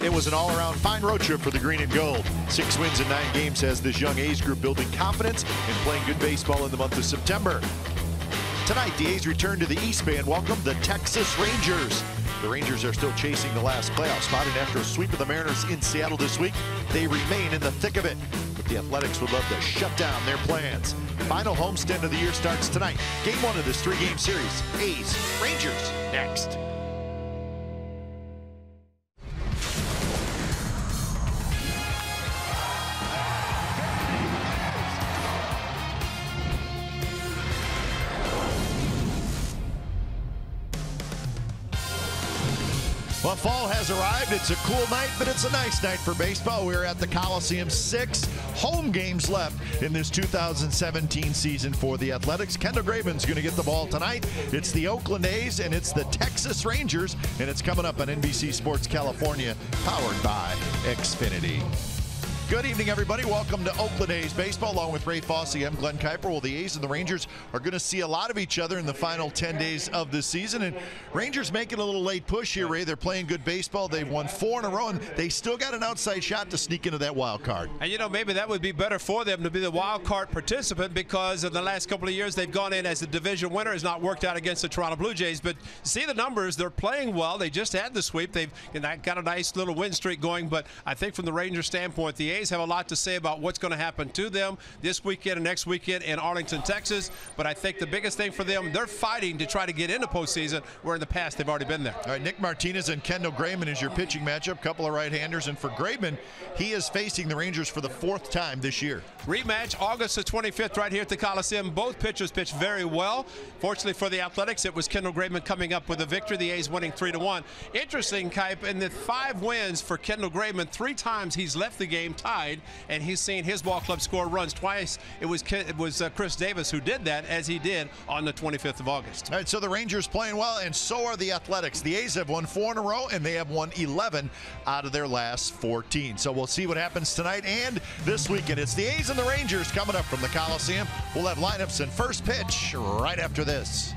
It was an all-around fine road trip for the green and gold. 6 wins in 9 games has this young A's group building confidence and playing good baseball in the month of September. Tonight, the A's return to the East Bay and welcome the Texas Rangers. The Rangers are still chasing the last playoff spot, and after a sweep of the Mariners in Seattle this week, they remain in the thick of it. But the Athletics would love to shut down their plans. Final homestand of the year starts tonight. Game 1 of this 3-game series. A's, Rangers, next. Well, fall has arrived. It's a cool night, but it's a nice night for baseball. We're at the Coliseum. 6 home games left in this 2017 season for the Athletics. Kendall Graveman's going to get the ball tonight. It's the Oakland A's and it's the Texas Rangers, and it's coming up on NBC Sports California, powered by Xfinity. Good evening, everybody. Welcome to Oakland A's baseball. Along with Ray Fosse, I'm Glenn Kuiper. Well, the A's and the Rangers are going to see a lot of each other in the final 10 days of the season. And Rangers making a little late push here, Ray. They're playing good baseball. They've won 4 in a row, and they still got an outside shot to sneak into that wild card. And, you know, maybe that would be better for them to be the wild card participant, because in the last couple of years they've gone in as the division winner. Has not worked out against the Toronto Blue Jays. But see the numbers. They're playing well. They just had the sweep. They've got a nice little win streak going. But I think from the Rangers standpoint, the A's have a lot to say about what's going to happen to them this weekend and next weekend in Arlington, Texas. But I think the biggest thing for them, they're fighting to try to get into postseason, where in the past they've already been there. All right, Nick Martinez and Kendall Graveman is your pitching matchup. Couple of right-handers, and for Graveman, he is facing the Rangers for the 4th time this year. Rematch August the 25th right here at the Coliseum. Both pitchers pitched very well. Fortunately for the Athletics, it was Kendall Graveman coming up with a victory. The A's winning 3-1. Interesting, Kipe, in the 5 wins for Kendall Graveman, 3 times he's left the game tied, and he's seen his ball club score runs twice. It was Chris Davis who did that, as he did on the 25th of August. All right, so the Rangers playing well, and so are the Athletics. The A's have won 4 in a row, and they have won 11 out of their last 14. So we'll see what happens tonight and this weekend. It's the A's and the Rangers coming up from the Coliseum. We'll have lineups and first pitch right after this.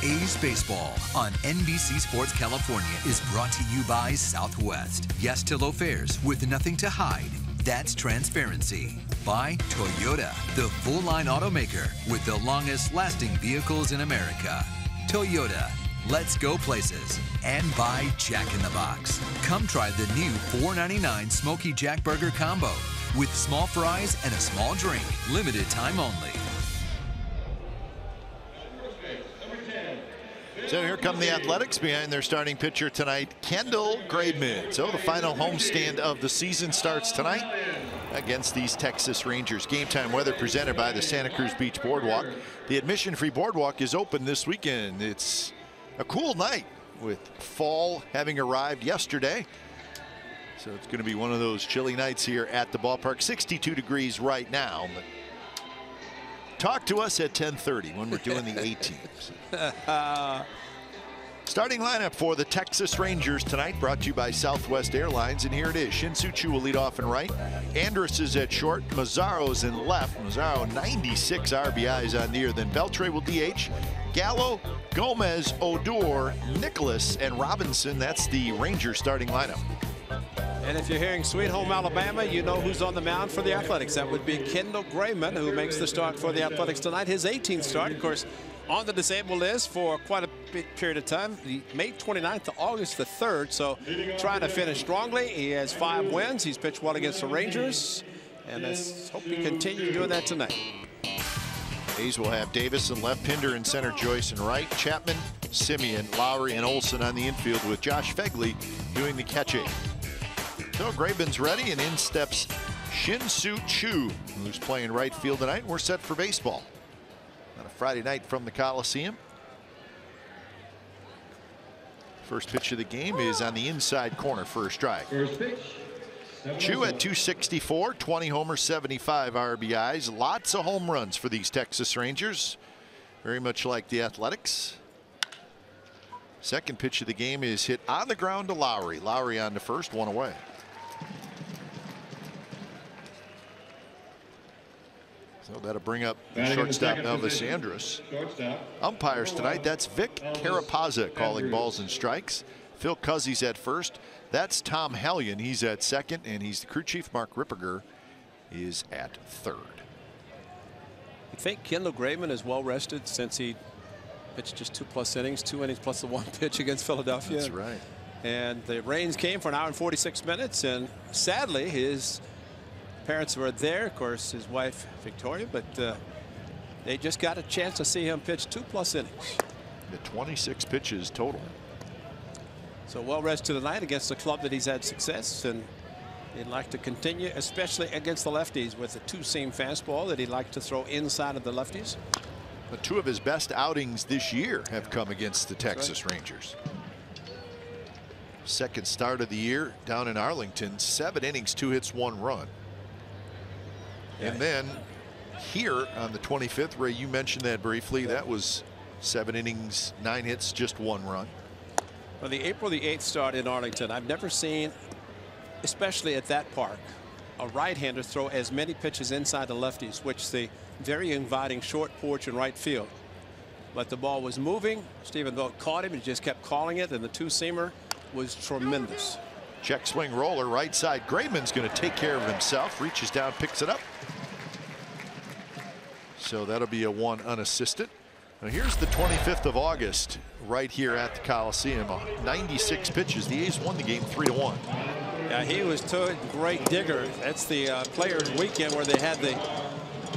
A's Baseball on NBC Sports California is brought to you by Southwest. Yes to low fares with nothing to hide. That's transparency. By Toyota, the full-line automaker with the longest-lasting vehicles in America. Toyota, let's go places. And by Jack in the Box. Come try the new $4.99 Smoky Jack Burger Combo with small fries and a small drink. Limited time only. So here come the Athletics behind their starting pitcher tonight, Kendall Graveman. So the final homestand of the season starts tonight against these Texas Rangers. Game time weather presented by the Santa Cruz Beach Boardwalk. The admission-free boardwalk is open this weekend. It's a cool night with fall having arrived yesterday. So it's going to be one of those chilly nights here at the ballpark. 62 degrees right now. But talk to us at 10:30 when we're doing the 18s. Starting lineup for the Texas Rangers tonight, brought to you by Southwest Airlines, and here it is. Shin-Soo Choo will lead off in right. Andrus is at short. Mazzaro's in left. Mazzaro 96 RBIs on the year. Then Beltre will DH. Gallo, Gomez, Odor, Nicholas, and Robinson. That's the Rangers starting lineup. And if you're hearing Sweet Home Alabama, you know who's on the mound for the Athletics. That would be Kendall Graveman, who makes the start for the Athletics tonight. His 18th start, of course, on the disabled list for quite a big period of time, May 29th to August the 3rd. So trying to finish strongly. He has 5 wins. He's pitched well against the Rangers, and let's hope he continues doing that tonight. A's will have Davis in left, Pinder in center, Joyce in right, Chapman, Simeon, Lowry, and Olson on the infield, with Josh Fegley doing the catching. So Graveman's ready, and in steps Shin-Soo Choo, who's playing right field tonight. We're set for baseball on a Friday night from the Coliseum. First pitch of the game is on the inside corner for a strike. First pitch. Choo at 264, 20 homers, 75 RBIs. Lots of home runs for these Texas Rangers, very much like the Athletics. Second pitch of the game is hit on the ground to Lowry. Lowry on to first, 1 away. So that'll bring up shortstop Elvis Andrus. Umpires tonight, that's Vic Carapazza calling balls and strikes. Phil Cuzzy's at first. That's Tom Hellion. He's at second, and he's the crew chief. Mark Ripperger is at third. I think Kendall Graveman is well rested since he pitched just 2+ innings, 2 innings plus the 1 pitch against Philadelphia. That's right. And the rains came for an hour and 46 minutes, and sadly his parents were there, of course his wife Victoria, but they just got a chance to see him pitch 2+ innings. The 26 pitches total. So well rested tonight against a club that he's had success, and he'd like to continue, especially against the lefties, with a 2-seam fastball that he'd like to throw inside of the lefties. But 2 of his best outings this year have come against the Texas Rangers. Second start of the year down in Arlington, 7 innings, 2 hits, 1 run. And then here on the 25th, Ray, you mentioned that briefly. That was 7 innings, 9 hits, just 1 run. Well, the April the 8th start in Arlington, I've never seen, especially at that park, a right-hander throw as many pitches inside the lefties, which the very inviting short porch in right field. But the ball was moving. Stephen Vogt caught him and just kept calling it, and the 2-seamer was tremendous. Check swing roller right side. Graveman's going to take care of himself. Reaches down, picks it up. So that'll be a 1 unassisted. Now here's the 25th of August right here at the Coliseum. 96 pitches. The A's won the game 3-1. Yeah, he was a great digger. That's the Players Weekend where they had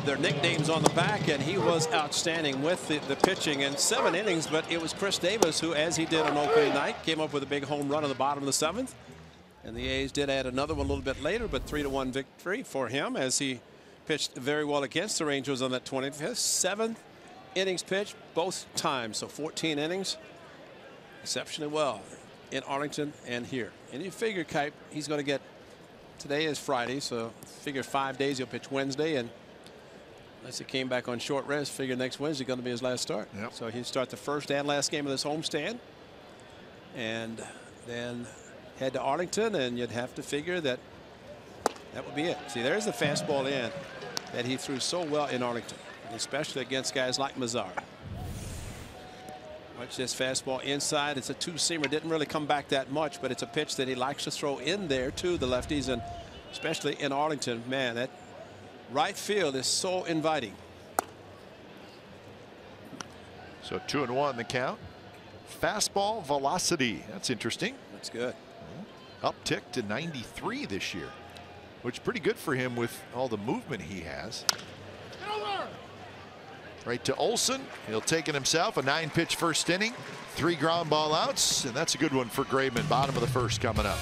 their nicknames on the back, and he was outstanding with the pitching in 7 innings. But it was Chris Davis who, as he did on opening night, came up with a big home run on the bottom of the 7th. And the A's did add another one a little bit later, but 3-1 victory for him as he pitched very well against the Rangers on that 25th. 7 innings pitched both times, so 14 innings. Exceptionally well in Arlington and here. And you figure, Kite, he's going to get, today is Friday, so figure 5 days he'll pitch Wednesday, and unless he came back on short rest, figure next Wednesday going to be his last start. Yep. So he'll start the first and last game of this homestand, and then head to Arlington, and you'd have to figure that would be it. See, there's the fastball in that he threw so well in Arlington, especially against guys like Mazzaro. Watch this fastball inside. It's a two-seamer. Didn't really come back that much, but it's a pitch that he likes to throw in there to the lefties, and especially in Arlington. Man, that right field is so inviting. So 2-1 the count. Fastball velocity. That's interesting. That's good. Uptick to 93 this year, which is pretty good for him with all the movement he has. Right to Olson. He'll take it himself. A 9-pitch first inning. 3 ground ball outs. And that's a good one for Graveman. Bottom of the first coming up.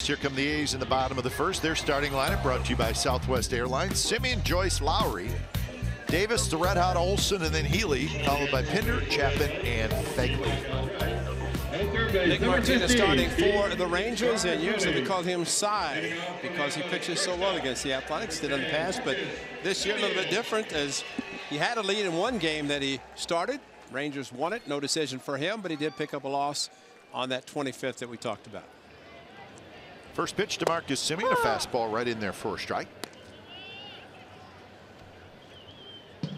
Here come the A's in the bottom of the first. Their starting lineup brought to you by Southwest Airlines. Simeon, Joyce, Lowry, Davis, the Red Hot Olson, and then Healy, followed by Pinder, Chapman, and Fegley. Nick Martinez starting for the Rangers, and usually we call him Cy because he pitches so well against the Athletics. Did in the past, but this year a little bit different, as he had a lead in one game that he started. Rangers won it. No decision for him, but he did pick up a loss on that 25th that we talked about. First pitch to Marcus Simeon, a fastball right in there for a strike.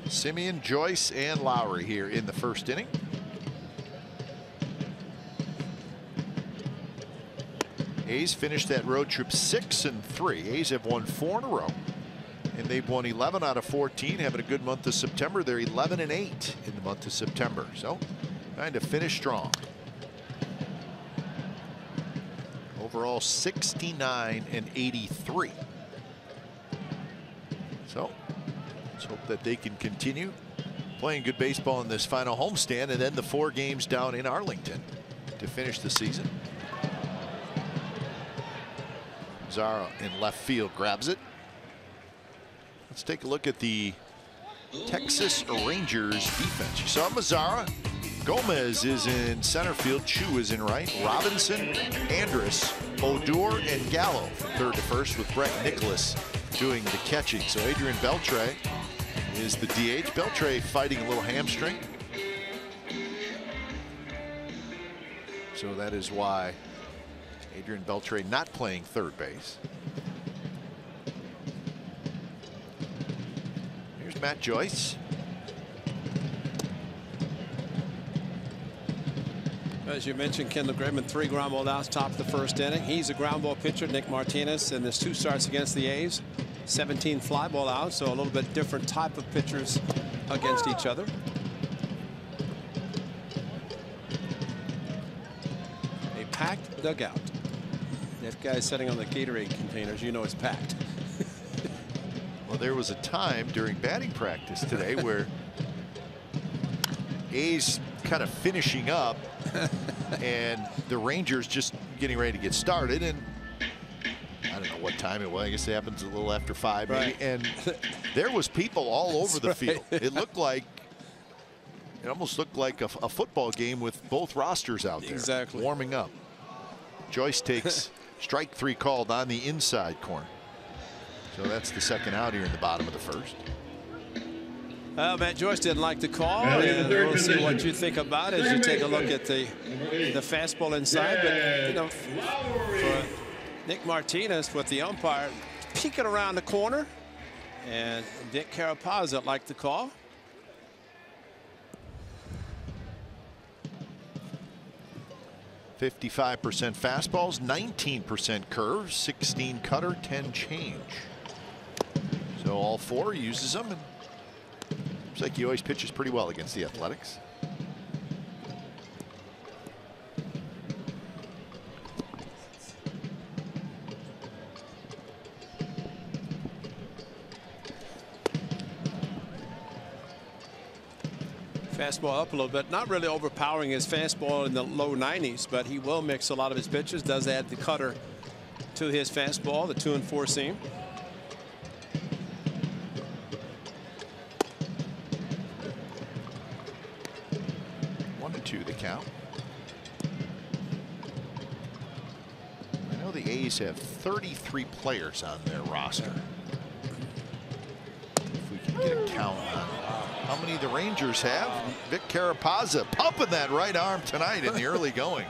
Simeon, Joyce, and Lowry here in the first inning. A's finished that road trip 6-3. A's have won 4 in a row, and they've won 11 out of 14, having a good month of September. They're 11-8 in the month of September, so trying to finish strong. Overall 69-83. So let's hope that they can continue playing good baseball in this final homestand, and then the 4 games down in Arlington to finish the season. Zara in left field grabs it. Let's take a look at the Texas Rangers defense. You saw Mazzara. Gomez is in center field. Chu is in right. Robinson, Andrus, Odor, and Gallo from third to first, with Brett Nicholas doing the catching. So Adrian Beltre is the DH. Beltre fighting a little hamstring. So that is why Adrian Beltre not playing third base. Here's Matt Joyce. As you mentioned, Kendall Graveman, 3 ground ball outs, top of the first inning. He's a ground ball pitcher. Nick Martinez, and there's 2 starts against the A's, 17 fly ball outs, so a little bit different type of pitchers against each other. A packed dugout. That guy sitting on the Gatorade containers, you know it's packed. Well, there was a time during batting practice today where A's kind of finishing up and the Rangers just getting ready to get started, and I don't know what time it was. I guess it happens a little after 5 maybe. Right. And there was people all over the field. It looked like, it almost looked like a football game with both rosters out there. Exactly. Warming up. Joyce takes Strike 3 called on the inside corner. So that's the second out here in the bottom of the first. Well, Matt Joyce didn't like the call, and we'll see what you think about it as you take a look at the fastball inside. But, you know, for Nick Martinez with the umpire peeking around the corner, and Dick Carapazza liked the call. .55% fastballs, 19% curves, 16 cutter, 10 change. So all 4 uses them, and looks like he always pitches pretty well against the Athletics. Fastball up a little bit, not really overpowering his fastball in the low 90s, but he will mix a lot of his pitches, does add the cutter to his fastball, the 2 and 4 seam. One and 2 the count. I know the A's have 33 players on their roster. If we can get a count on how many the Rangers have. Vic Carapazza pumping that right arm tonight in the early going.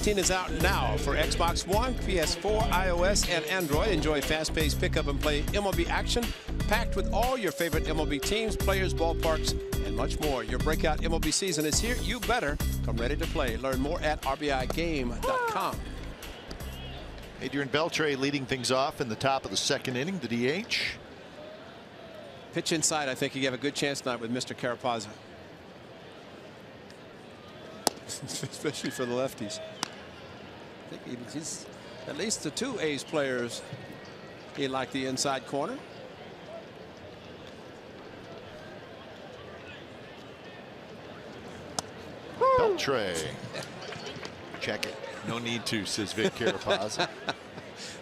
Is out now for Xbox One, PS4, iOS, and Android. Enjoy fast-paced pick-up and play MLB action, packed with all your favorite MLB teams, players, ballparks, and much more. Your breakout MLB season is here. You better come ready to play. Learn more at RBIGame.com. Adrian Beltre leading things off in the top of the second inning, the DH. Pitch inside. I think you have a good chance tonight with Mr. Carapazza. Especially for the lefties. I think he's at least the 2 A's players. He liked the inside corner. Beltre. Check it. No need to, says Vic Carapazza.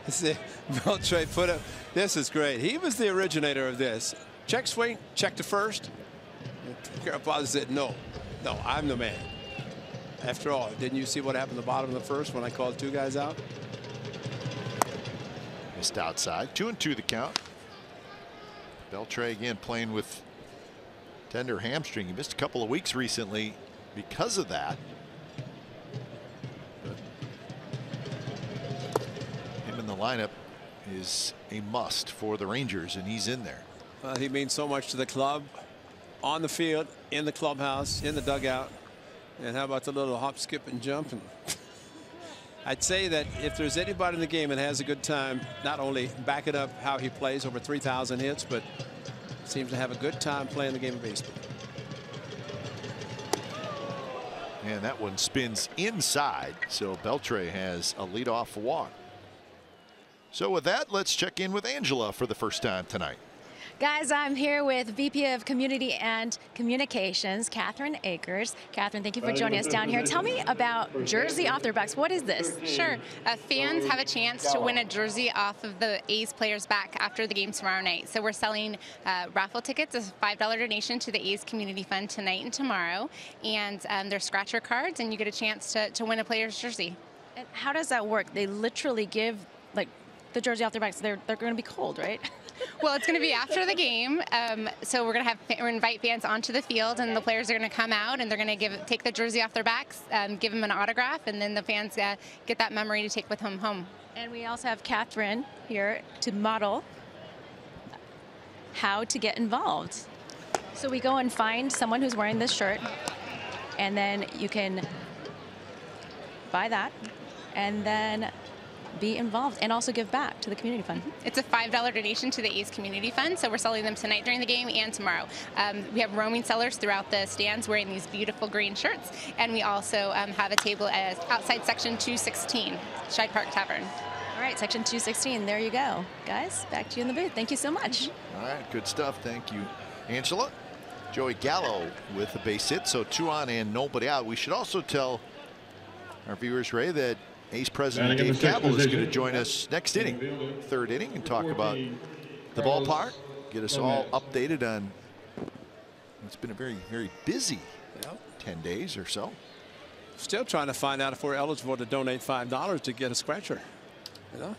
Beltre put up. This is great. He was the originator of this. Check swing, check to first. Carapazza said, no, I'm the man. After all, didn't you see what happened at the bottom of the first when I called 2 guys out? Missed outside. 2 and 2 the count. Beltre again playing with tender hamstring. He missed a couple of weeks recently because of that. But him in the lineup is a must for the Rangers, and he's in there. He means so much to the club, on the field, in the clubhouse, in the dugout. And how about the little hop, skip, and jump? And I'd say that if there's anybody in the game that has a good time, not only back it up how he plays, over 3,000 hits, but seems to have a good time playing the game of baseball. And that one spins inside, so Beltre has a leadoff walk. So with that, let's check in with Angela for the first time tonight. Guys, I'm here with VP of Community and Communications, Catherine Akers. Catherine, thank you for joining us down here. Tell me about Jersey Off Their Backs. What is this? Sure. Fans have a chance to win a jersey off of the A's players' back after the game tomorrow night. So we're selling raffle tickets, a $5 donation to the A's Community Fund tonight and tomorrow. And there's scratcher cards, and you get a chance to win a player's jersey. And how does that work? They literally give, like, the jersey off their backs. They're going to be cold, right? Well, it's going to be after the game, so we're going to invite fans onto the field, and the players are going to come out, and they're going to take the jersey off their backs, give them an autograph, and then the fans get that memory to take with them home. And we also have Catherine here to model how to get involved. So we go and find someone who's wearing this shirt, and then you can buy that, and then be involved and also give back to the community fund. It's a $5 donation to the A's Community Fund, so we're selling them tonight during the game and tomorrow. We have roaming sellers throughout the stands wearing these beautiful green shirts, and we also have a table outside section 216, Scheid Park Tavern. All right, section 216, there you go. Guys, back to you in the booth. Thank you so much. All right, good stuff. Thank you, Angela. Joey Gallo with a base hit, so 2 on and nobody out. We should also tell our viewers, Ray, that A's president Dave Kaval is going to join us next inning, third inning, and talk about the ballpark, get us all updated on. It's been a very, very busy 10 days or so. Still trying to find out if we're eligible to donate $5 to get a scratcher. You know,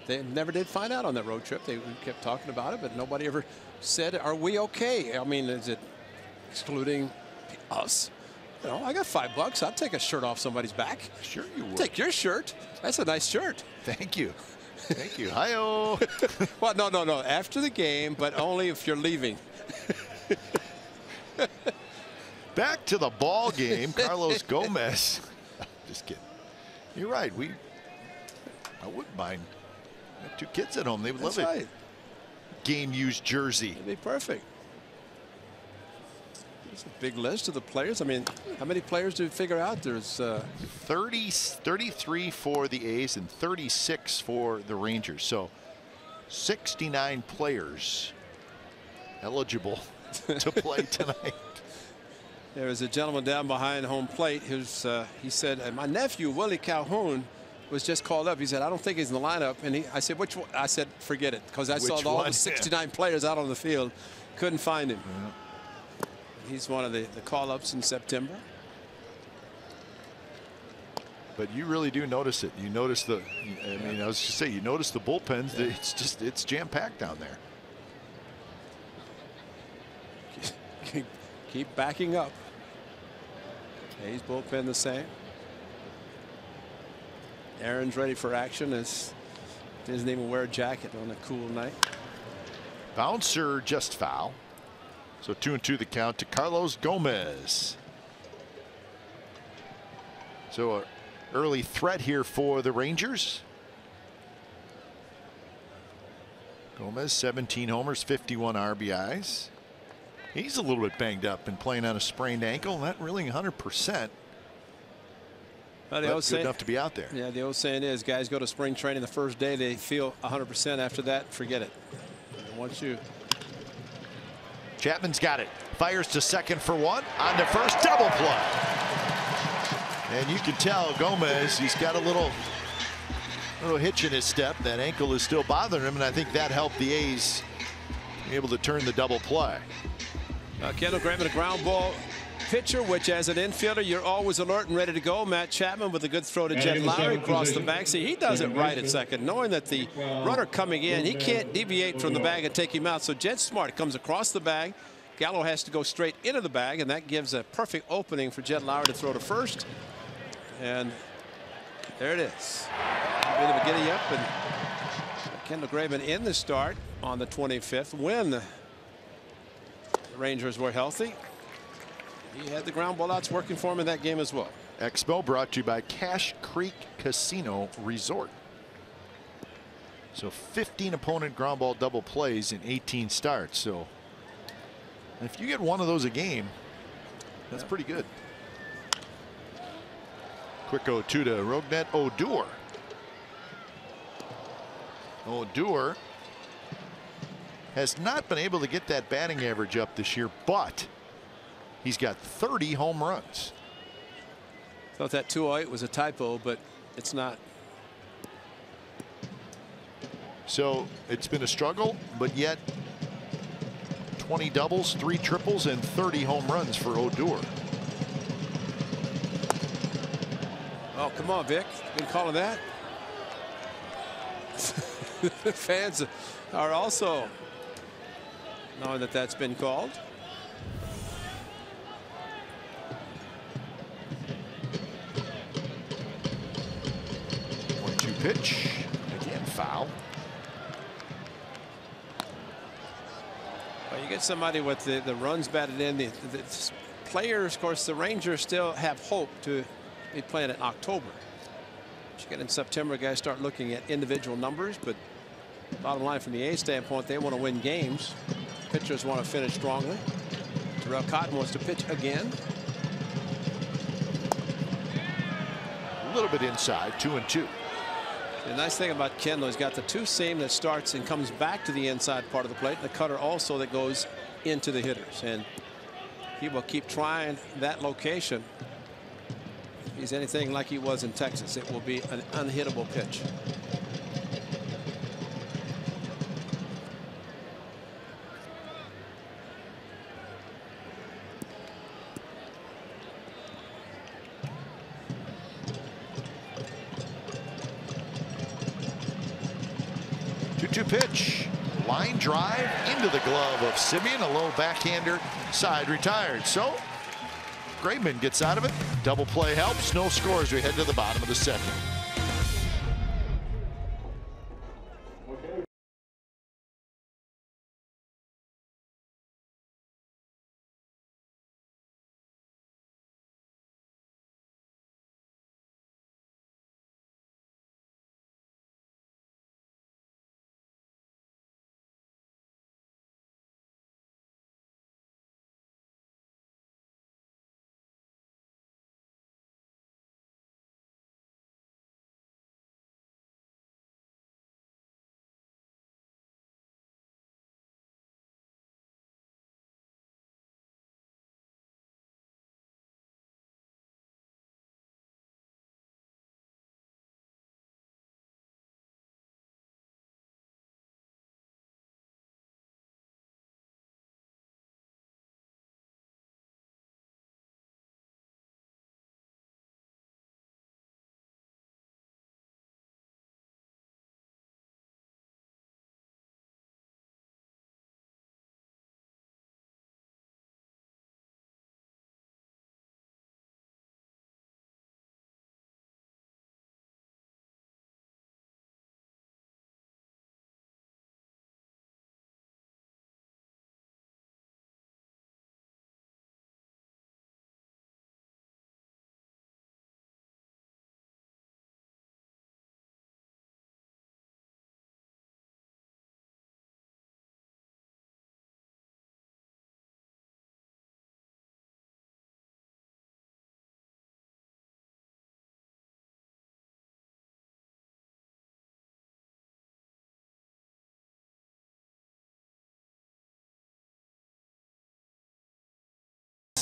they never did find out on that road trip. They kept talking about it, but nobody ever said, "Are we okay?" I mean, is it excluding us? You know, I got $5. I'll take a shirt off somebody's back. Sure you would. Take your shirt. That's a nice shirt. Thank you. Thank you. Hi-oh. Well, no. After the game, but only if you're leaving. Back to the ball game. Carlos Gomez. Just kidding. You're right. I wouldn't mind. I have 2 kids at home. They would love it. Game used jersey. It'd be perfect. It's a big list of the players. I mean, how many players do we figure out? There's 33 for the A's and 36 for the Rangers. So 69 players eligible to play tonight. There was a gentleman down behind home plate who's he said, my nephew Willie Calhoun was just called up. He said, I don't think he's in the lineup. And I said, which one? I said, forget it, because I saw all the 69 players out on the field. Couldn't find him. Yeah. He's one of the call-ups in September. But you really do notice it. You notice the, I mean, I was just saying, you notice the bullpens. Yeah. It's jam-packed down there. Keep backing up. A's bullpen the same. Aaron's ready for action. Doesn't even wear a jacket on a cool night. Bouncer just foul. So 2-2 the count to Carlos Gomez. So an early threat here for the Rangers. Gomez 17 homers, 51 RBIs. He's a little bit banged up and playing on a sprained ankle. Not really 100%. Well, but good enough to be out there. Yeah, the old saying is, guys go to spring training the first day, they feel 100%. After that, forget it. Once you. Chapman's got it. Fires to second for 1. On to first, double play. And you can tell Gomez, he's got a little hitch in his step. That ankle is still bothering him, and I think that helped the A's be able to turn the double play. Kendall Graveman, a ground ball pitcher, which as an infielder you're always alert and ready to go. Matt Chapman with a good throw to Jed Lowry across the bag. See, he does it right at second, knowing that the runner coming in, he can't deviate from the bag and take him out. So Jed's smart, comes across the bag. Gallo has to go straight into the bag, and that gives a perfect opening for Jed Lowry to throw to first. And there it is. A bit of a giddy up, and Kendall Graveman in the start on the 25th when the Rangers were healthy. He had the ground ball outs working for him in that game as well. Expo brought to you by Cache Creek Casino Resort. So 15 opponent ground ball double plays in 18 starts. So And if you get one of those a game, that's pretty good. Quick 0-2 to Rognet Odor. Odor has not been able to get that batting average up this year, but he's got 30 home runs. Thought that 208 was a typo, but it's not. So it's been a struggle, but yet 20 doubles, 3 triples, and 30 home runs for Odor. Oh, come on, Vic. Been calling that. The fans are also knowing that that's been called. Pitch again, foul. Well, you get somebody with the runs batted in. The players, of course, the Rangers still have hope to be playing in October. But you get in September, guys start looking at individual numbers. But bottom line, from the A's standpoint, they want to win games. Pitchers want to finish strongly. Terrell Cotton wants to pitch again. A little bit inside, 2-2. The nice thing about Kendall, he's got the 2-seam that starts and comes back to the inside part of the plate, and the cutter also that goes into the hitters. And he will keep trying that location. If he's anything like he was in Texas, it will be an unhittable pitch. Pitch, line drive into the glove of Simeon, a low backhander, side retired. So Graveman gets out of it. Double play helps. No scores. We head to the bottom of the second.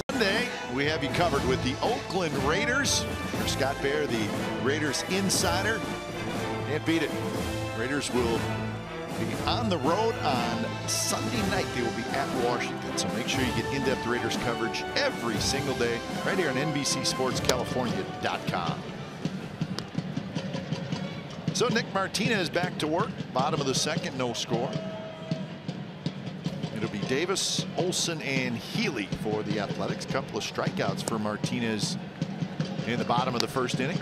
Sunday, we have you covered with the Oakland Raiders. For Scott Bair, the Raiders insider. Can't beat it. Raiders will be on the road on Sunday night. They will be at Washington. So make sure you get in-depth Raiders coverage every single day right here on NBCSportsCalifornia.com. So Nick Martinez back to work. Bottom of the second, no score. It'll be Davis, Olsen, and Healy for the Athletics. Couple of strikeouts for Martinez in the bottom of the first inning.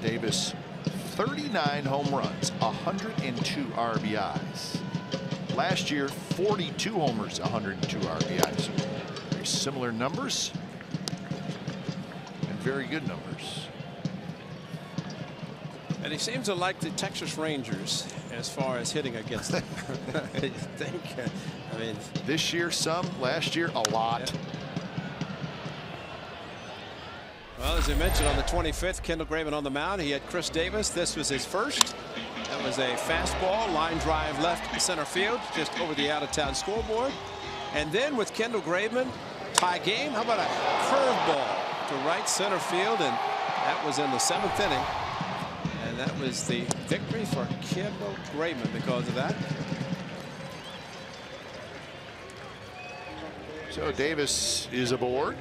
Davis, 39 home runs, 102 RBIs. Last year, 42 homers, 102 RBIs. Very similar numbers and very good numbers. And he seems to like the Texas Rangers, as far as hitting against them. I think. I mean, this year some, last year a lot. Yeah. Well, as I mentioned, on the 25th, Kendall Graveman on the mound. He had Chris Davis. This was his first. That was a fastball, line drive left center field, just over the out-of-town scoreboard. And then with Kendall Graveman, tie game. How about a curveball to right center field? And that was in the 7th inning. And that was the victory for Kendall Graveman because of that. So Davis is aboard.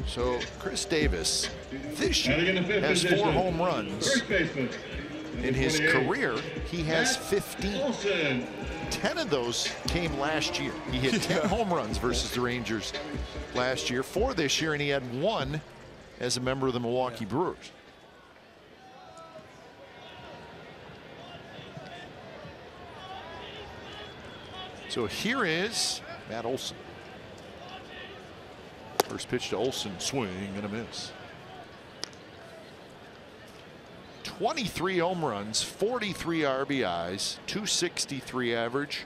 So Chris Davis this year has 4 home runs. In his career, he has 15. 10 of those came last year. He hit 10 home runs versus the Rangers last year, 4 this year, and he had 1 as a member of the Milwaukee Brewers. So here is Matt Olson. First pitch to Olson, swing and a miss. 23 home runs, 43 RBIs, 263 average,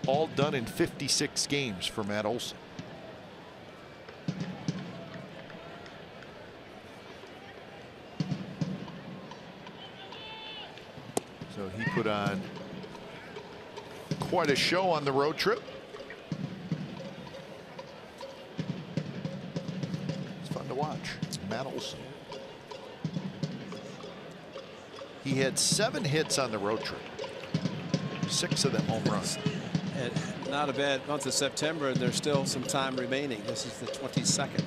all done in 56 games for Matt Olson. So he put on quite a show on the road trip. It's fun to watch. Matt Olson. He had 7 hits on the road trip. 6 of them home runs. And not a bad month of September, and there's still some time remaining. This is the 22nd.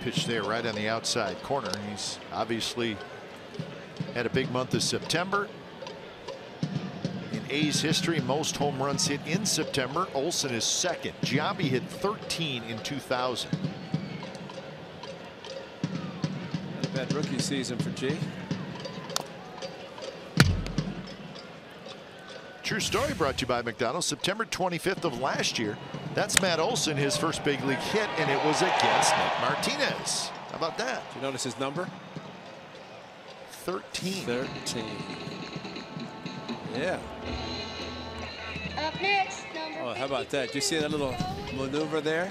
Pitch there right on the outside corner. He's obviously had a big month of September. In A's history, most home runs hit in September. Olson is second. Giambi hit 13 in 2000. Not a bad rookie season for G. True story brought to you by McDonald's. September 25th of last year. That's Matt Olson, his first big league hit, and it was against Nick Martinez. How about that? Did you notice his number? 13. 13. Yeah. Up next, number Oh, how about that? Did you see that little maneuver there?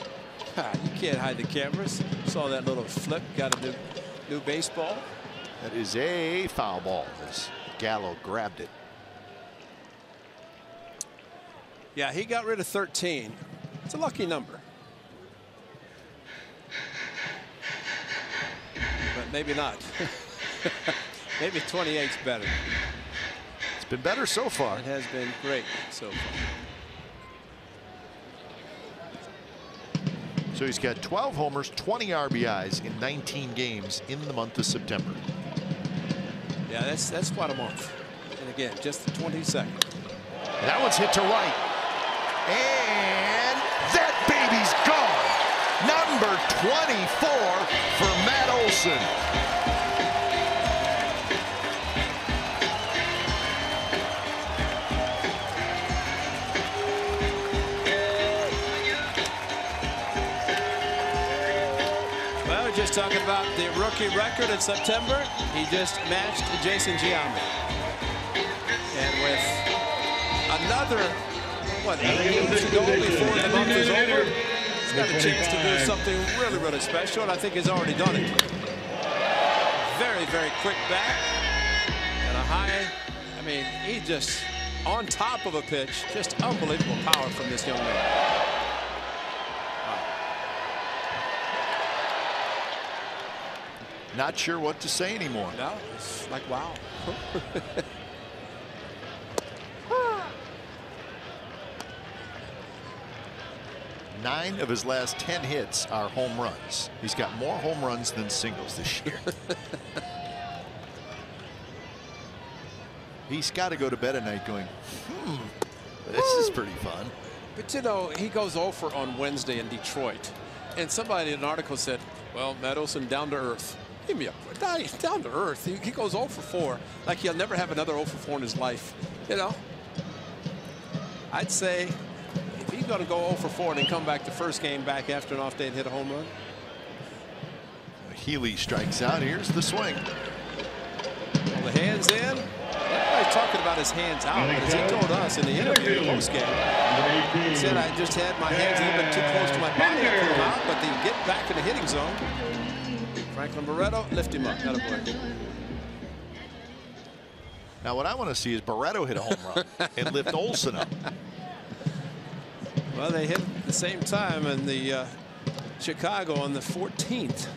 You can't hide the cameras. Saw that little flip. Got a new baseball. That is a foul ball as Gallo grabbed it. Yeah, he got rid of 13. It's a lucky number. But maybe not. Maybe 28's better. It's been better so far. It has been great so far. So he's got 12 homers, 20 RBIs in 19 games in the month of September. Yeah, that's quite a month. And again, just the 22nd. That one's hit to right. And that baby's gone. Number 24 for Matt Olson. Well, we're just talking about the rookie record in September. He just matched Jason Giambi. And with another, what, 8 games to go before the month is over, he's got a chance to do something really, really special, and I think he's already done it. Very, very quick back and a high. I mean, he just on top of a pitch. Just unbelievable power from this young man. Not sure what to say anymore. No, it's like, wow. 9 of his last 10 hits are home runs. He's got more home runs than singles this year. He's got to go to bed at night going, this is pretty fun. But you know, he goes over on Wednesday in Detroit, and somebody in an article said, well, Matt Olson down to earth. Give me a down to earth. He goes 0 for 4, like he'll never have another 0 for 4 in his life. You know, I'd say if he's going to go 0 for 4 and then come back the first game back after an off day and hit a home run. Healy strikes out. Here's the swing. Well, the hands in. Everybody's talking about his hands out, but as he told us in the interview post game, he said, I just had my hands a little bit too close to my body. I put them out, but they get back in the hitting zone. Franklin Barreto, lift him up. Attaboy. Now what I want to see is Barreto hit a home run and lift Olson up. Well, they hit at the same time in the Chicago on the 14th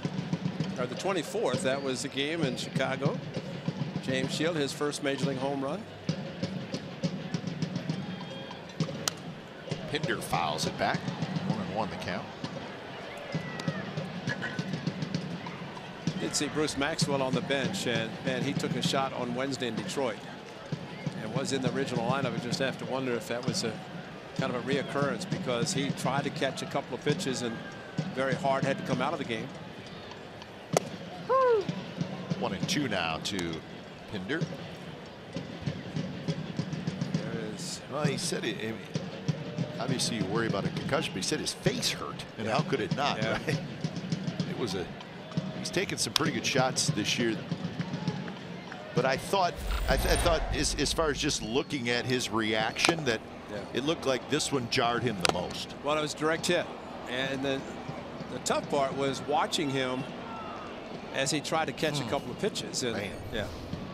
or the 24th. That was the game in Chicago. James Shield, his first major league home run. Pinder fouls it back. 1-1 the count. Did see Bruce Maxwell on the bench, and man, he took a shot on Wednesday in Detroit and was in the original lineup. I just have to wonder if that was a kind of a reoccurrence, because he tried to catch a couple of pitches and very hard had to come out of the game. 1-2 now to Pinder. There is. Well, he said it. Obviously, you worry about a concussion, but he said his face hurt, and how could it not? Yeah. Right? It was a. He's taken some pretty good shots this year, but I thought as far as just looking at his reaction, that it looked like this one jarred him the most. Well, it was direct hit, and then the tough part was watching him as he tried to catch a couple of pitches. And, yeah,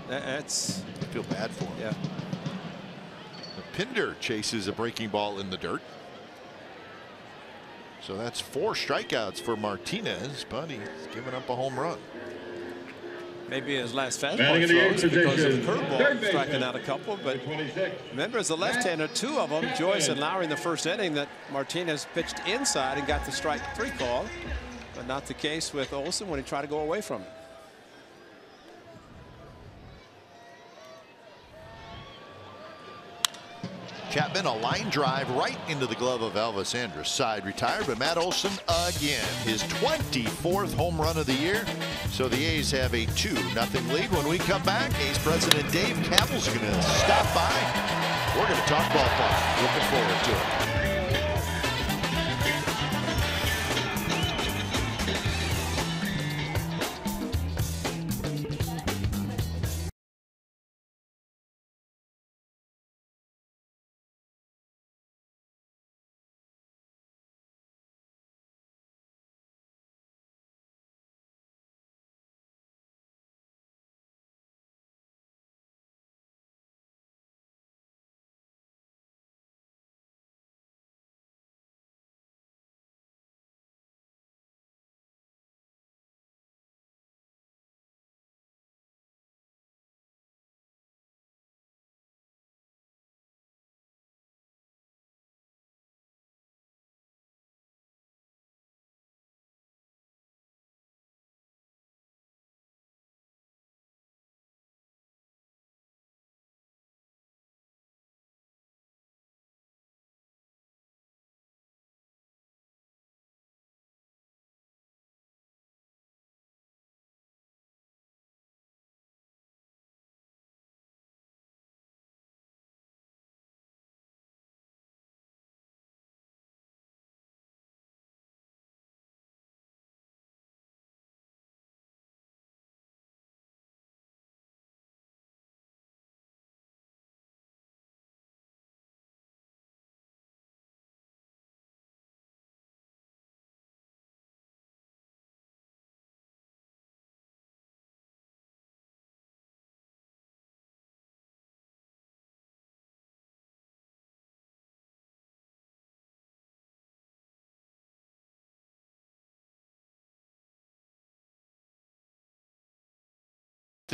that's. I feel bad for him. Yeah. Pinder chases a breaking ball in the dirt. So that's 4 strikeouts for Martinez, but he's given up a home run. Maybe his last fastball throws because of the curveball, striking out a couple. But remember, as a left-hander, 2 of them, Joyce and Lowry in the first inning, that Martinez pitched inside and got the strike 3 call, but not the case with Olson when he tried to go away from it. Chapman, a line drive right into the glove of Elvis Andrus. Side retired, but Matt Olson again, his 24th home run of the year. So the A's have a 2-0 lead. When we come back, A's president Dave Kaval's going to stop by. We're going to talk ballpark. Looking forward to it.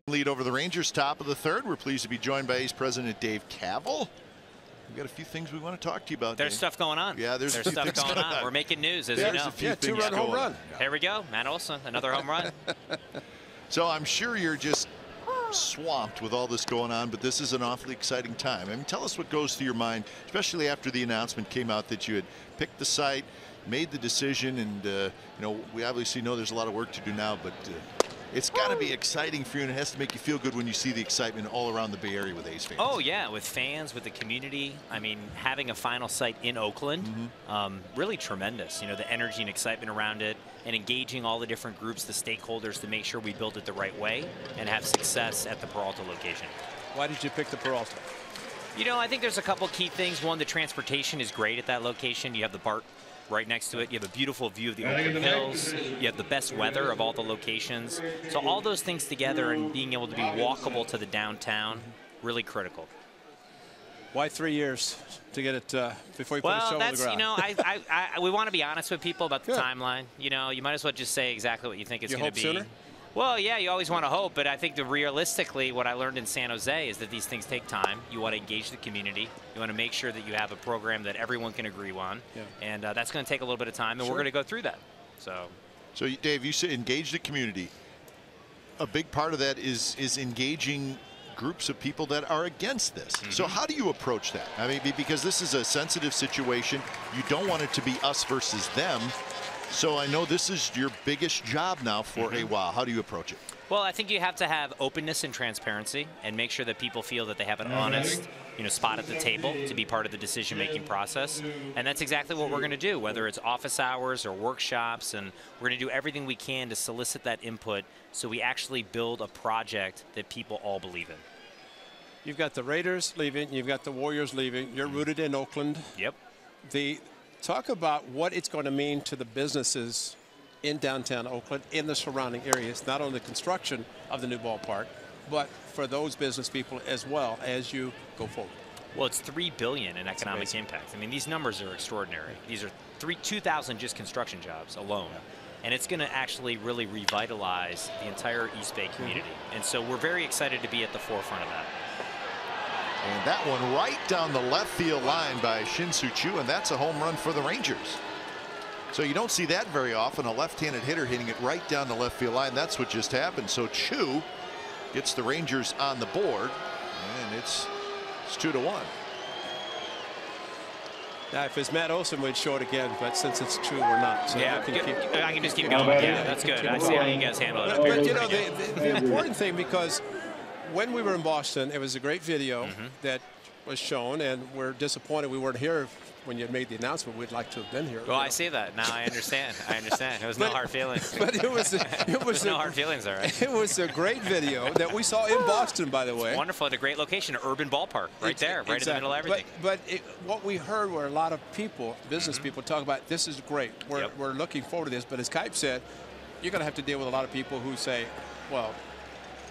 Lead over the Rangers, top of the 3rd. We're pleased to be joined by A's president Dave Kaval. We've got a few things we want to talk to you about. There's Dave. stuff going on. Yeah, there's stuff going on. We're making news, as you know. Yeah, 2-run home run. There we go. Matt Olson, another home run. So I'm sure you're just swamped with all this going on, but this is an awfully exciting time. I mean, tell us what goes through your mind, especially after the announcement came out that you had picked the site, made the decision, and you know, we obviously know there's a lot of work to do now, but It's got to be exciting for you, and it has to make you feel good when you see the excitement all around the Bay Area with A's fans. Oh, yeah, with fans, with the community. I mean, having a final site in Oakland, really tremendous. You know, the energy and excitement around it, and engaging all the different groups, the stakeholders, to make sure we build it the right way and have success at the Peralta location. Why did you pick the Peralta? You know, I think there's a couple key things. One, the transportation is great at that location. You have the BART right next to it. You have a beautiful view of the Oakland Hills. You have the best weather of all the locations. So all those things together and being able to be walkable to the downtown, really critical. Why 3 years to get it before you put a show on the ground? Well, that's, you know, we want to be honest with people about the timeline. You know, you might as well just say exactly what you think it's going to be. Sooner? Well, yeah, you always want to hope, but I think that realistically, what I learned in San Jose is that these things take time. You want to engage the community. You want to make sure that you have a program that everyone can agree on, and that's going to take a little bit of time, and we're going to go through that. So, Dave, you said engage the community. A big part of that is engaging groups of people that are against this. So how do you approach that? I mean, because this is a sensitive situation. You don't want it to be us versus them. So I know this is your biggest job now for a while. How do you approach it? Well, I think you have to have openness and transparency and make sure that people feel that they have an honest, spot at the table to be part of the decision-making process. And that's exactly what we're going to do, whether it's office hours or workshops. And we're going to do everything we can to solicit that input so we actually build a project that people all believe in. You've got the Raiders leaving. You've got the Warriors leaving. You're rooted in Oakland. Yep. Talk about what it's going to mean to the businesses in downtown Oakland, in the surrounding areas, not only the construction of the new ballpark, but for those business people as well as you go forward. Well, it's $3 billion in economic impact. I mean, these numbers are extraordinary. These are 2,000 just construction jobs alone. And it's going to actually really revitalize the entire East Bay community. And so we're very excited to be at the forefront of that. And that one right down the left field line by Shin-Soo Choo, and that's a home run for the Rangers. So you don't see that very often, a left-handed hitter hitting it right down the left field line. That's what just happened. So Choo gets the Rangers on the board, and it's 2-1. Now, if it's Matt Olson, we'd show it again, but since it's Choo, we're not. So yeah, I can just keep going. Yeah, that's good. I see how you guys handle it. But you know, the important thing, because when we were in Boston, it was a great video that was shown, and we're disappointed we weren't here when you made the announcement. We'd like to have been here. Well, I see that now. I understand. It was no hard feelings. But it was no hard feelings. All right. It was a great video that we saw in Boston, by the way. It's wonderful. At a great location, an urban ballpark, right there, right in the middle of everything. But what we heard were a lot of people, business people, talk about this is great. We're looking forward to this. But as Kipe said, you're going to have to deal with a lot of people who say, well,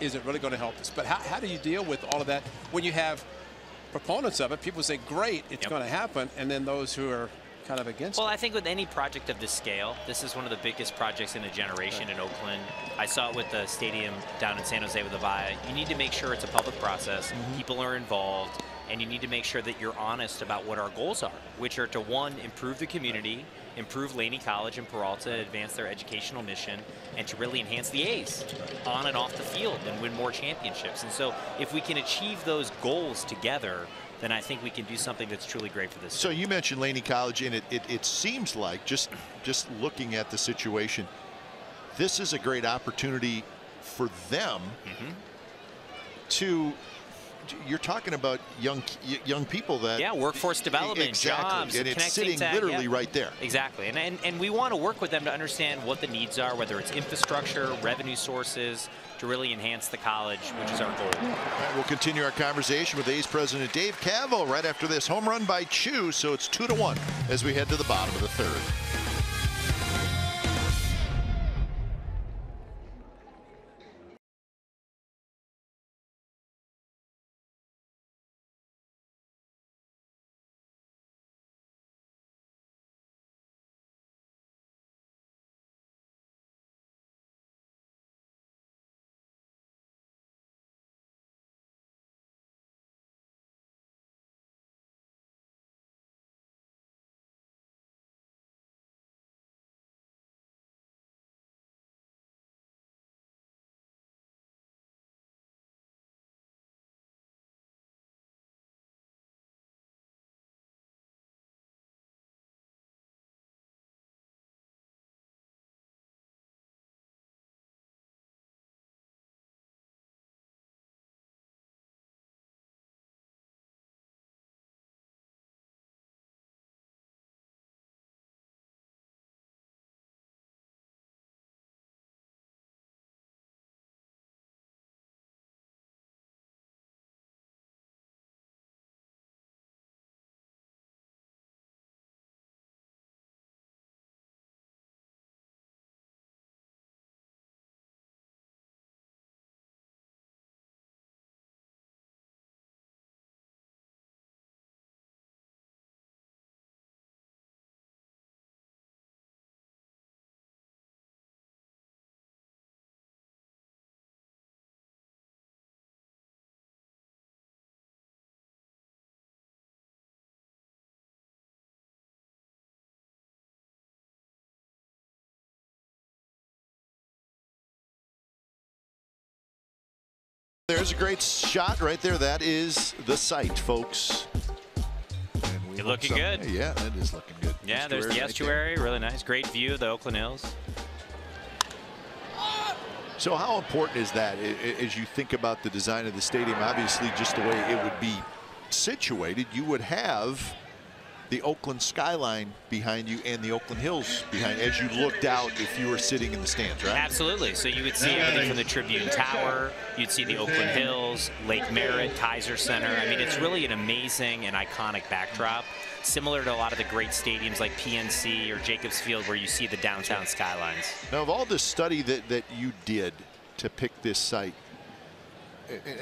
is it really going to help us? But how do you deal with all of that when you have proponents of it? People say, great, it's going to happen. And then those who are kind of against it. Well, I think with any project of this scale, this is one of the biggest projects in a generation in Oakland. I saw it with the stadium down in San Jose with Avaya. You need to make sure it's a public process. People are involved. And you need to make sure that you're honest about what our goals are, which are to, one, improve the community, improve Laney College and Peralta, advance their educational mission, and to really enhance the A's on and off the field and win more championships. And so if we can achieve those goals together, then I think we can do something that's truly great for this city. So you mentioned Laney College, and it seems like, just looking at the situation, this is a great opportunity for them to. You're talking about young people that workforce development, jobs, and it's sitting literally right there. Exactly, and we want to work with them to understand what the needs are, whether it's infrastructure, revenue sources, to really enhance the college, which is our goal. All right, we'll continue our conversation with A's president Dave Kaval right after this home run by Choo. So it's 2-1 as we head to the bottom of the third. There's a great shot right there. That is the site, folks. You're looking good. Yeah, it is looking good. Yeah, there's the estuary. Really nice. Great view of the Oakland Hills. So how important is that as you think about the design of the stadium? Obviously, just the way it would be situated, you would have the Oakland skyline behind you and the Oakland Hills behind as you looked out if you were sitting in the stands, right? Absolutely. So you would see everything from the Tribune Tower. You'd see the Oakland Hills, Lake Merritt, Kaiser Center. I mean, it's really an amazing and iconic backdrop, similar to a lot of the great stadiums like PNC or Jacobs Field where you see the downtown skylines. Now, of all the study that you did to pick this site,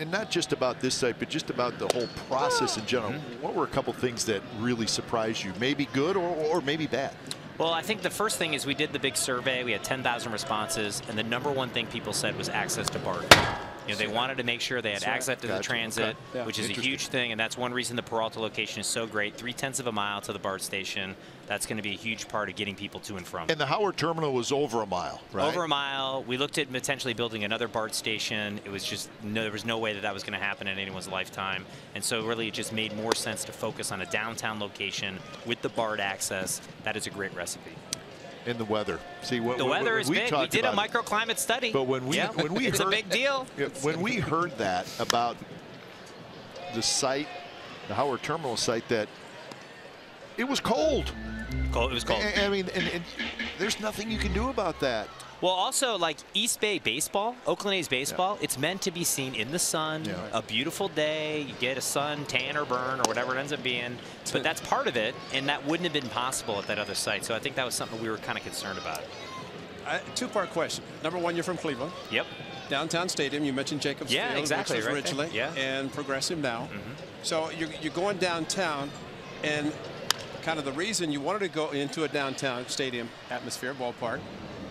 and not just about this site, but just about the whole process in general, what were a couple things that really surprised you? Maybe good or maybe bad? Well, I think the first thing is we did the big survey. We had 10,000 responses, and the #1 thing people said was access to BART. You know, they wanted to make sure they had access to the transit, which is a huge thing, and that's one reason the Peralta location is so great. 3/10 of a mile to the BART station. That's going to be a huge part of getting people to and from. And the Howard Terminal was over a mile, right? Over a mile. We looked at potentially building another BART station. It was just there was no way that was going to happen in anyone's lifetime. And so really it just made more sense to focus on a downtown location with the BART access. That is a great recipe. And the weather. See, the weather is big. We did a microclimate study. But when we heard, it's a big deal. When we heard that about the site, the Howard Terminal site, that it was cold. It was cold. I mean, and there's nothing you can do about that. Well, also, like East Bay baseball, Oakland A's baseball, it's meant to be seen in the sun, a beautiful day. You get a sun tan or burn or whatever it ends up being. But that's part of it, and that wouldn't have been possible at that other site. So I think that was something we were kind of concerned about. Two-part question. #1, you're from Cleveland. Yep. Downtown stadium, you mentioned Jacobs Field, exactly, which was right originally, and Progressive now. So you're going downtown, and kind of the reason you wanted to go into a downtown stadium atmosphere, ballpark,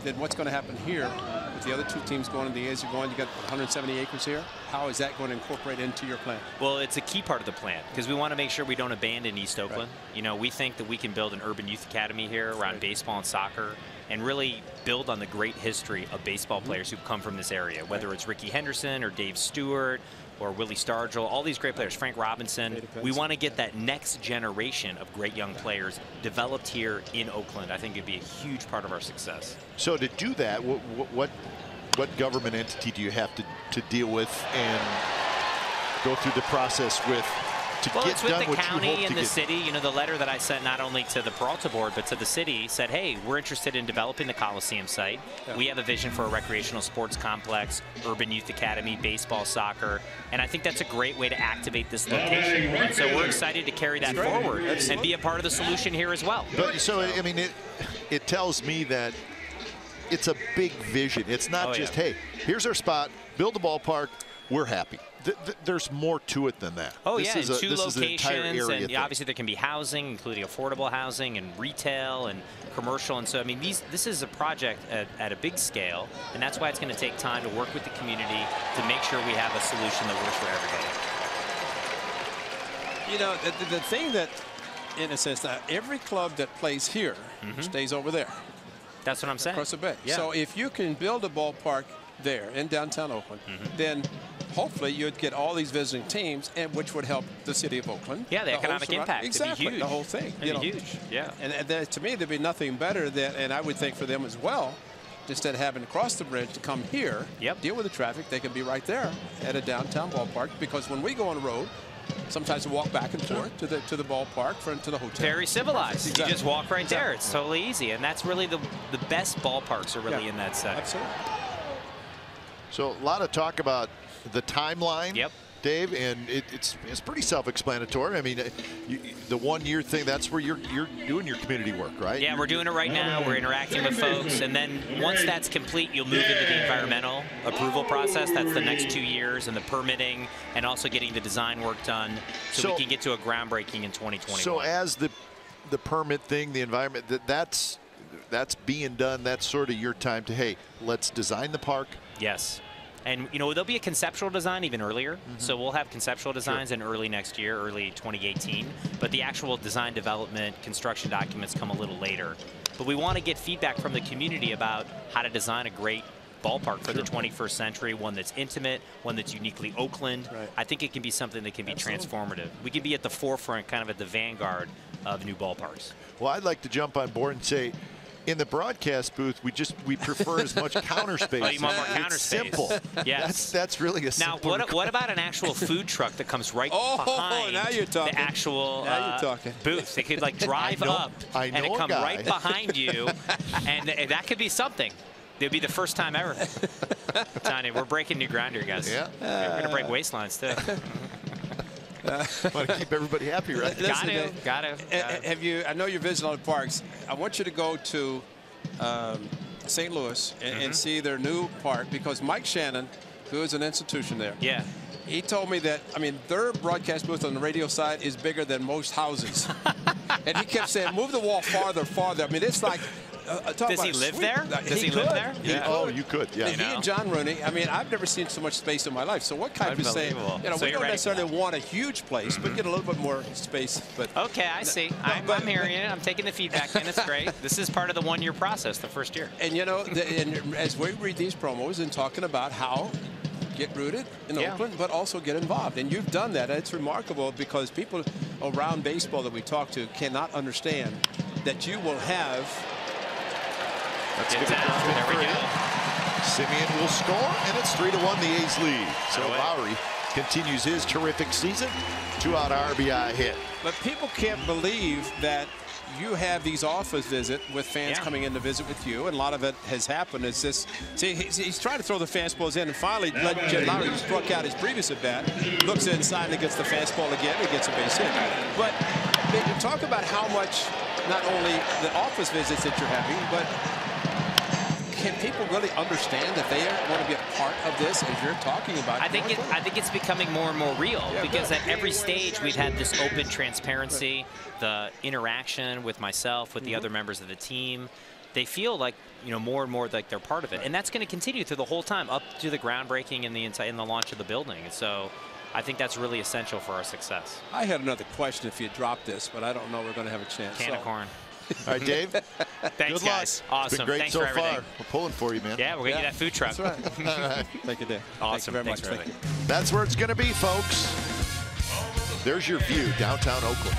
then what's going to happen here with the other two teams going in the A's? You got 170 acres here. How is that going to incorporate into your plan? Well, it's a key part of the plan because we want to make sure we don't abandon East Oakland. Right. You know, we think that we can build an urban youth academy here around baseball and soccer and really build on the great history of baseball players who've come from this area, whether it's Ricky Henderson or Dave Stewart or Willie Stargell, all these great players, Frank Robinson. We want to get that next generation of great young players developed here in Oakland. I think it'd be a huge part of our success. So to do that, what government entity do you have to deal with and go through the process with to well, get it's with done the what county you hope and to the get? city. You know, the letter that I sent not only to the Peralta board but to the city said, hey, we're interested in developing the Coliseum site. We have a vision for a recreational sports complex, urban youth academy, baseball, soccer, and I think that's a great way to activate this location. And so we're excited to carry that forward and be a part of the solution here as well. But so I mean, it tells me that it's a big vision. It's not just, hey, here's our spot, build a ballpark, we're happy. There's more to it than that. Oh, this yeah, is and 2 locations, and obviously there can be housing, including affordable housing and retail and commercial. And so, I mean, this is a project at a big scale, and that's why it's going to take time to work with the community to make sure we have a solution that works for everybody. You know, the thing that, in a sense, that every club that plays here stays over there. That's what I'm saying. Across the bay. Yeah. So if you can build a ballpark there in downtown Oakland, then hopefully you'd get all these visiting teams, and which would help the city of Oakland. Yeah, the economic impact. Exactly, it'd be huge. The whole thing. It'd be huge. Yeah. And to me, there'd be nothing better than, and I would think for them as well, instead of having to cross the bridge to come here, deal with the traffic, they can be right there at a downtown ballpark. Because when we go on the road, sometimes we walk back and forth to the ballpark, to the hotel. Very civilized. Exactly. You just walk right there. It's totally easy, and that's really the best ballparks are really in that set. Absolutely. So a lot of talk about the timeline, Dave, and it's pretty self-explanatory. I mean, the 1 year thing, that's where you're doing your community work, right? Yeah, we're doing it right now. We're interacting with folks, and then once that's complete, you'll move into the environmental approval process. That's the next 2 years, and the permitting, and also getting the design work done so we can get to a groundbreaking in 2021. So as the permit thing, the environment, that's being done, that's sort of your time to, hey, let's design the park. Yes. And, you know, there'll be a conceptual design even earlier. So we'll have conceptual designs in early next year, early 2018. But the actual design development, construction documents come a little later. But we want to get feedback from the community about how to design a great ballpark for the 21st century, one that's intimate, one that's uniquely Oakland. I think it can be something that can be transformative. We can be at the forefront, kind of at the vanguard of new ballparks. Well, I'd like to jump on board and say, in the broadcast booth, we prefer as much counter space. Oh, you want more counter space? Simple. Yes. That's really a now, simple. what about an actual food truck that comes right behind now you're talking. the actual now you're talking. booth? They could like drive up and it come right behind you, and that could be something. It would be the first time ever. Tony, we're breaking new ground here, guys. Yeah. We're going to break waistlines too. Want to keep everybody happy, right? Got to. Have you? I know you're visiting all the parks. I want you to go to St. Louis and see their new park, because Mike Shannon, who is an institution there, he told me that, I mean, their broadcast booth on the radio side is bigger than most houses. And he kept saying, move the wall farther, farther. I mean, it's like. Does he live there? Does he live there? Yeah. Oh, you could. Yeah. He and John Rooney. I mean, I've never seen so much space in my life. So what kind of saying? You know, so we don't necessarily want a huge place, but get a little bit more space. But okay, I see. I'm hearing it. I'm taking the feedback in. It's great. This is part of the one-year process, the first year. And you know, and as we read these promos and talking about how get rooted in Oakland, but also get involved. And you've done that. It's remarkable, because people around baseball that we talk to cannot understand that you will have. That's good. There we go. Simeon will score, and it's 3-1 the A's lead. So Lowry continues his terrific season. 2-out RBI hit. But people can't believe that you have these office visits with fans coming in to visit with you, and a lot of it has happened. It's this. See, he's trying to throw the fastballs in, and finally, Jed Lowry, who struck out his previous at bat, looks inside and gets the fastball again and gets a base hit. But you talk about how much, not only the office visits that you're having, but can people really understand that they want to be a part of this, as you're talking about? I think it's becoming more and more real, because at every stage we've had this open transparency, the interaction with myself, with the other members of the team. They feel like, you know, more and more like they're part of it, and that's going to continue through the whole time, up to the groundbreaking and the launch of the building. And so I think that's really essential for our success. I had another question if you dropped this, but I don't know we're going to have a chance. Can of corn. All right, Dave. Thanks, good guys. luck. Awesome. It's been great Thanks so for everything. far. We're pulling for you, man. Yeah, we're going to get that food truck. That's right. All right. Thank you, Dave. Awesome. Thank you very Thanks much. for everything. That's where it's going to be, folks. There's your view, downtown Oakland.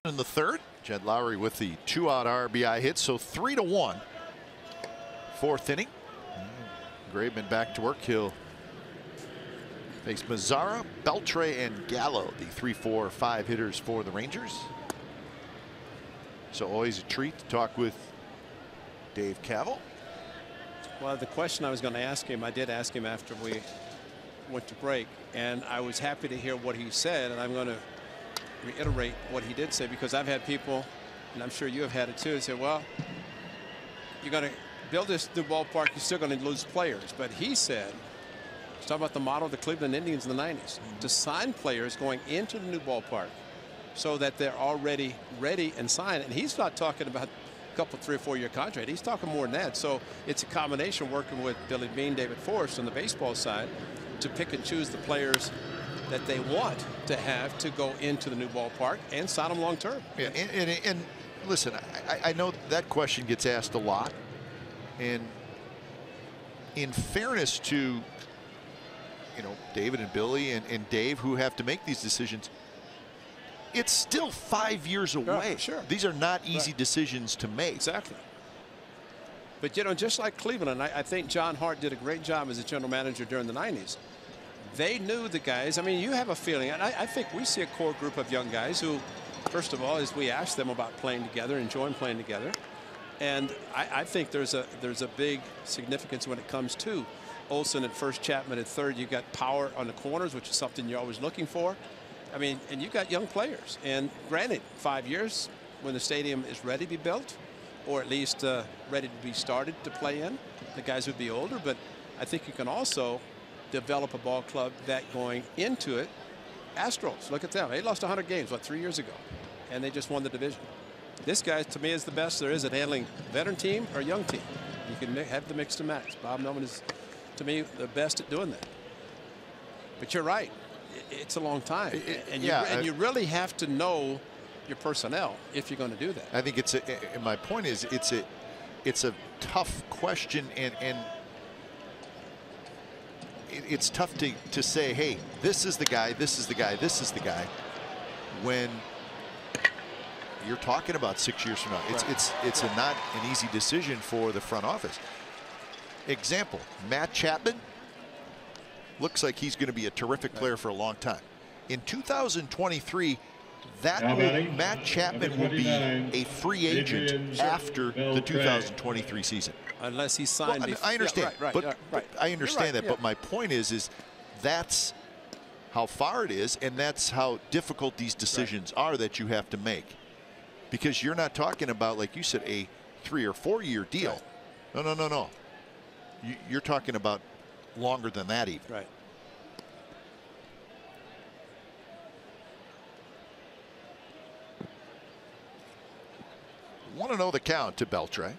In the third, Jed Lowry with the 2-out RBI hit, so 3-1. Fourth inning. Graveman back to work. He'll face Mazzara, Beltre, and Gallo, the 3, 4, 5 hitters for the Rangers. So always a treat to talk with Dave Kaval. Well, the question I was going to ask him, I did ask him after we went to break, and I was happy to hear what he said, and I'm going to reiterate what he did say, because I've had people, and I'm sure you have had it too, say, well, you're going to build this new ballpark, you're still going to lose players. But he said, he's talking about the model of the Cleveland Indians in the 90s, to sign players going into the new ballpark so that they're already ready and signed. And he's not talking about a couple, 3 or 4 year contract. He's talking more than that. So it's a combination working with Billy Beane, David Forrest on the baseball side to pick and choose the players that they want to have to go into the new ballpark and sign them long term. Yeah, and listen, I know that question gets asked a lot, and in fairness to David and Billy and Dave, who have to make these decisions, it's still 5 years away. Yeah, sure. These are not easy decisions to make. Exactly. But just like Cleveland, I think John Hart did a great job as a general manager during the 90s. They knew the guys. I mean, you have a feeling, and I think we see a core group of young guys who, first of all, as we ask them about playing together, enjoying playing together, and I think there's a big significance when it comes to Olsen at first, Chapman at third. You've got power on the corners, which is something you're always looking for. I mean, and you've got young players. And granted, 5 years when the stadium is ready to be built, or at least ready to be started to play in, the guys would be older. But I think you can also develop a ball club that going into it. Astros, look at them. They lost 100 games, 3 years ago? And they just won the division. This guy, to me, is the best there is at handling veteran team or young team. You can have the mix and match. Bob Melvin is, to me, the best at doing that. But you're right. It's a long time. And you really have to know your personnel if you're going to do that. I think and my point is, it's a tough question, and it's tough to say, hey, this is the guy, this is the guy, this is the guy, when you're talking about 6 years from now. It's not an easy decision for the front office. Example, Matt Chapman looks like he's going to be a terrific player for a long time. In 2023, Matt Chapman will be a free agent after the 2023 season. Unless he signed. Well, I understand, but I understand that. But my point is that's how far it is, and that's how difficult these decisions are that you have to make, because you're not talking about, like you said, a 3 or 4 year deal. No. You're talking about longer than that even. Right. Want to know the count to Beltre.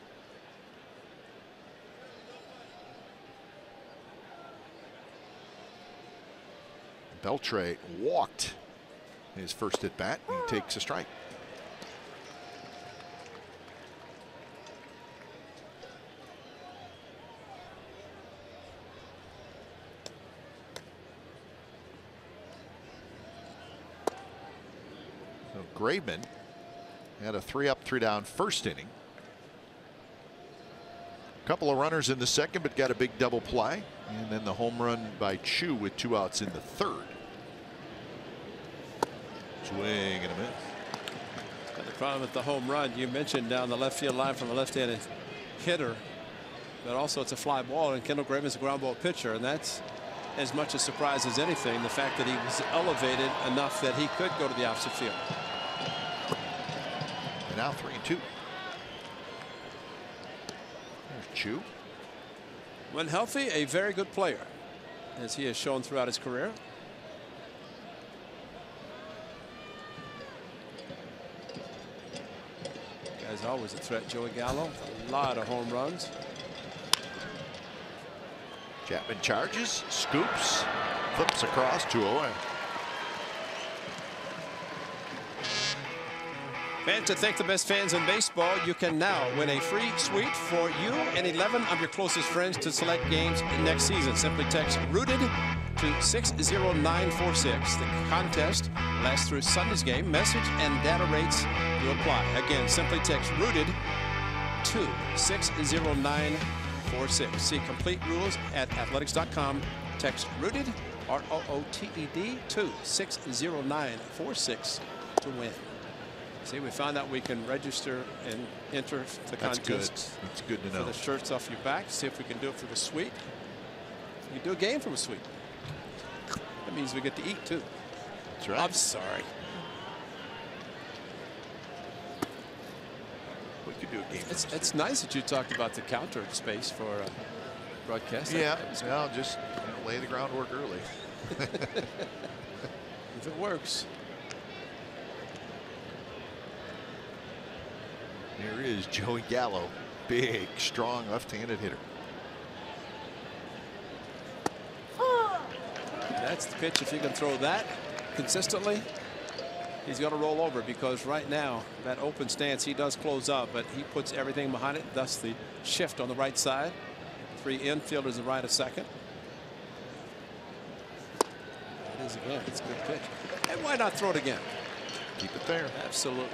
Beltre walked his first at bat. He takes a strike. So Graveman had a 3 up, 3 down first inning. Couple of runners in the second, but got a big double play, and then the home run by Chu with 2 outs in the third. Swing and a miss. Got the problem with the home run. You mentioned down the left field line from a left-handed hitter, but also it's a fly ball, and Kendall Graveman's a ground ball pitcher, and that's as much a surprise as anything, the fact that he was elevated enough that he could go to the opposite field. And now 3-2. There's Chu. When healthy, a very good player, as he has shown throughout his career. Guy's always a threat, Joey Gallo. A lot of home runs. Chapman charges, scoops, flips across, 2-0. Fans, to thank the best fans in baseball, you can now win a free suite for you and 11 of your closest friends to select games next season. Simply text ROOTED to 60946. The contest lasts through Sunday's game. Message and data rates will apply. Again, simply text ROOTED to 60946. See complete rules at athletics.com. Text ROOTED, ROOTED, to 60946 to win. See, we found out we can register and enter the contest. That's good to know. For the shirts off your back. See if we can do it for the suite. We can do a game from a suite. That means we get to eat too. That's right. I'm sorry. We could do a game. It's nice that you talked about the counter space for broadcast. Yeah, well, just lay the groundwork early. If it works. There is Joey Gallo, big, strong, left-handed hitter. That's the pitch. If you can throw that consistently, he's going to roll over, because right now that open stance, he does close up, but he puts everything behind it. Thus the shift on the right side. 3 infielders the right of second. It is again. It's a good pitch. And why not throw it again? Keep it there. Absolutely.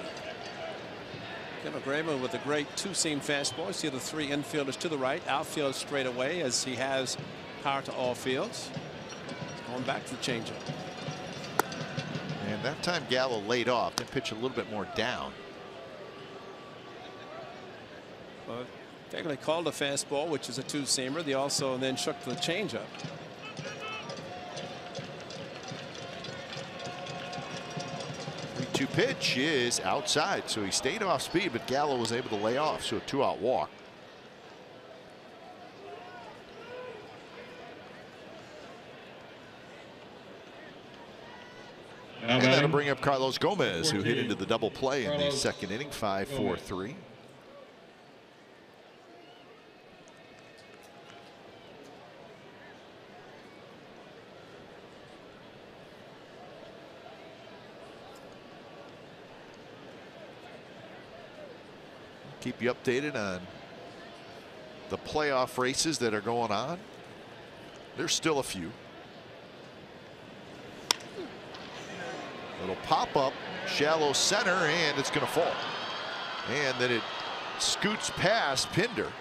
Kendall Graveman with a great 2-seam fastball. See the 3 infielders to the right. Outfield straight away, as he has power to all fields. Going back to the changeup. And that time Gallo laid off, then pitch a little bit more down. Well, technically called a fastball, which is a 2-seamer. They also then shook the changeup. The 3-2 pitch is outside, so he stayed off speed, but Gallo was able to lay off, so a 2-out walk. And that'll bring up Carlos Gomez, who hit into the double play in the second inning, 5-4-3. Keep you updated on the playoff races that are going on. There's still a few. Little pop-up, shallow center, and it's going to fall. And then it scoots past Pinder.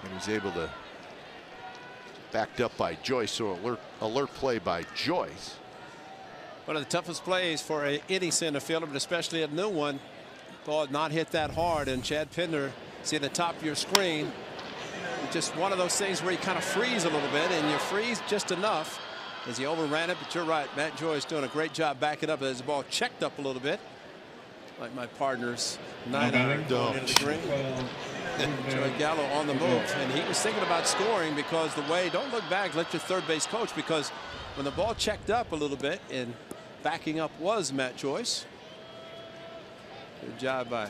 And he's able to, backed up by Joyce, so alert play by Joyce. One of the toughest plays for any center fielder, but especially a new one. Ball not hit that hard, and Chad Pinder, see at the top of your screen, just one of those things where you kind of freeze a little bit, and you freeze just enough as he overran it. But you're right, Matt Joyce doing a great job backing up as the ball checked up a little bit, like my partner's 9-iron going into the green. Joey Gallo on the move, and he was thinking about scoring, because the way, don't look back, let your third base coach, because when the ball checked up a little bit and backing up was Matt Joyce. Good job by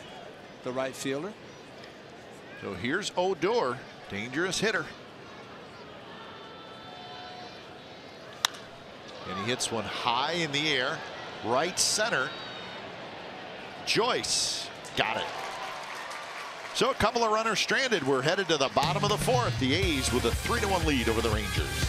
the right fielder. So here's Odor, dangerous hitter. And he hits one high in the air, right center. Joyce got it. So a couple of runners stranded. We're headed to the bottom of the 4th. The A's with a 3-1 lead over the Rangers.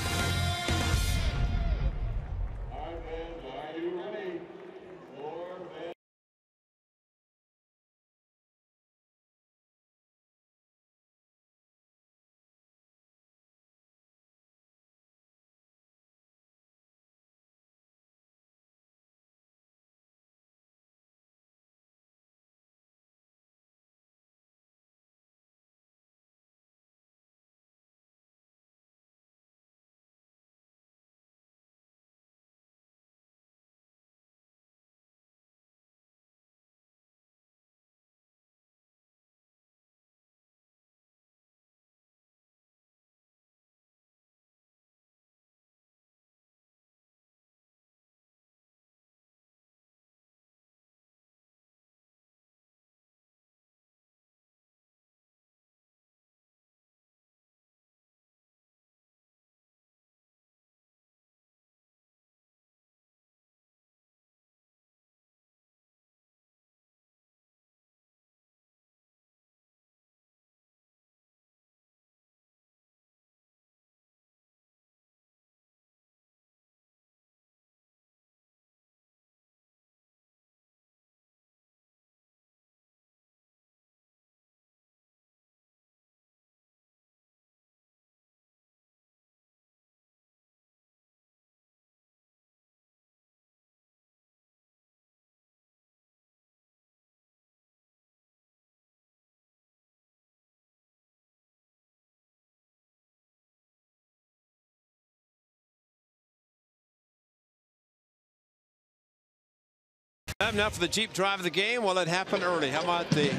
Time now for the Jeep drive of the game. Well, it happened early. How about the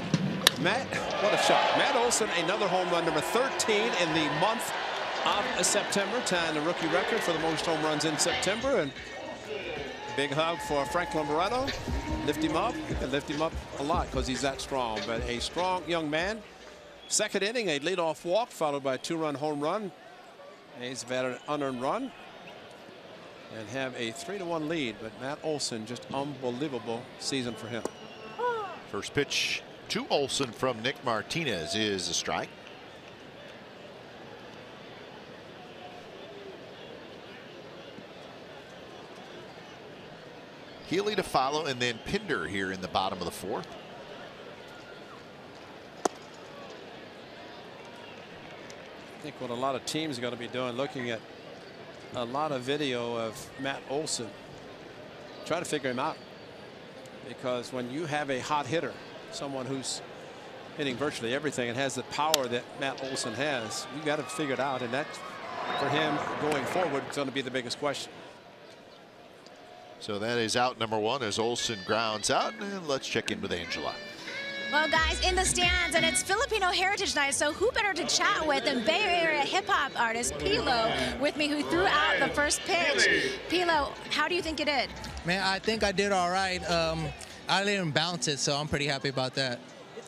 What a shot. Matt Olson, another home run, number 13 in the month of September, tying the rookie record for the most home runs in September. And big hug for Franklin Moreno. Lift him up. You can lift him up a lot because he's that strong. But a strong young man. Second inning, a leadoff walk followed by a 2-run home run. A's have had an unearned run and have a 3-1 lead. But Matt Olson, just unbelievable season for him. First pitch to Olson from Nick Martinez is a strike. Healy to follow, and then Pinder here in the bottom of the fourth. I think what a lot of teams are going to be doing, looking at a lot of video of Matt Olson, try to figure him out. Because when you have a hot hitter, someone who's hitting virtually everything and has the power that Matt Olson has, you got to figure it out. And that, for him going forward, is going to be the biggest question. So that is out number one as Olson grounds out. And let's check in with Angela. Well, guys, in the stands, and it's Filipino Heritage Night, so who better to chat with than Bay Area hip-hop artist Pilo with me, who threw out the first pitch. Pilo, how do you think you did? Man, I think I did all right. I didn't bounce it, so I'm pretty happy about that.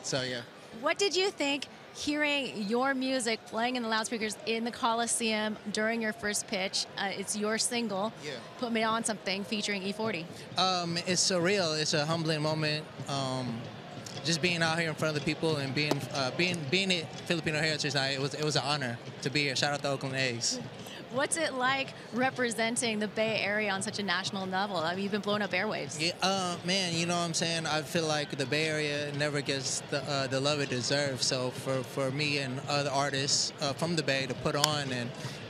So, yeah. What did you think hearing your music playing in the loudspeakers in the Coliseum during your first pitch? It's your single, yeah. Put Me On Something, featuring E40. It's surreal. It's a humbling moment. Just being out here in front of the people and being at Filipino Heritage Night, it was an honor to be here. Shout out to Oakland A's. What's it like representing the Bay Area on such a national level? I mean, you've been blowing up airwaves. Yeah, man, you know what I'm saying? I feel like the Bay Area never gets the love it deserves. So for me and other artists from the Bay to put on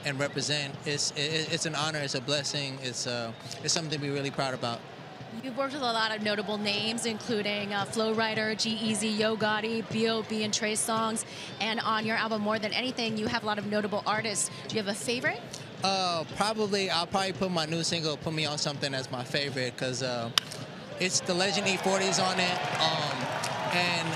and represent, it's an honor, it's a blessing, it's something to be really proud about. You've worked with a lot of notable names, including Flo Rida, G-Eazy, Yo Gotti, B.O.B. and Trey Songz. And on your album, More Than Anything, you have a lot of notable artists. Do you have a favorite? I'll probably put my new single, Put Me On Something, as my favorite, because it's the legend E40's on it. And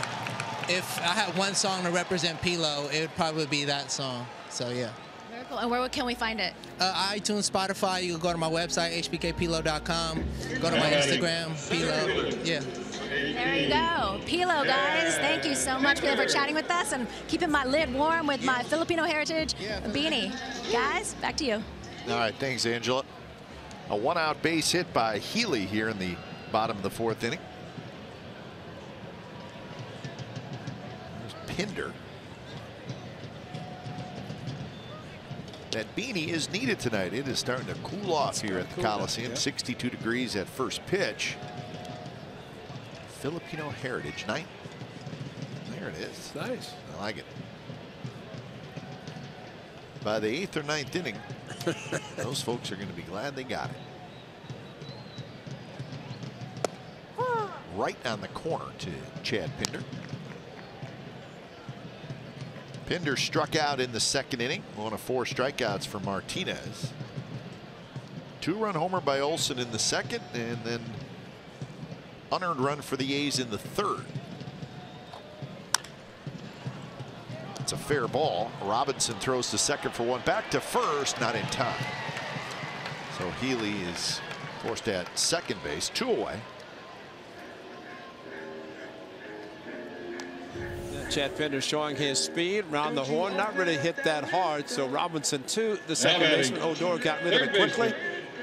if I had one song to represent Pilo, it would probably be that song. So, yeah. Very cool. And where can we find it? iTunes, Spotify. You can go to my website, hbkpilo.com. Go to my Instagram, Pilo. Yeah. There you go. Pilo, guys. Thank you so much, Pilo, for chatting with us and keeping my lid warm with my Filipino Heritage beanie. Guys, back to you. All right, thanks, Angela. A one-out base hit by Healy here in the bottom of the fourth inning. There's Pinder. That beanie is needed tonight. It is starting to cool off here at the Coliseum. 62 degrees at first pitch. Filipino Heritage Night. There it is. Nice. I like it. By the 8th or 9th inning, those folks are going to be glad they got it. Right on the corner to Chad Pinder. Pinder struck out in the second inning. One of 4 strikeouts for Martinez. 2-run homer by Olson in the second, and then unearned run for the A's in the third. It's a fair ball. Robinson throws to second for one. Back to first, not in time. So Healy is forced at second base, 2 away. Chad Pinder showing his speed around the horn, not really hit that hard. So Robinson to the second baseman. Odor got rid of it quickly.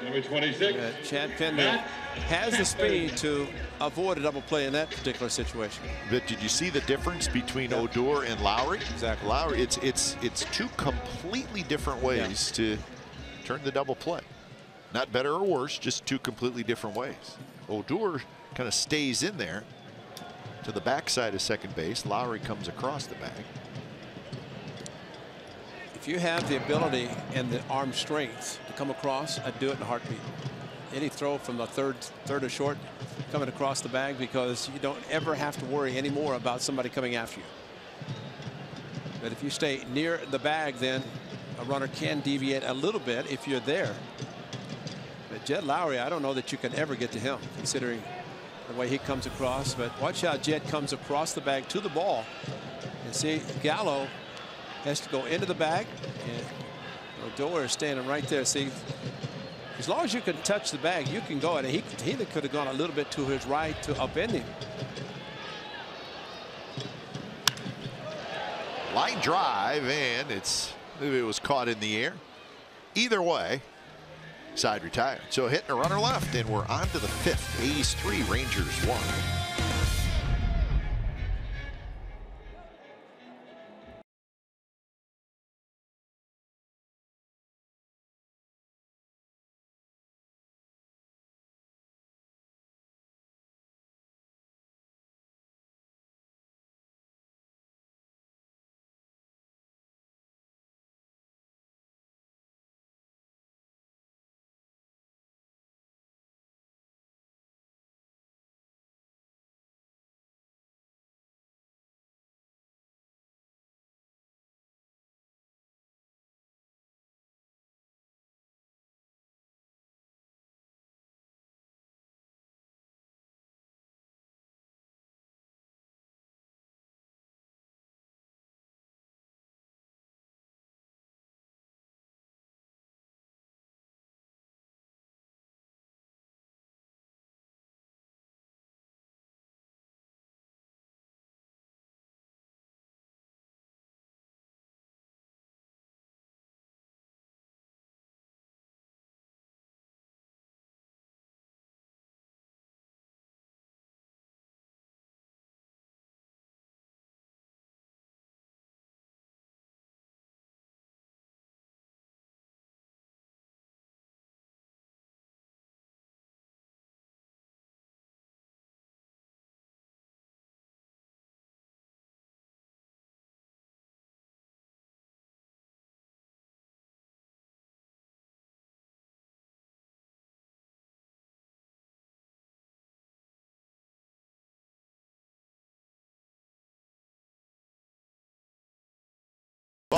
Number 26. Chad Pinder has the speed to avoid a double play in that particular situation. But did you see the difference between Odor and Lowry? Exactly. Lowry, it's 2 completely different ways to turn the double play. Not better or worse, just 2 completely different ways. Odor kind of stays in there to the backside of second base. Lowry comes across the bag. If you have the ability and the arm strength to come across, I'd do it in a heartbeat. Any throw from the third to short coming across the bag, because you don't ever have to worry anymore about somebody coming after you. But if you stay near the bag, then a runner can deviate a little bit if you're there. But Jed Lowry, I don't know that you can ever get to him, considering the way he comes across. But watch how Jed comes across the bag to the ball. And see, Gallo has to go into the bag. And Odor is standing right there. See, as long as you can touch the bag, you can go. And he could have gone a little bit to his right to upend him. Line drive, and it was caught in the air. Either way, side retired. So hitting a runner left, and we're on to the 5th. A's 3, Rangers 1.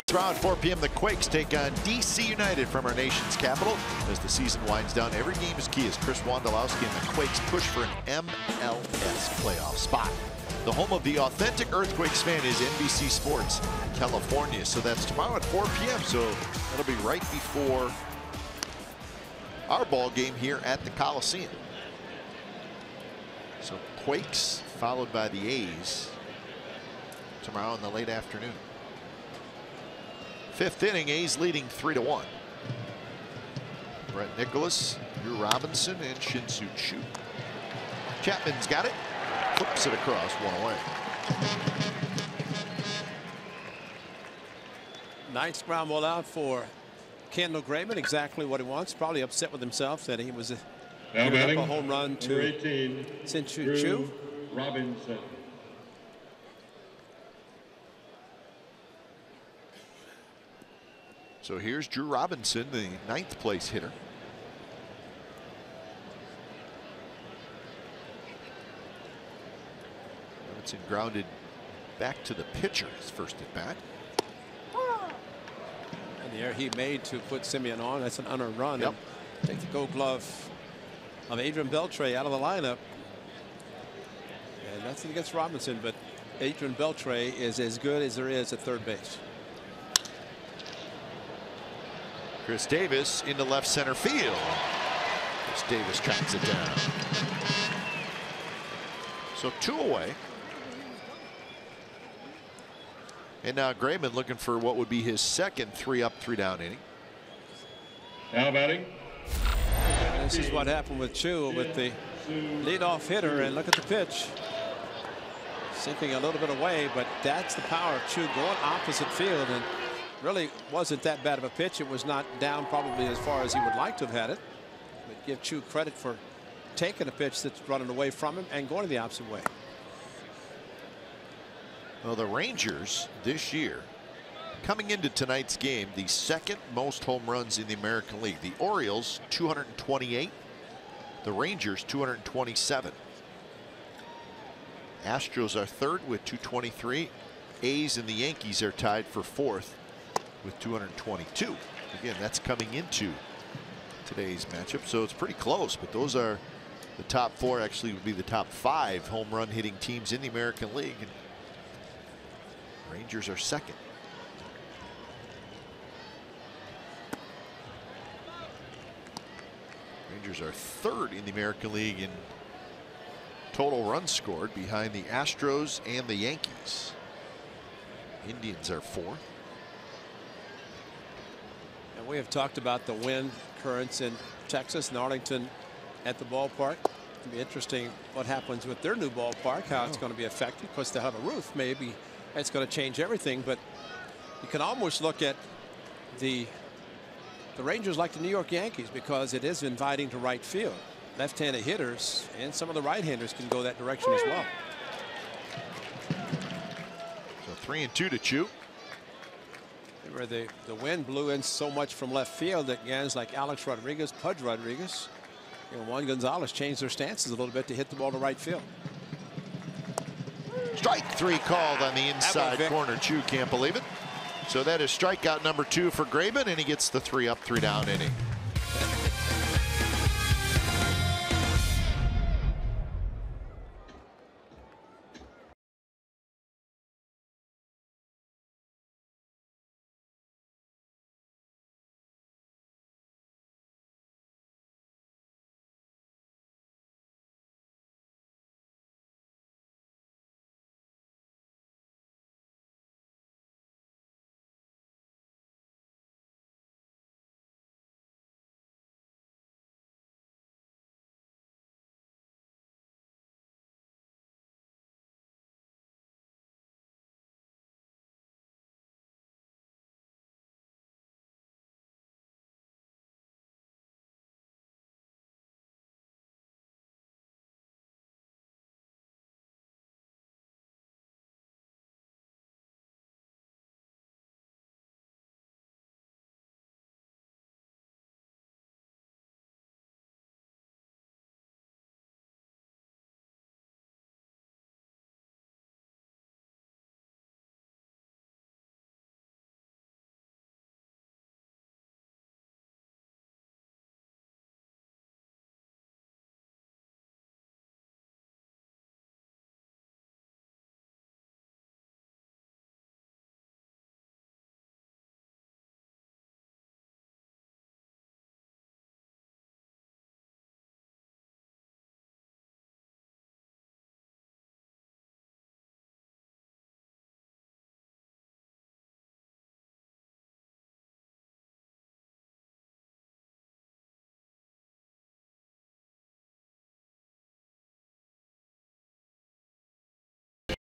Tomorrow at 4 p.m. the Quakes take on DC United from our nation's capital. As the season winds down, every game is key as Chris Wondolowski and the Quakes push for an MLS playoff spot. The home of the authentic Earthquakes fan is NBC Sports California. So that's tomorrow at 4 p.m. So that'll be right before our ball game here at the Coliseum. So Quakes followed by the A's tomorrow in the late afternoon. 5th inning, A's leading 3-1. Brett Nicholas, Drew Robinson, and Shin-Soo Choo. Chapman's got it, flips it across, 1 away. Nice ground ball out for Kendall Graveman, exactly what he wants. Probably upset with himself that he was giving up a home run to Shin-Soo Choo. Robinson. So here's Drew Robinson, the 9th place hitter. Robinson grounded back to the pitcher, his first at bat. And the error he made to put Simeon on, that's an unearned run. Yep. Take the gold glove of Adrian Beltre out of the lineup. And that's against Robinson, but Adrian Beltre is as good as there is at third base. Chris Davis into left center field. Chris Davis tracks it down. So 2 away. And now Graveman looking for what would be his second 3-up, 3-down inning. Now batting. This is what happened with Choo with the leadoff hitter, and look at the pitch. Sinking a little bit away, but that's the power of Choo going opposite field, and really wasn't that bad of a pitch. It was not down probably as far as he would like to have had it. But give Choo credit for taking a pitch that's running away from him and going the opposite way. Well, the Rangers this year, coming into tonight's game, the 2nd most home runs in the American League. The Orioles 228, the Rangers 227. Astros are 3rd with 223. A's and the Yankees are tied for 4th with 222. Again, that's coming into today's matchup, so it's pretty close, but those are The top 4 actually would be the top 5 home run hitting teams in the American League. And Rangers are second. Rangers are third in the American League in total runs scored, behind the Astros and the Yankees. Indians are fourth. And we have talked about the wind currents in Texas and Arlington at the ballpark. It'll be interesting what happens with their new ballpark, how it's going to be affected. Of course, they'll have a roof. Maybe it's going to change everything, but you can almost look at the Rangers like the New York Yankees, because it is inviting to right field. Left-handed hitters and some of the right-handers can go that direction as well. So 3-2 to Chu. Where the wind blew in so much from left field that guys like Alex Rodriguez, Pudge Rodriguez, and Juan Gonzalez changed their stances a little bit to hit the ball to right field. Strike 3 called on the inside corner. Chu can't believe it. So that is strikeout number 2 for Graben, and he gets the 3 up, 3 down inning.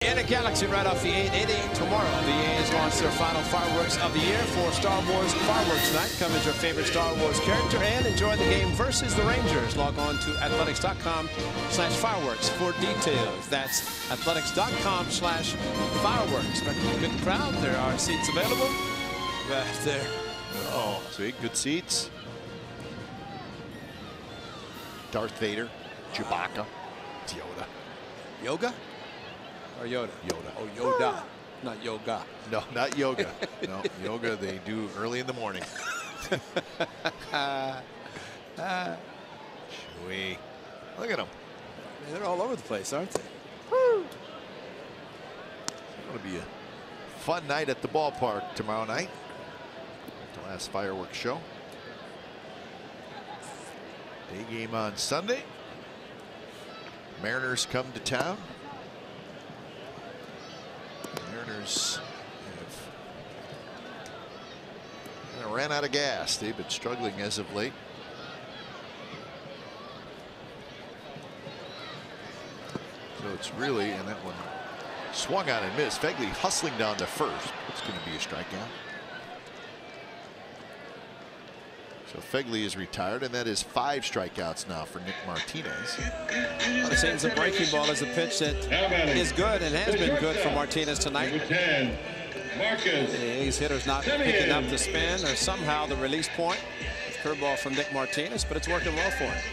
In a galaxy right off the 880 tomorrow, the A's launch their final fireworks of the year for Star Wars Fireworks Night. Come as your favorite Star Wars character and enjoy the game versus the Rangers. Log on to athletics.com/fireworks for details. That's athletics.com/fireworks. Good crowd. There are seats available. Right there. Oh, sweet. Good seats. Darth Vader, Chewbacca, it's Yoda. Yoga? Or Yoda? Yoda. Oh, Yoda. Not yoga. No, not yoga. No, yoga they do early in the morning. Sweet. Look at them. They're all over the place, aren't they? Woo. It's going to be a fun night at the ballpark tomorrow night. The last fireworks show. Day game on Sunday. Mariners come to town. Mariners have ran out of gas. They've been struggling as of late. So it's really, and that one swung on and missed. Fegley hustling down to first. It's going to be a strikeout. So Fegley is retired, and that is 5 strikeouts now for Nick Martinez. Well, it seems the breaking ball is a pitch that is good and has been good for Martinez tonight. These hitters not picking up the spin or somehow the release point. Curveball from Nick Martinez, but it's working well for him.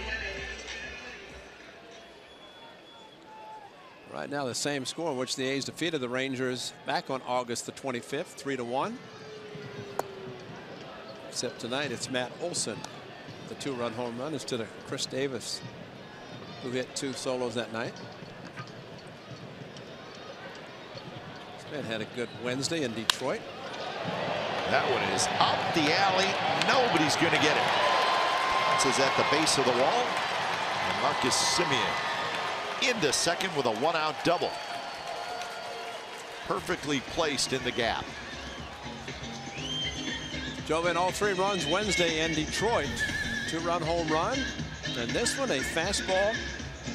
Right now, the same score in which the A's defeated the Rangers back on August the 25th, 3-1. Except tonight it's Matt Olson. The 2-run home run instead of Chris Davis, who hit 2 solos that night. This man had a good Wednesday in Detroit. That one is up the alley. Nobody's going to get it. This is at the base of the wall. And Marcus Semien into second with a 1-out double. Perfectly placed in the gap. Drove in all 3 runs Wednesday in Detroit. 2-run home run. And this one, a fastball.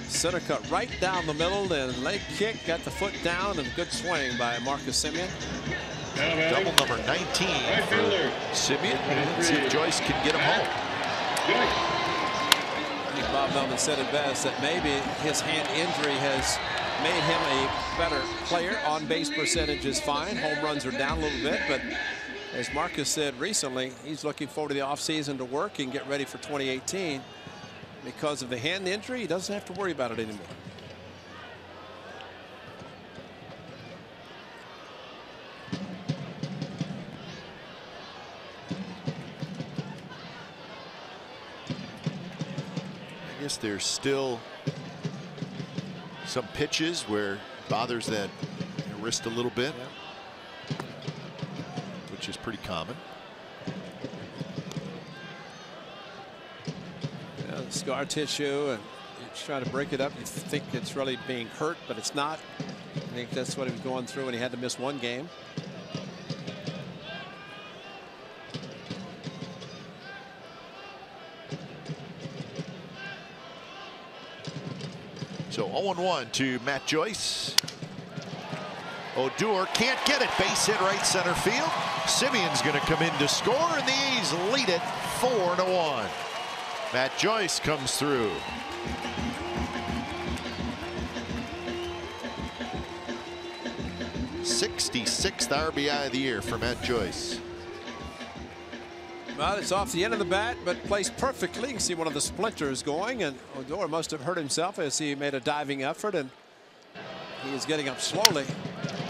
Center cut right down the middle, and leg kick, got the foot down, and good swing by Marcus Semien. Double number 19 for Semien. Let's see if Joyce can get him home. I think Bob Melvin said it best, that maybe his hand injury has made him a better player. On base percentage is fine. Home runs are down a little bit, but as Marcus said recently, he's looking forward to the offseason to work and get ready for 2018. Because of the hand injury, he doesn't have to worry about it anymore. I guess there's still some pitches where it bothers that wrist a little bit, which is pretty common. Scar tissue, and you try to break it up. You think it's really being hurt, but it's not. I think that's what he was going through when he had to miss 1 game. So 0-1 to Matt Joyce. Odor can't get it. Base hit right center field. Semien's going to come in to score, and the A's lead it 4-1. Matt Joyce comes through. '66th RBI of the year for Matt Joyce. Well, it's off the end of the bat, but placed perfectly. You can see one of the splinters going, and Odor must have hurt himself as he made a diving effort, and he is getting up slowly.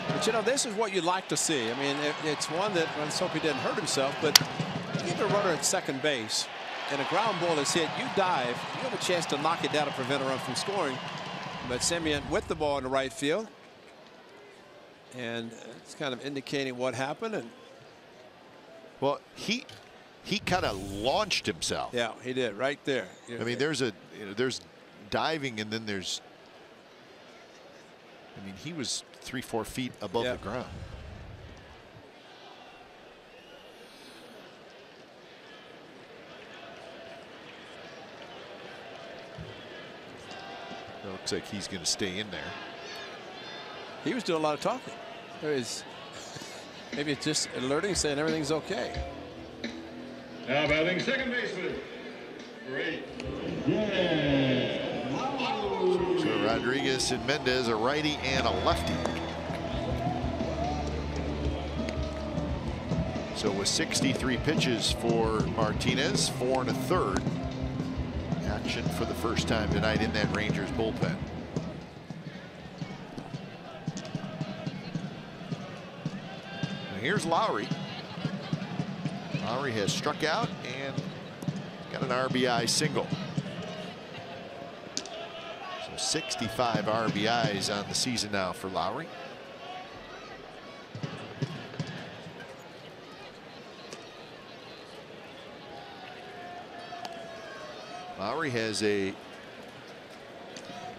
But you know, this is what you'd like to see. I mean, it's one that, let's hope he didn't hurt himself, but you get a runner at second base and a ground ball is hit, you dive, you have a chance to knock it down to prevent a run from scoring. But Semien with the ball in the right field, and it's kind of indicating what happened. And well, he kind of launched himself. Yeah, he did right there. I mean, there's diving, and then there's, I mean, he was 3-4 feet above the ground. Looks like he's going to stay in there. He was doing a lot of talking. Maybe it's just alerting, saying everything's okay. Now batting second baseman. Great. So Rodriguez and Mendez, a righty and a lefty. So with 63 pitches for Martinez, 4 1/3. Action for the first time tonight in that Rangers bullpen. And here's Lowry. Lowry has struck out and got an RBI single. So 65 RBIs on the season now for Lowry. Lowry has a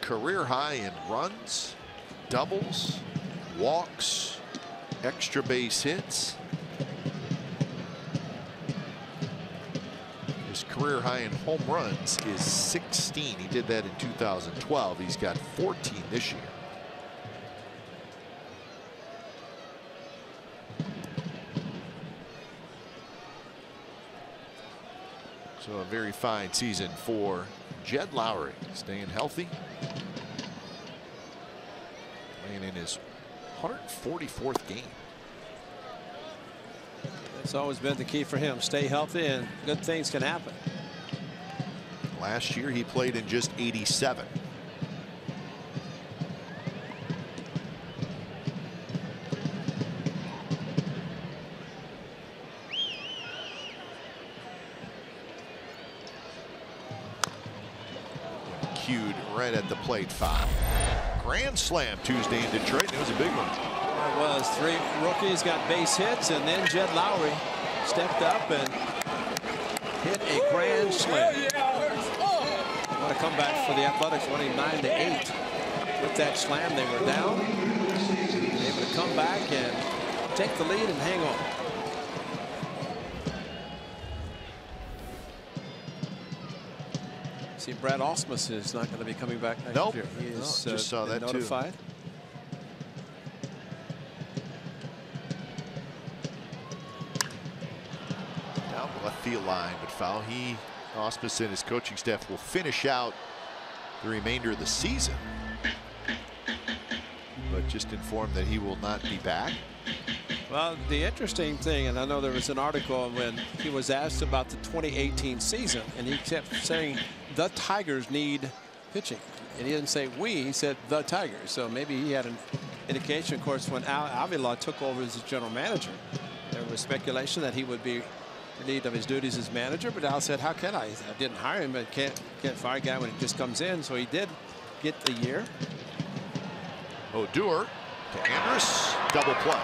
career high in runs, doubles, walks, extra base hits. His career high in home runs is 16. He did that in 2012. He's got 14 this year. So a very fine season for Jed Lowry, staying healthy. Playing in his 144th game. That's always been the key for him. Stay healthy and good things can happen. Last year he played in just 87. cued right at the plate foul. Grand slam Tuesday in Detroit. It was a big one. It was. 3 rookies got base hits, and then Jed Lowry stepped up and hit a grand slam. What a comeback for the Athletics, winning 9-8. With that slam, they were down, able to come back and take the lead and hang on. See, Brad Ausmus is not going to be coming back next year. He is just saw that notified. Down the left field line, but foul. Ausmus and his coaching staff will finish out the remainder of the season, but just informed that he will not be back. Well, the interesting thing, and I know there was an article when he was asked about the 2018 season, and he kept saying the Tigers need pitching, and he didn't say we, he said the Tigers. So maybe he had an indication. Of course, when Al Avila took over as general manager, there was speculation that he would be relieved of his duties as manager, but Al said, how can I? I didn't hire him, but can't fire a guy when he just comes in. So he did get the year. Odor to Andrus, double play.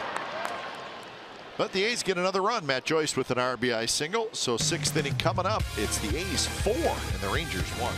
But the A's get another run. Matt Joyce with an RBI single. So 6th inning coming up. It's the A's 4 and the Rangers 1.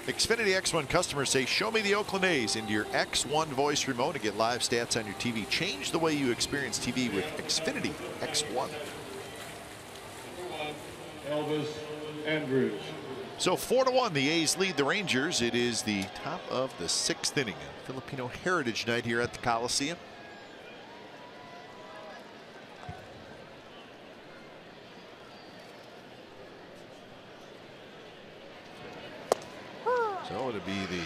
Xfinity X1 customers say, show me the Oakland A's into your X1 voice remote to get live stats on your TV. Change the way you experience TV with Xfinity X1. Elvis Andrews. So 4-1, the A's lead the Rangers. It is the top of the 6th inning. Filipino Heritage Night here at the Coliseum. So it'll be the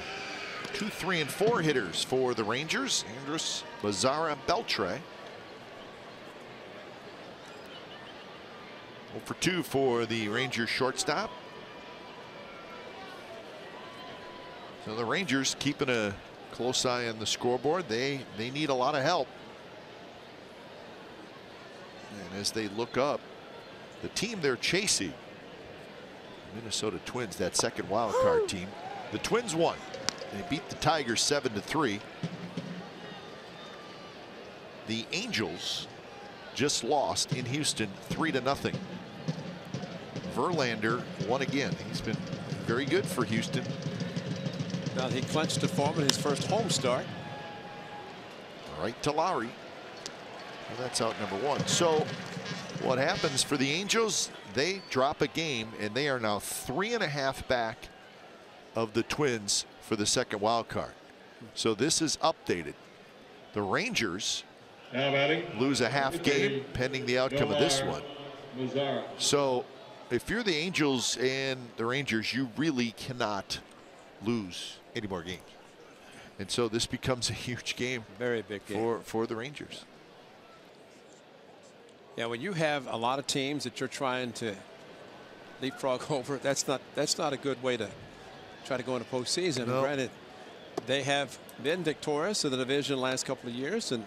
2, 3, and 4 hitters for the Rangers. Andrus, Bazara, Beltre. 0 for 2 for the Rangers shortstop. So the Rangers keeping a close eye on the scoreboard. They need a lot of help. And as they look up, the team they're chasing, Minnesota Twins, that second wild card team. The Twins won. They beat the Tigers 7-3. The Angels just lost in Houston 3-0. Verlander won again. He's been very good for Houston. Now he clinched a form in his first home start. Right to Lowry. Well, that's out number 1. So what happens for the Angels? They drop a game and they are now 3.5 back of the Twins for the second wild card. So this is updated. The Rangers lose a half game pending the outcome of this one. So if you're the Angels and the Rangers, you really cannot lose any more games. And so this becomes a huge game. Very big game. For the Rangers. Yeah, when you have a lot of teams that you're trying to leapfrog over, that's not a good way to try to go into postseason. No. Granted, they have been victorious in the division the last couple of years and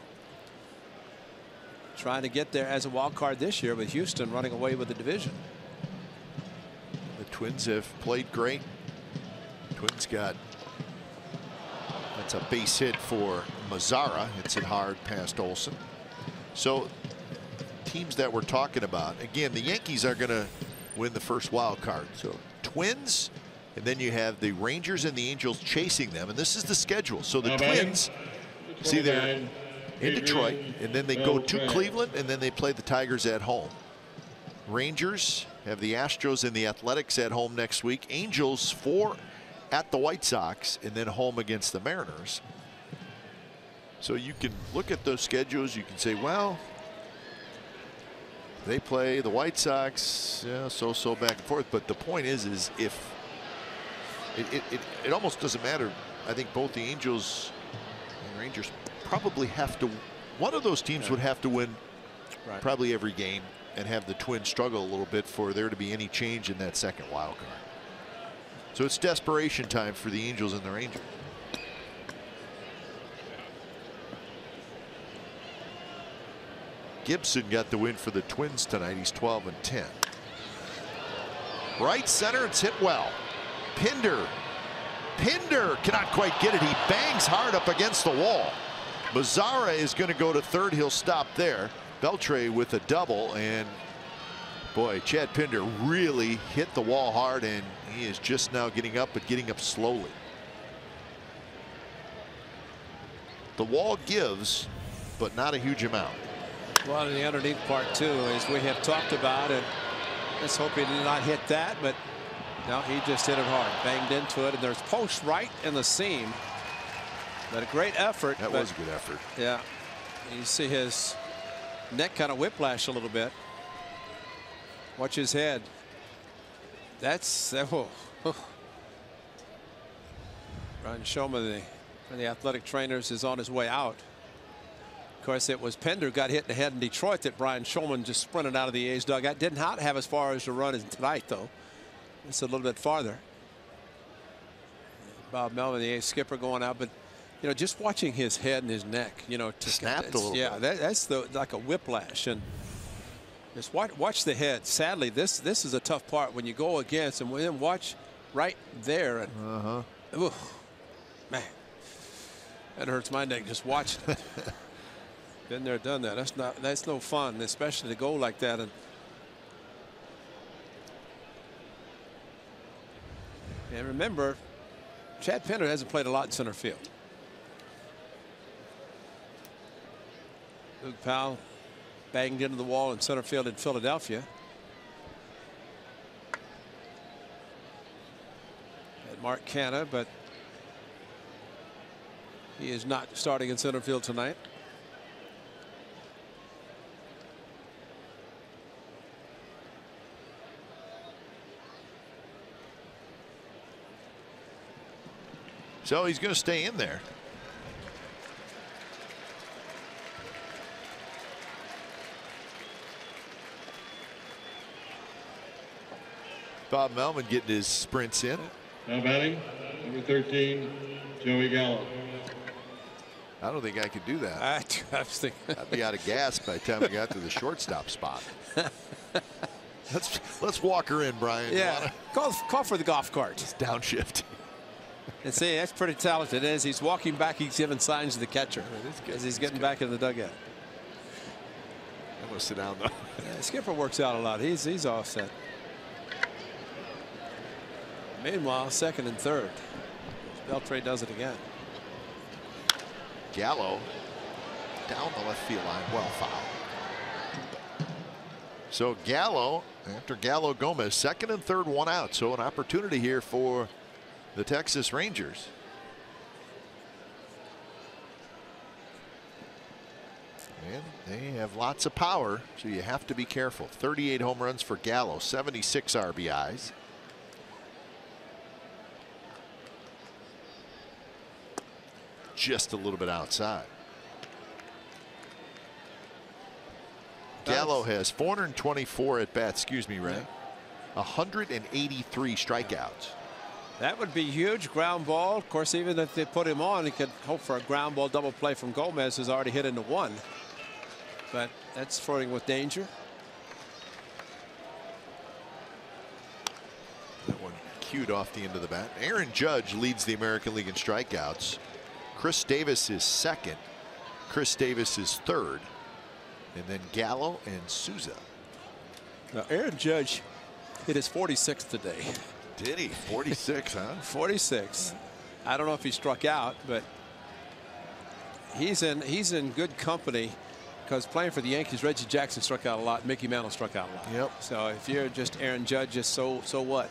trying to get there as a wild card this year, with Houston running away with the division. The Twins have played great. Twins got, that's a base hit for Mazzara. Hits it hard past Olsen. So teams that we're talking about, again, the Yankees are going to win the first wild card. So Twins, and then you have the Rangers and the Angels chasing them, and this is the schedule. So the Twins, see, they're in Detroit, and then they go to Cleveland, and then they play the Tigers at home. Rangers have the Astros and the Athletics at home next week. Angels 4 at the White Sox, and then home against the Mariners. So you can look at those schedules. You can say, well, they play the White Sox, yeah, so back and forth. But the point is if it almost doesn't matter. I think both the Angels and Rangers probably have to, one of those teams would have to win probably every game, and have the Twins struggle a little bit for there to be any change in that second wild card. So it's desperation time for the Angels and the Rangers. Gibson got the win for the Twins tonight. He's 12-10. Right center, it's hit well. Pinder cannot quite get it. He bangs hard up against the wall. Mazzara is going to go to third. He'll stop there. Beltre with a double, and boy, Chad Pinder really hit the wall hard, and he is just now getting up, but getting up slowly. The wall gives, but not a huge amount. Well, in the underneath part too, as we have talked about, and let's hope he did not hit that, but no, he just hit it hard, banged into it, and there's post right in the seam. But a great effort. That was a good effort. Yeah, you see his neck kind of whiplash a little bit. Watch his head. That's Brian Shulman, the athletic trainers, is on his way out. Of course, it was Pinder got hit in the head in Detroit that Brian Shulman just sprinted out of the A's dugout. Did not have as far as to run as tonight, though. It's a little bit farther. Bob Melvin, the A's skipper, going out, but you know, just watching his head and his neck, you know, snapped a little bit. That's like a whiplash, and just watch the head. Sadly, this is a tough part when you go against, and then watch right there, and man, that hurts my neck just watching it. Been there, done that. That's no fun, especially to go like that. And remember, Chad Pinder hasn't played a lot in center field. Luke Powell banged into the wall in center field in Philadelphia. And Mark Canha, but he is not starting in center field tonight. So he's going to stay in there. Bob Melvin getting his sprints in. Now batting, number 13, Joey Gallo. I don't think I could do that. I was thinking I'd be out of gas by the time we got to the shortstop spot. Let's walk her in, Brian. Yeah, call for the golf cart. It's downshift. And see, that's pretty talented. As he's walking back, he's giving signs to the catcher as he's getting back in the dugout. I'm going to sit down, though. Yeah, Skipper works out a lot. He's all set. Meanwhile, second and third. Beltre does it again. Gallo down the left field line. Well fouled. So Gallo, after Gallo Gomez, second and third, one out. So an opportunity here for the Texas Rangers. And they have lots of power, so you have to be careful. 38 home runs for Gallo, 76 RBIs. Just a little bit outside. Gallo has 424 at bats. Excuse me, Ray. 183 strikeouts. That would be huge. Ground ball. Of course, even if they put him on, he could hope for a ground ball double play from Gomez, who's already hit into one. But that's flirting with danger. That one cued off the end of the bat. Aaron Judge leads the American League in strikeouts. Chris Davis is second. Chris Davis is third. And then Gallo and Souza. Now, Aaron Judge hit his 46th today. Did he? 46, huh? 46. I don't know if he struck out, but he's in good company, because playing for the Yankees, Reggie Jackson struck out a lot. Mickey Mantle struck out a lot. Yep. So if you're just Aaron Judge, just so what?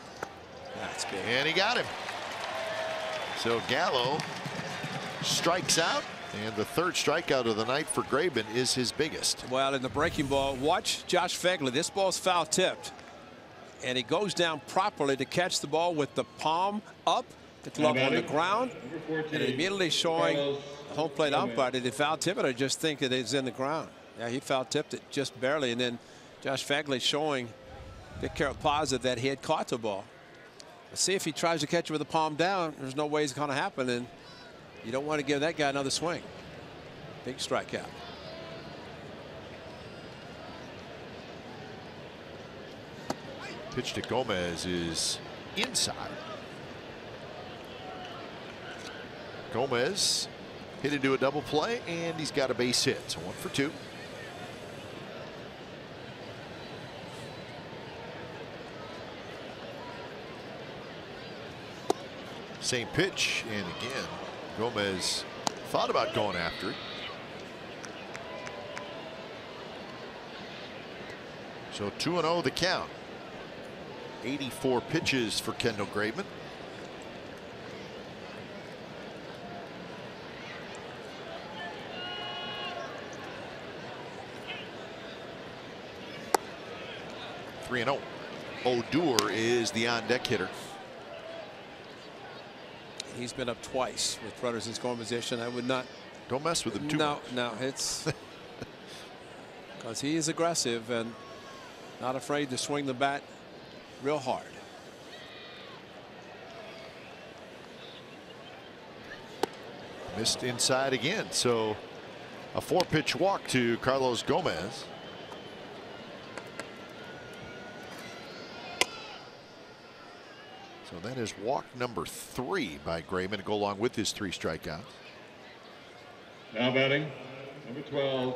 That's big. And he got him. So Gallo strikes out, and the third strikeout of the night for Graben is his biggest. Well, in the breaking ball, watch Josh Phegley. This ball's foul tipped, and he goes down properly to catch the ball with the palm up, the glove on the ground, and immediately showing the home plate umpire, did he foul tip it or just think that it's in the ground? Yeah, he foul tipped it just barely, and then Josh Phegley showing Dick Carapazza that he had caught the ball. Let's see if he tries to catch it with the palm down. There's no way it's going to happen, and you don't want to give that guy another swing. Big strikeout. Pitch to Gomez is inside. Gomez hit into a double play, and he's got a base hit. So 1 for 2. Same pitch, and again, Gomez thought about going after it. So 2-0 the count. 84 pitches for Kendall Graveman. Three and 0. Odor is the on-deck hitter. He's been up twice with runners in scoring position. I would not. Don't mess with him too much. No, it's because he is aggressive and not afraid to swing the bat real hard. Missed inside again. So a 4-pitch walk to Carlos Gomez. So that is walk number 3 by Graveman to go along with his 3 strikeouts. Now batting, number 12,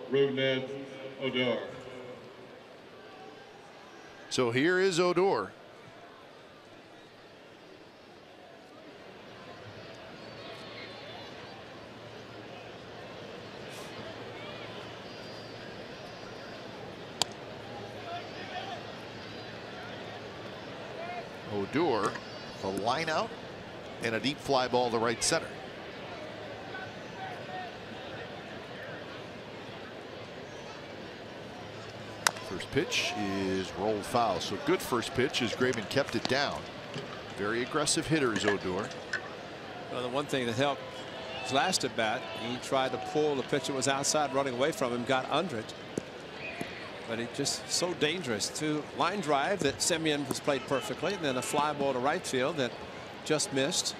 Rougned Odor. So here is Odor. Odor, a line out and a deep fly ball to right center. First pitch is rolled foul. So good first pitch as Graveman kept it down. Very aggressive hitter is Odor. Well, the one thing that helped his last at bat, he tried to pull the pitch that was outside running away from him, got under it. But it's just so dangerous. To line drive that Semien was played perfectly, and then a fly ball to right field that just missed.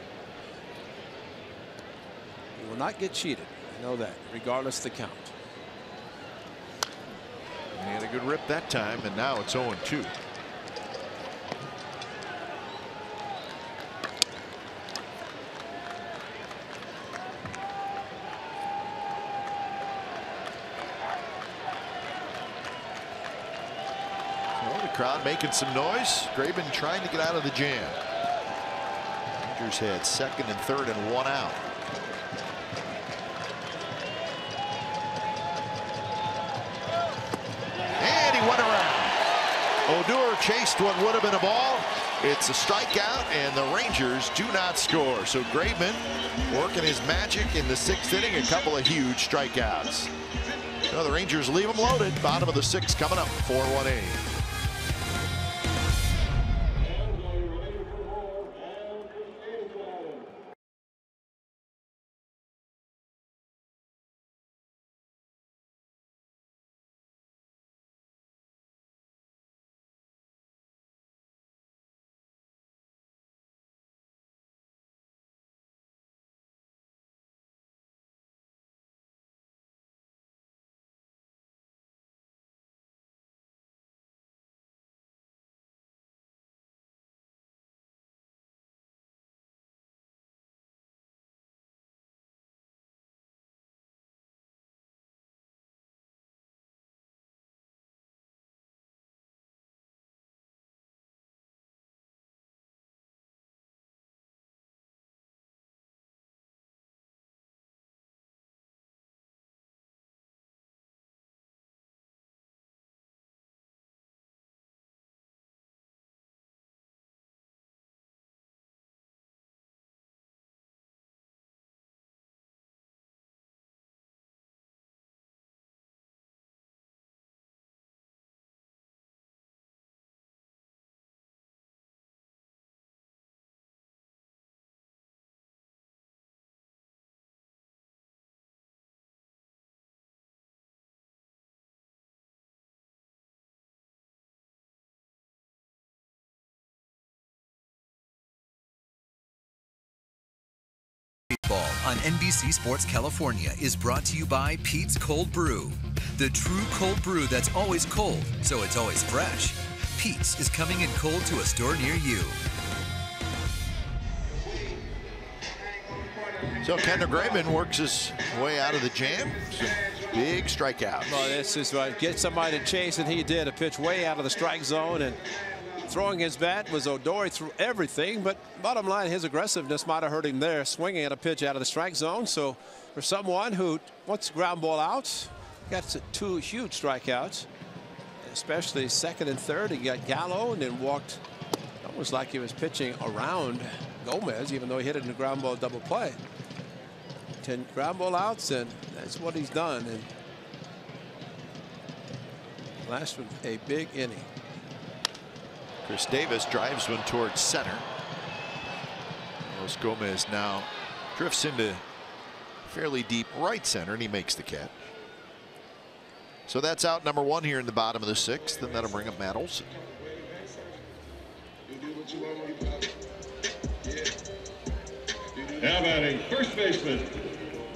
He will not get cheated. I know that, regardless of the count. He had a good rip that time, and now it's 0-2. Crowd making some noise. Graveman trying to get out of the jam. Rangers had second and third and 1 out. And he went around. Odor chased what would have been a ball. It's a strikeout, and the Rangers do not score. So Graveman working his magic in the 6th inning. A couple of huge strikeouts. So the Rangers leave them loaded. Bottom of the 6th coming up. 4-1-8. Baseball on NBC Sports California is brought to you by Pete's Cold Brew. The true cold brew that's always cold, so it's always fresh. Pete's is coming in cold to a store near you. So Kendall Graveman works his way out of the jam. Some big strikeouts. Well, this is right. Get somebody to chase, and he did. A pitch way out of the strike zone, and throwing his bat was Odori through everything. But bottom line, his aggressiveness might have hurt him there, swinging at a pitch out of the strike zone. So for someone who wants ground ball outs, got 2 huge strikeouts, especially second and third. He got Gallo and then walked almost like he was pitching around Gomez, even though he hit it in the ground ball double play. 10 ground ball outs, and that's what he's done. And last one, a big inning. Chris Davis drives one towards center. Carlos Gomez now drifts into fairly deep right center, and he makes the catch. So that's out number 1 here in the bottom of the 6th, and that'll bring up Matt Olson. Now batting first baseman,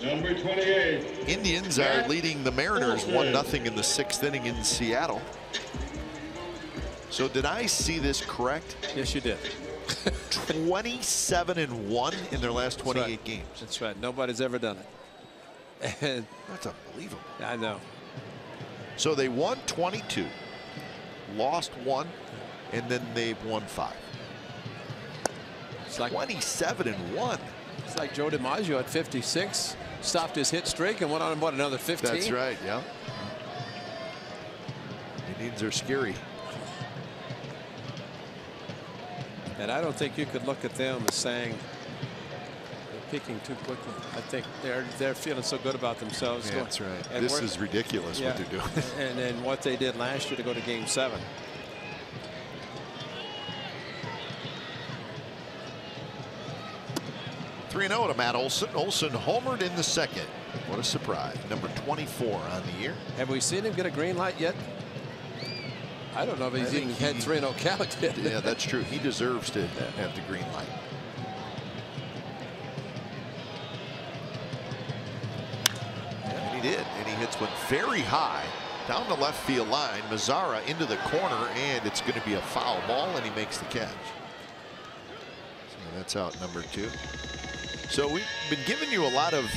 number 28. Indians are leading the Mariners 1-0 in the 6th inning in Seattle. So did I see this correct? Yes, you did. 27-1 in their last 28 games. That's right. Nobody's ever done it. And that's unbelievable. I know. So they won 22, lost 1, and then they've won 5. It's like 27-1. It's like Joe DiMaggio at 56 stopped his hit streak and went on about another 15. That's right. Yeah. Indians are scary. And I don't think you could look at them as saying they're peaking too quickly. I think they're feeling so good about themselves. Yeah, that's right. And this is ridiculous what they're doing. And then what they did last year to go to Game 7. (3-0) to Matt Olson. Olson homered in the 2nd. What a surprise. Number 24 on the year. Have we seen him get a green light yet? I don't know if he's even had 3-0 count yet. Yeah, that's true. He deserves to have the green light. And he did. And he hits one very high down the left field line. Mazzara into the corner, and it's going to be a foul ball, and he makes the catch. So that's out number 2. So we've been giving you a lot of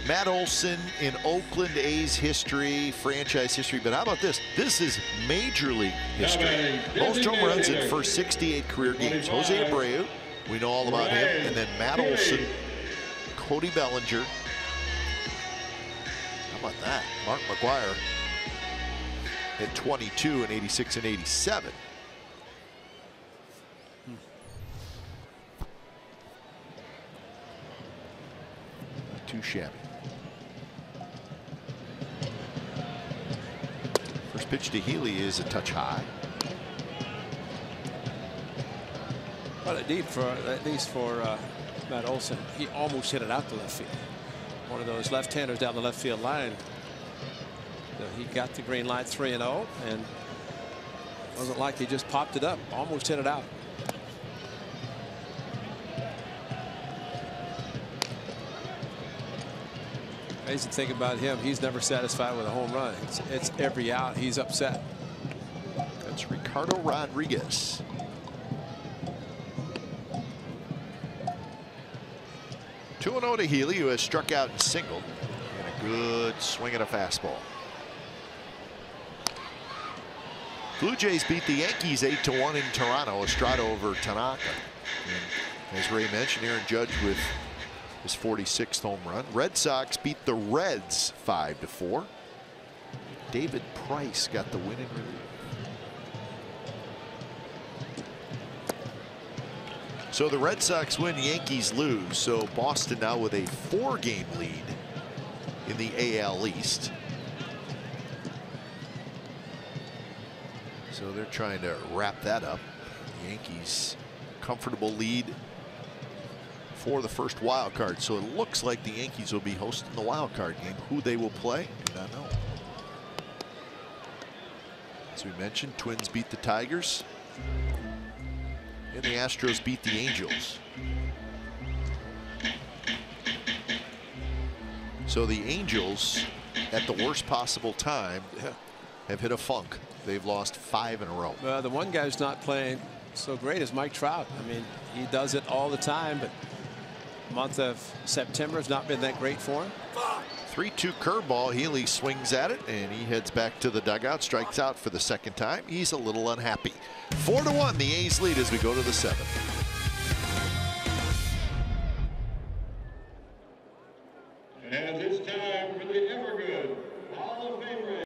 Matt Olson in Oakland A's history, franchise history, but how about this? This is Major League history. Most home runs in first 68 career games. Jose Abreu, we know all about him, and then Matt Olson, Cody Bellinger. How about that? Mark McGwire at 22 in 86 and 87. Not too shabby. Pitch to Healy is a touch high. Well, indeed, at least for Matt Olson, he almost hit it out to left field. One of those left-handers down the left field line. So he got the green light 3-0, and it wasn't like he just popped it up. Almost hit it out. Amazing thing about him, he's never satisfied with a home run. It's every out he's upset. That's Ricardo Rodriguez. (2-0) to Healy, who has struck out and singled. And a good swing at a fastball. Blue Jays beat the Yankees 8-1 in Toronto. Estrada over Tanaka. And as Ray mentioned, Aaron Judge with his 46th home run. Red Sox beat the Reds 5-4. David Price got the win in relief. So the Red Sox win, Yankees lose. So Boston now with a 4-game lead in the AL East. So they're trying to wrap that up. Yankees comfortable lead for the first wild card. So it looks like the Yankees will be hosting the wild card game. Who they will play, do not know. As we mentioned, Twins beat the Tigers. And the Astros beat the Angels. So the Angels, at the worst possible time, have hit a funk. They've lost 5 in a row. Well, the one guy who's not playing so great is Mike Trout. I mean, he does it all the time, but the month of September has not been that great for him. 3-2 curveball. Healy swings at it, and he heads back to the dugout, strikes out for the second time. He's a little unhappy. 4-1, the A's lead as we go to the 7th. And it's time for the Evergood Hall of Fame race.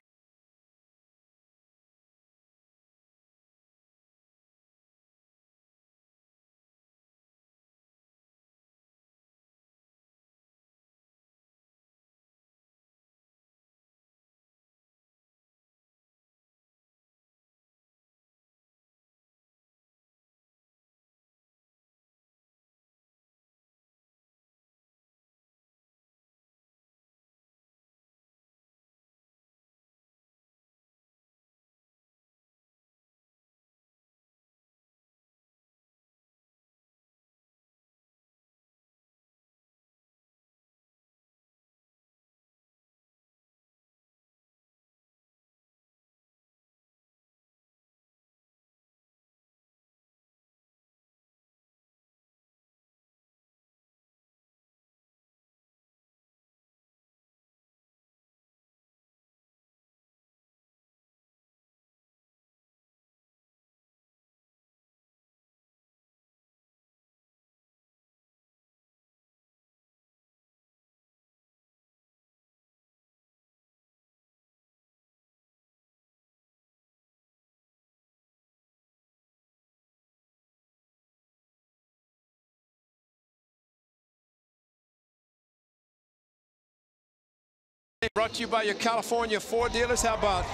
Brought to you by your California Ford dealers. How about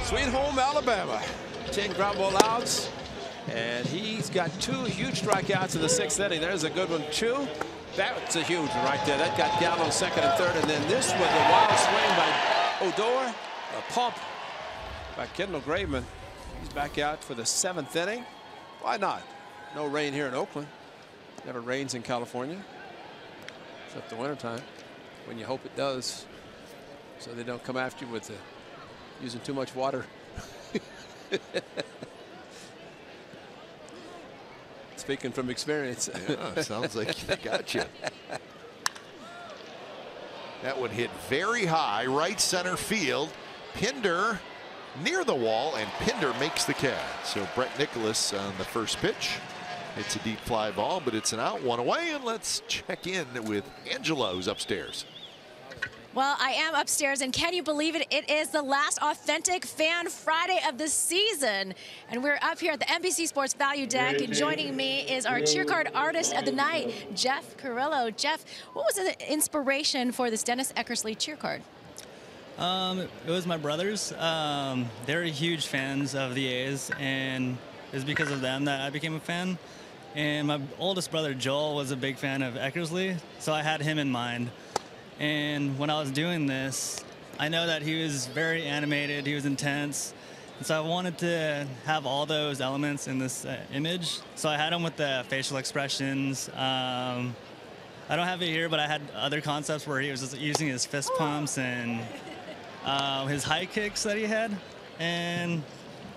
Sweet Home Alabama? 10 ground ball outs, and he's got 2 huge strikeouts in the 6th inning. There's a good one, too. That's a huge one right there. That got Gallo 2nd and 3rd, and then this with a wild swing by Odor, a pump by Kendall Graveman. He's back out for the 7th inning. Why not? No rain here in Oakland. Never rains in California, except the wintertime, when you hope it does, so they don't come after you with using too much water. Speaking from experience. Yeah, sounds like they got you. That one hit very high, right center field. Pinder near the wall, and Pinder makes the catch. So Brett Nicholas on the first pitch. It's a deep fly ball, but it's an out, 1 away, and let's check in with Angela, who's upstairs. Well, I am upstairs, and can you believe it? It is the last authentic Fan Friday of the season, and we're up here at the NBC Sports Value Deck, and joining me is our cheer card artist of the night, Jeff Carrillo. Jeff, what was the inspiration for this Dennis Eckersley cheer card? It was my brothers. They're huge fans of the A's, and it was because of them that I became a fan. And my oldest brother, Joel, was a big fan of Eckersley, so I had him in mind. And when I was doing this, I know that he was very animated, he was intense, and so I wanted to have all those elements in this image. So I had him with the facial expressions. I don't have it here, but I had other concepts where he was just using his fist pumps and his high kicks that he had. And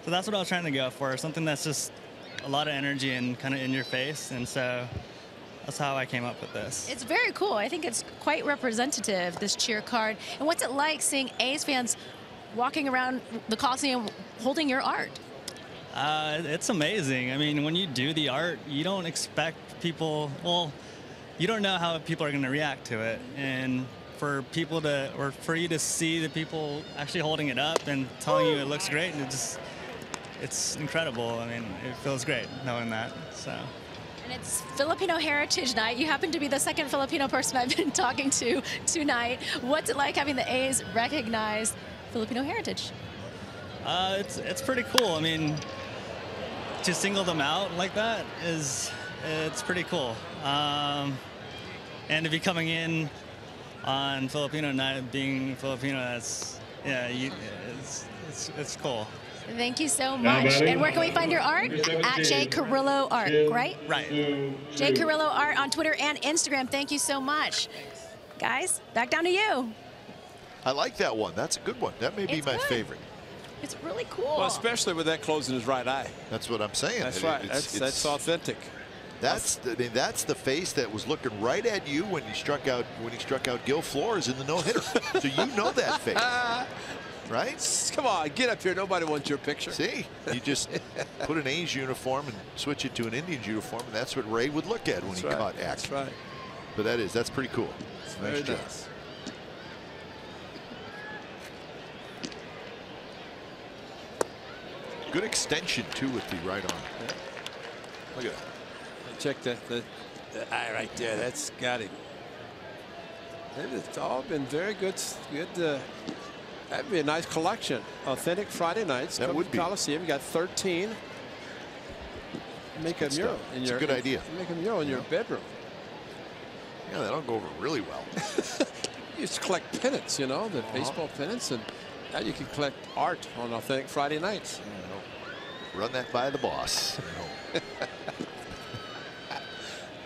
so that's what I was trying to go for, something that's just a lot of energy and kind of in your face. And so that's how I came up with this. It's very cool. I think it's quite representative, this cheer card. And what's it like seeing A's fans walking around the Coliseum holding your art? It's amazing. I mean, when you do the art, you don't expect people, well, you don't know how people are going to react to it. And for people to, or for you to see the people actually holding it up and telling you it looks great, and it's incredible. I mean, it feels great knowing that. So. And it's Filipino Heritage Night. You happen to be the second Filipino person I've been talking to tonight. What's it like having the A's recognize Filipino heritage? It's pretty cool. I mean, to single them out like that it's pretty cool. And to be coming in on Filipino night, being Filipino, that's it's cool. Thank you so much. And where can we find your art? At J Carrillo Art, right? Right. J Carrillo Art on Twitter and Instagram. Thank you so much. Guys, back down to you. I like that one. That's a good one. That may be my favorite. It's really cool. Well, especially with that closing his right eye. That's what I'm saying. That's right. That's authentic. That's the face that was looking right at you when he struck out Gil Flores in the no-hitter. So you know that face. Right? Come on, get up here. Nobody wants your picture. See, you just put an A's uniform and switch it to an Indians uniform, and that's what Ray would look at when he caught action. That's right. But that's pretty cool. Nice job. Nice. Good extension too with the right arm. Yeah. Look at that. Check the eye right there. That's got it. It's all been very good. That'd be a nice collection. Authentic Friday nights. That would be. Coliseum. You got 13. Make a mural in your. It's a good idea. Make a mural in your bedroom. Yeah, that'll go over really well. You just collect pennants, you know, the baseball pennants, and now you can collect art on Authentic Friday nights. Run that by the boss.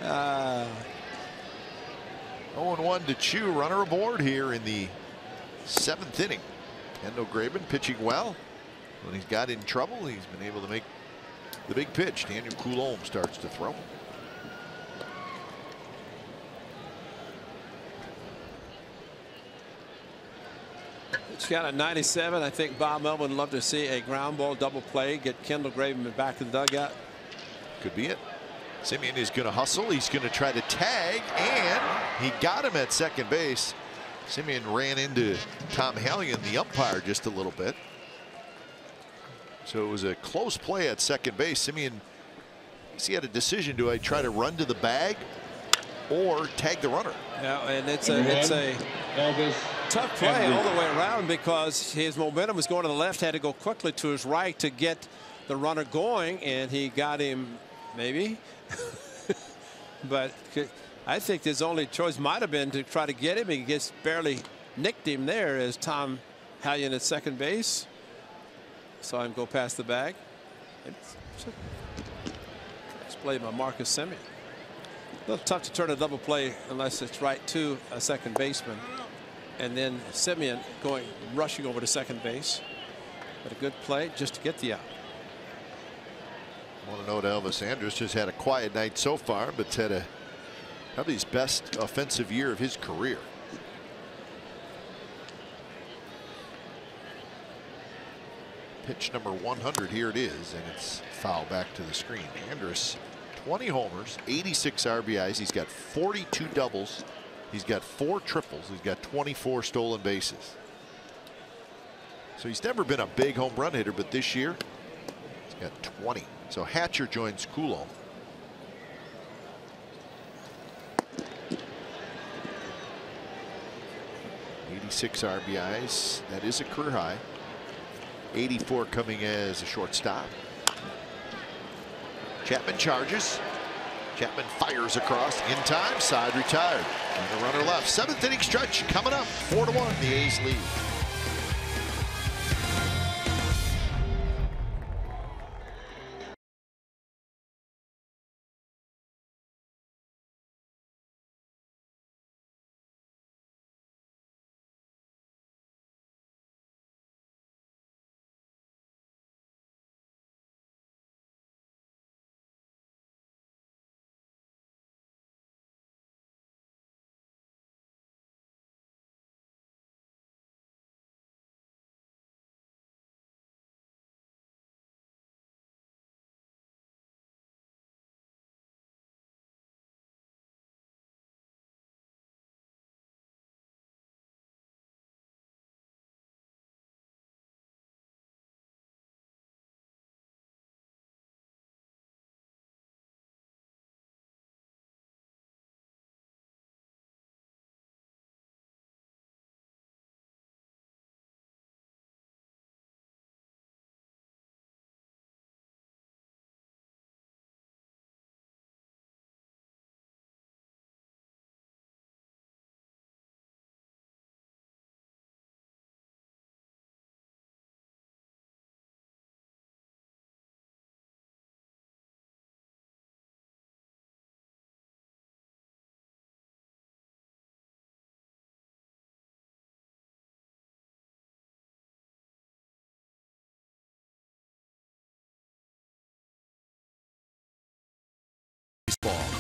0-1 to Chu. Runner aboard here in the 7th inning. Kendall Graven pitching well. When he's got in trouble, he's been able to make the big pitch. Daniel Coulombe starts to throw. It's got a 97. I think Bob Melvin would love to see a ground ball double play, get Kendall Graven back in the dugout. Could be it. Simeon is going to hustle. He's going to try to tag, and he got him at second base. Simeon ran into Tom Hallion, the umpire, just a little bit. So it was a close play at second base. Simeon, he had a decision. Do I try to run to the bag or tag the runner? Yeah, and it's a tough play all the way around because his momentum was going to the left, had to go quickly to his right to get the runner going, and he got him maybe. But I think his only choice might have been to try to get him. He gets barely nicked him there as Tom Hallion at second base. Saw him go past the bag. It's played by Marcus Simeon. A little tough to turn a double play unless it's right to a second baseman. And then Simeon rushing over to second base. But a good play just to get the out. I want to note Elvis Andrus just had a quiet night so far, but had probably his best offensive year of his career. Pitch number 100, here it is, and it's foul back to the screen. Andrus, 20 homers, 86 RBIs. He's got 42 doubles. He's got 4 triples. He's got 24 stolen bases. So he's never been a big home run hitter, but this year he's got 20. So Hatcher joins Coulombe. 96 RBIs. That is a career high. 84 coming as a shortstop. Chapman charges. Chapman fires across in time. Side retired. And a runner left. 7th inning stretch coming up. 4-1. The A's lead.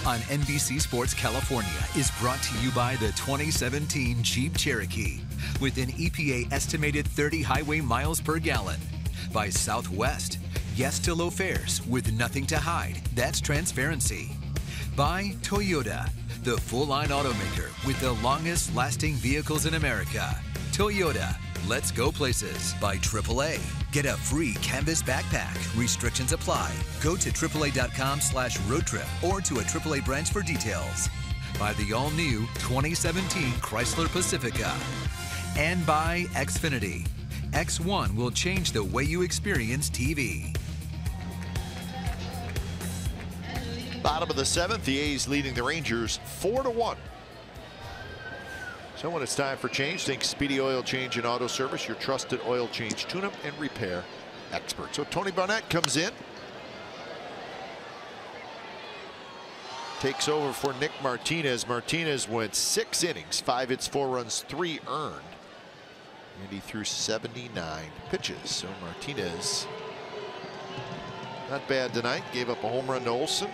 On NBC Sports California is brought to you by the 2017 Jeep Cherokee with an EPA estimated 30 highway miles per gallon. By Southwest, yes to low fares with nothing to hide. That's transparency. By Toyota, the full-line automaker with the longest lasting vehicles in America. Toyota, let's go places. By AAA, get a free canvas backpack. Restrictions apply. Go to AAA.com/roadtrip or to a AAA branch for details. By the all-new 2017 Chrysler Pacifica. And by Xfinity. X1 will change the way you experience TV. Bottom of the 7th, the A's leading the Rangers 4-1. So when it's time for change, think Speedy Oil Change and Auto Service, your trusted oil change, tune-up, and repair expert. So Tony Barnett comes in. Takes over for Nick Martinez. Martinez went 6 innings, 5 hits, 4 runs, 3 earned. And he threw 79 pitches. So Martinez, not bad tonight. Gave up a home run to Olsen.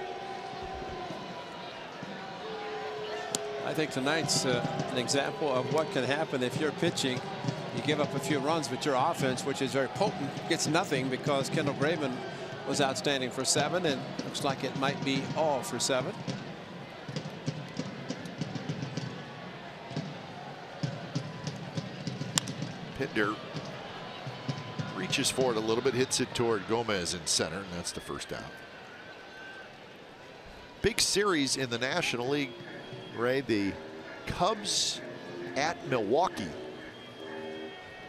I think tonight's an example of what can happen if you're pitching. You give up a few runs, but your offense, which is very potent, gets nothing because Kendall Graveman was outstanding for 7, and looks like it might be all for 7. Pinder reaches for it a little bit, hits it toward Gomez in center, and that's the first out. Big series in the National League, Ray. The Cubs at Milwaukee.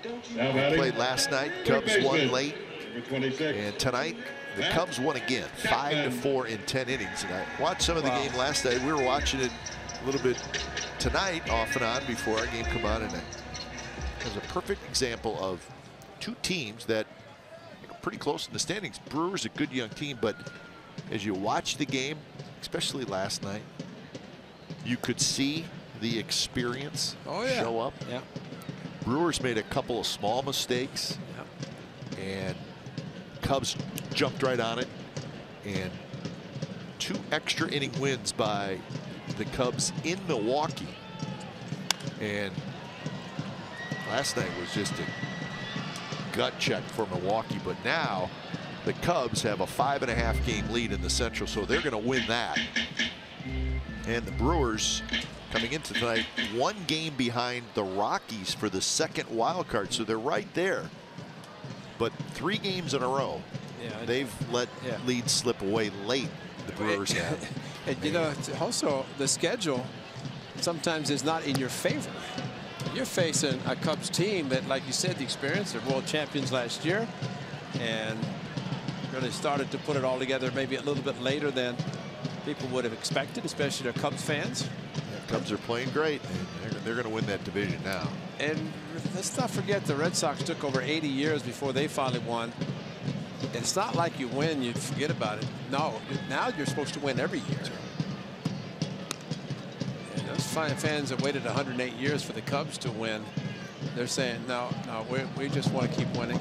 They played last night. Cubs won late, and tonight the Cubs won again, 5-4 in 10 innings. And I watched some of the game last night. We were watching it a little bit tonight, off and on, before our game come on, and it was a perfect example of two teams that are pretty close in the standings. Brewers, a good young team, but as you watch the game, especially last night, you could see the experience show up. Yeah. Brewers made a couple of small mistakes, and Cubs jumped right on it. And 2 extra inning wins by the Cubs in Milwaukee. And last night was just a gut check for Milwaukee, but now the Cubs have a 5.5 game lead in the Central, so they're going to win that. And the Brewers, coming into tonight, 1 game behind the Rockies for the 2nd wild card, so they're right there. But 3 games in a row, they've let leads slip away late. The Brewers have. And you know, also the schedule sometimes is not in your favor. you're facing a Cubs team that, like you said, the experience, they're world champions last year, and really started to put it all together maybe a little bit later than people would have expected, especially their Cubs fans. The Cubs are playing great. They're going to win that division now. And let's not forget the Red Sox took over 80 years before they finally won. It's not like you win, you forget about it. No, now you're supposed to win every year. And those fans that waited 108 years for the Cubs to win, they're saying, no, we just want to keep winning.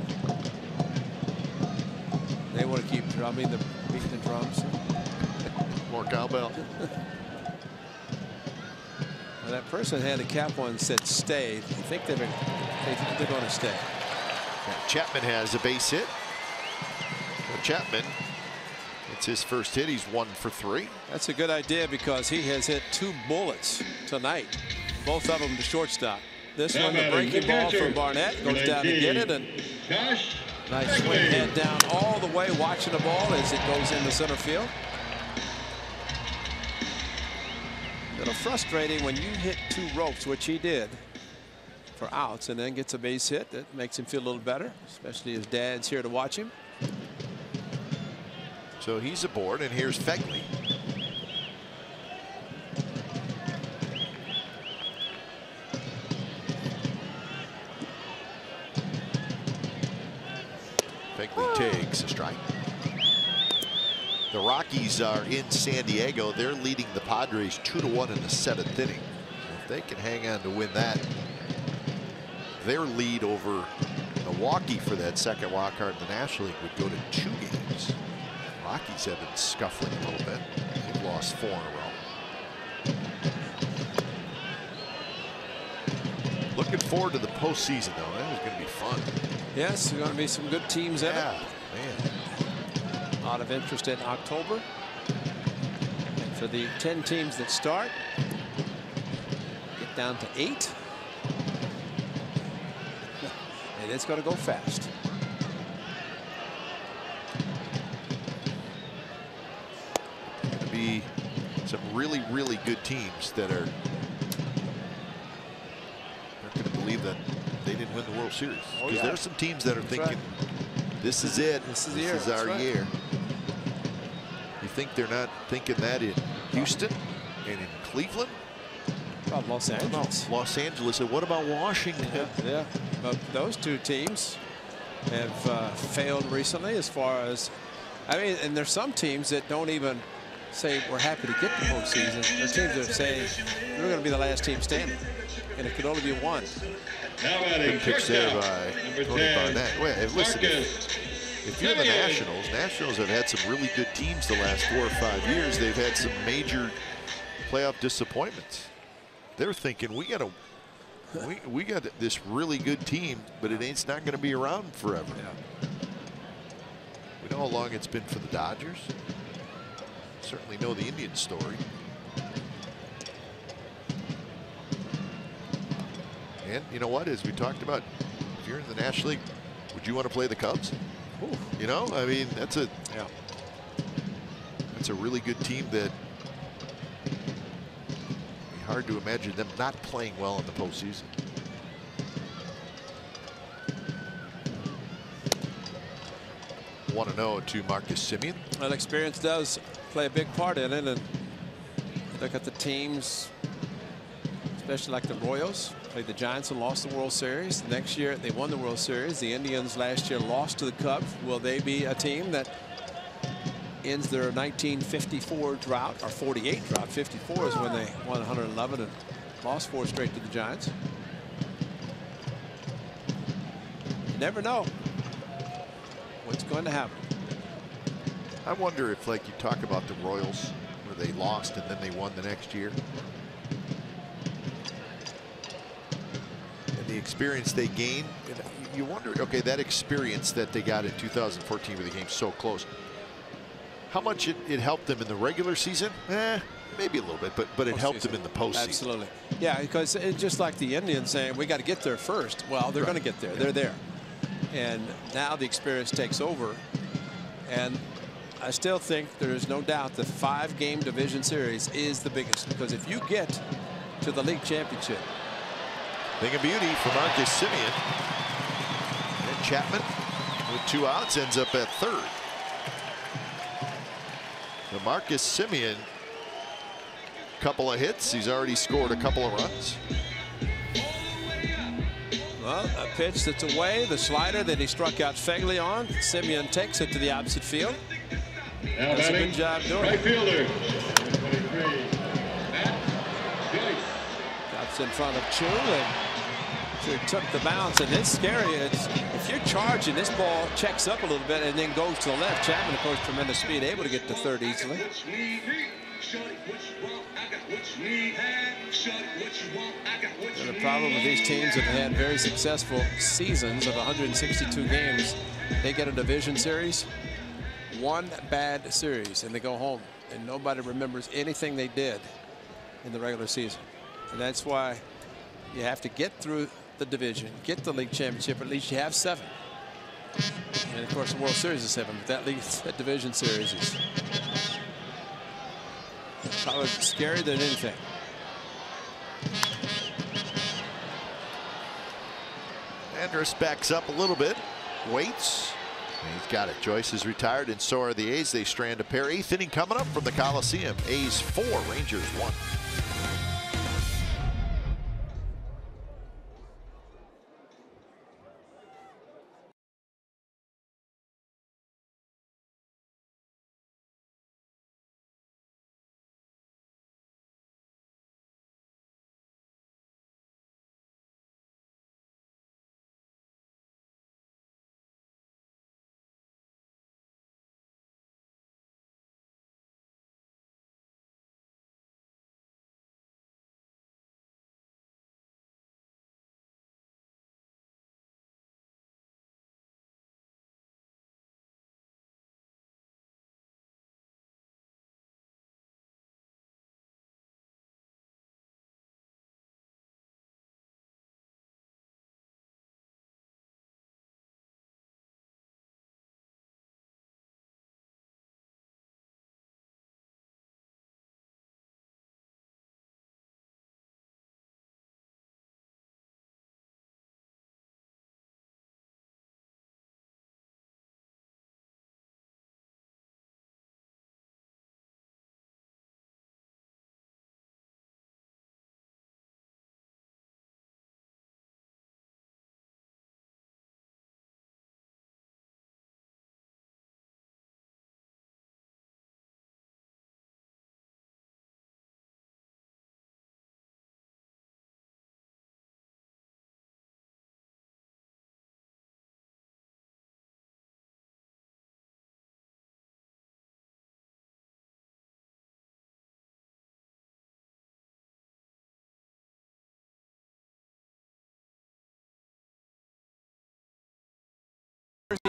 They want to keep drumming, beating the drums. More cowbell. Well, that person had a cap on and said stay. I think they're going to stay. Chapman has a base hit. Well, Chapman, it's his first hit. He's 1 for 3. That's a good idea because he has hit 2 bullets tonight, both of them to shortstop. This one, the breaking ball from Barnett, goes down to get it, and nice swing, head down all the way, watching the ball as it goes into center field. A little frustrating when you hit 2 ropes, which he did, for outs, and then gets a base hit. That makes him feel a little better, especially his dad's here to watch him. So he's aboard, and here's Fegley. Fegley takes a strike. The Rockies are in San Diego. They're leading the Padres 2-1 in the 7th inning. So if they can hang on to win that, their lead over Milwaukee for that second wild card in the National League would go to 2 games. Rockies have been scuffling a little bit. They've lost 4 in a row. Looking forward to the postseason, though. That is going to be fun. Yes, there's going to be some good teams in it. Man. A lot of interest in October. And for the 10 teams that start, get down to 8. And it's going to go fast. Going to be some really, really good teams that are not going to believe that they didn't win the World Series. Because there's some teams that are thinking, this is it. This is our year. You think they're not thinking that in Houston and in Cleveland? About Los Angeles. Los Angeles. And what about Washington? Yeah. But those 2 teams have failed recently as far as, I mean, and there's some teams that don't even say we're happy to get the postseason. There are teams that are saying we're going to be the last team standing, and it could only be 1. Good pitch there by Tony Barnett. Wait, listen, if you're the Nationals have had some really good teams the last 4 or 5 years. They've had some major playoff disappointments. They're thinking we got this really good team, but it's not going to be around forever. Yeah. We know how long it's been for the Dodgers. Certainly know the Indians story. And you know what? As we talked about, if you're in the National League, would you want to play the Cubs? Ooh. You know, I mean, that's a really good team that be hard to imagine them not playing well in the postseason. Want to know to Marcus Semien. Well, experience does play a big part in it, and look at the teams, especially like the Royals, played the Giants and lost the World Series. Next year they won the World Series. The Indians last year lost to the Cubs. Will they be a team that ends their 1954 drought, or 48 drought? 54 is when they won 111 and lost 4 straight to the Giants. You never know what's going to happen. I wonder if, like you talk about the Royals, where they lost and then they won the next year, and the experience they gained, you wonder, okay, that experience that they got in 2014 where they came so close, how much it helped them in the regular season? Maybe a little bit, but it helped them in the postseason. Absolutely. Yeah, because it's just like the Indians saying we got to get there first. Well, they're going to get there. They're there. And now the experience takes over. And I still think there is no doubt the 5-game division series is the biggest, because if you get to the league championship, Thing of beauty for Marcus Semien. And Chapman with 2 outs ends up at third. The Marcus Semien, couple of hits. He's already scored a couple of runs. Well, a pitch that's away, the slider that he struck out Fegley on. Semien takes it to the opposite field. Now Does a good job doing right it. fielder, 23, Matt Gillies. That's in front of Chu, and Chu took the bounce, and it's scary. If you're charging, this ball checks up a little bit and then goes to the left. Chapman, of course, tremendous speed, able to get to third easily. And the problem with these teams that have had very successful seasons of 162 games, they get a division series, one bad series, and they go home, and nobody remembers anything they did in the regular season. And that's why you have to get through the division, get the league championship. At least you have 7. And of course, the World Series is 7, but that division series is probably scarier than anything. Andrus backs up a little bit, waits. He's got it. Joyce is retired, and so are the A's. They strand a pair. 8th inning coming up from the Coliseum. A's 4, Rangers 1.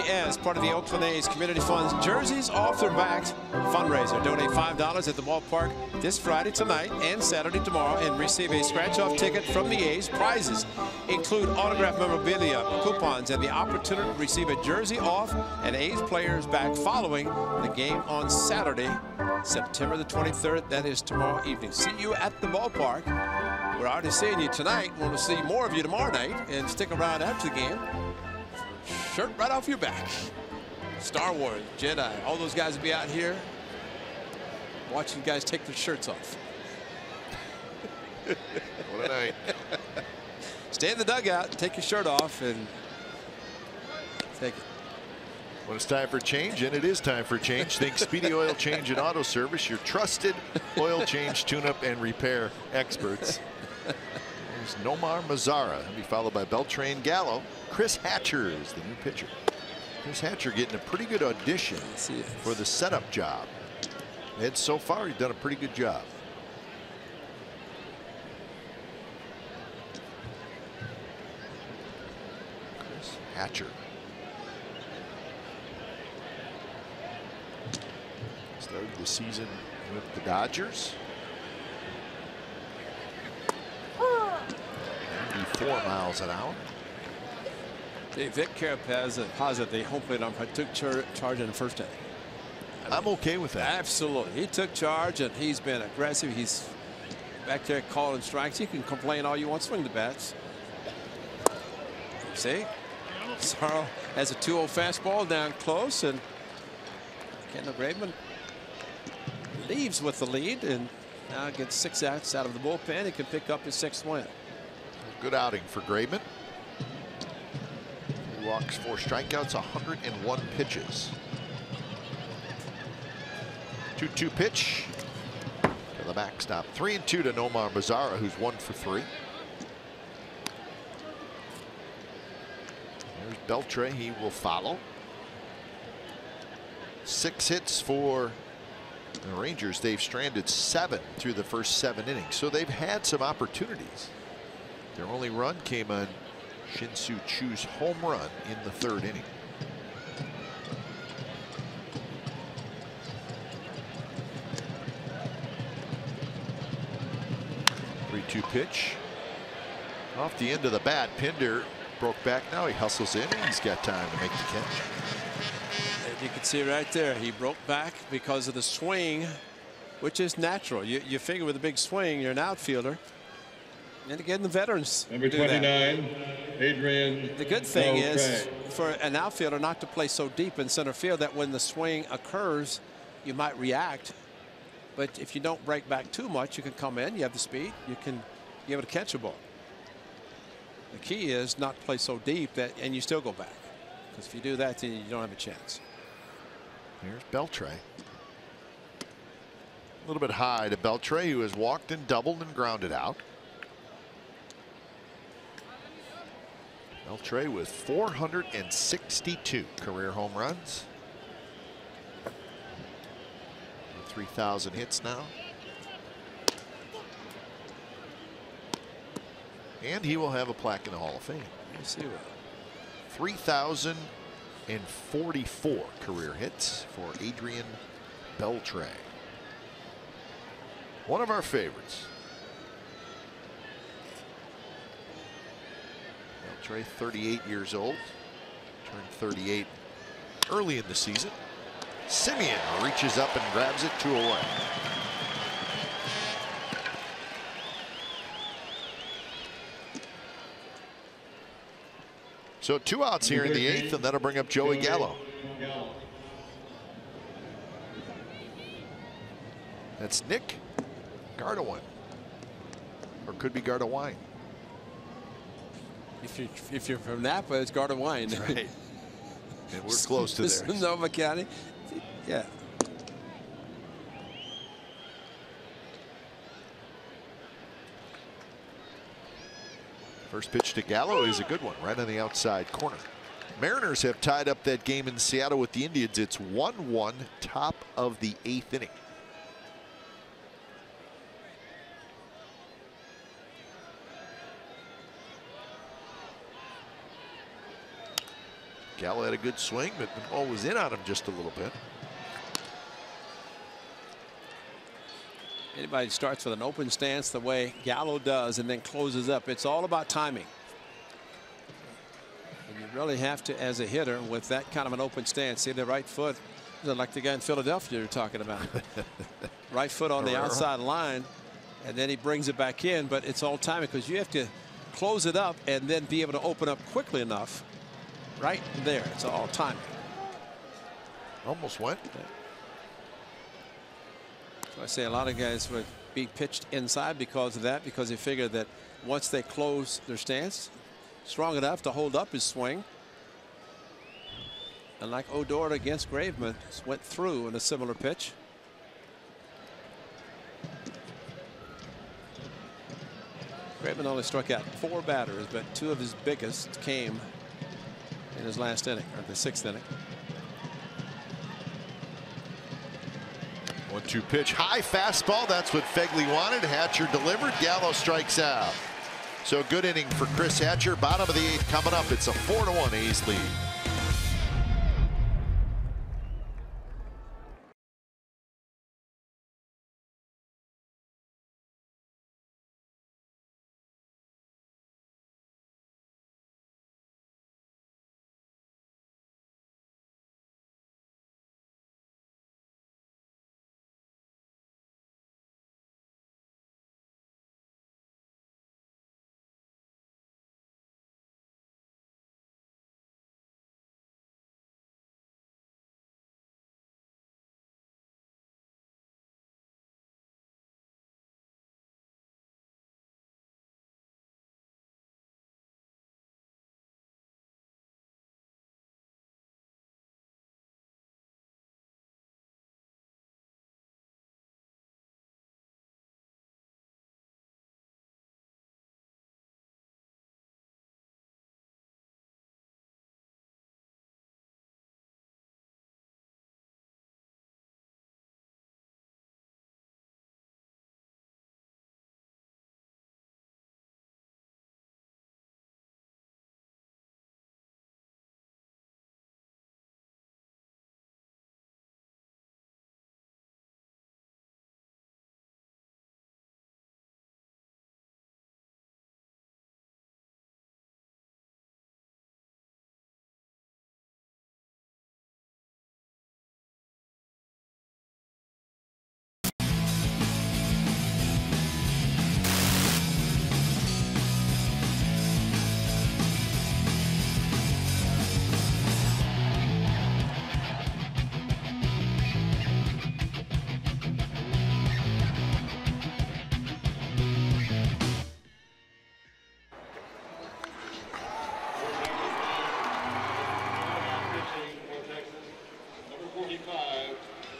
As part of the Oakland A's Community Fund's Jerseys Off Their Backs fundraiser. Donate $5 at the ballpark this Friday tonight and Saturday tomorrow and receive a scratch-off ticket from the A's. Prizes include autographed memorabilia, coupons, and the opportunity to receive a jersey off an A's player's back following the game on Saturday, September the 23rd. That is tomorrow evening. See you at the ballpark. We're already seeing you tonight. Want to see more of you tomorrow night, and stick around after the game. Shirt right off your back. Star Wars, Jedi, all those guys will be out here watching you guys take their shirts off. What a night. Stay in the dugout, take your shirt off, and take it. When it's time for change, and it is time for change, think Speedy Oil Change and Auto Service, your trusted oil change, tune-up, and repair experts. There's Nomar Mazara. He'll be followed by Beltran Gallo. Chris Hatcher is the new pitcher. Chris Hatcher getting a pretty good audition for the setup job. And so far, he's done a pretty good job. Chris Hatcher. Started the season with the Dodgers. 94 miles an hour. Hey, Vic Carapaz positive the home plate umpire took charge in the first inning. I'm okay with that. Absolutely. He took charge, and he's been aggressive. He's back there calling strikes. You can complain all you want, swing the bats. See, Sorrell has a 2-0 fastball down close, and Kendall Graveman leaves with the lead and now gets 6 outs out of the bullpen. He can pick up his 6th win. Good outing for Graveman. 3 walks, 4 strikeouts, 101 pitches. 2-2 pitch to the backstop. 3-2 to Nomar Mazara, who's 1 for 3. There's Beltre. He will follow. 6 hits for the Rangers. They've stranded 7 through the first 7 innings, so they've had some opportunities. Their only run came on Shin-Soo Choo's home run in the 3rd inning. Pitch off the end of the bat. Pinder broke back. Now he hustles in, and he's got time to make the catch. And you can see right there, he broke back because of the swing, which is natural. You figure with a big swing, you're an outfielder. And again, the veterans Number do 29, that. Adrian. The good thing is for an outfielder not to play so deep in center field that when the swing occurs, you might react. But if you don't break back too much, you can come in, you have the speed, you can be able to catch a ball. The key is not play so deep that, and you still go back. Because if you do that, then you don't have a chance. Here's Beltre. A little bit high to Beltre, who has walked and doubled and grounded out. Beltre with 462 career home runs. 3,000 hits now. And he will have a plaque in the Hall of Fame. We'll see what. 3,044 career hits for Adrian Beltre. One of our favorites. Beltre, 38 years old. Turned 38 early in the season. Simeon reaches up and grabs it 2 away. So 2 outs here in the 8th, and that'll bring up Joey Gallo. That's Nick Gardawine, or could be Gardawine. If you're from Napa, it's Gardawine. Right. And we're close to there. Sonoma County. Yeah. First pitch to Gallo is a good one, right on the outside corner. Mariners have tied up that game in Seattle with the Indians. It's 1-1, top of the 8th inning. Gallo had a good swing, but the ball was in on him just a little bit. Anybody starts with an open stance the way Gallo does and then closes up, it's all about timing. And you really have to, as a hitter, with that kind of an open stance, see the right foot, like the guy in Philadelphia you're talking about. Right foot on the outside line, and then he brings it back in, but it's all timing because you have to close it up and then be able to open up quickly enough. Right there, it's all timing. Almost went. So I say a lot of guys would be pitched inside because of that, because they figure that once they close their stance strong enough to hold up his swing. And like Odor against Graveman, went through in a similar pitch. Graveman only struck out 4 batters, but 2 of his biggest came in his last inning, or the 6th inning. 1-2 pitch, high fastball. That's what Fegley wanted. Hatcher delivered. Gallo strikes out. So good inning for Chris Hatcher. Bottom of the 8th coming up. It's a 4-1 A's lead.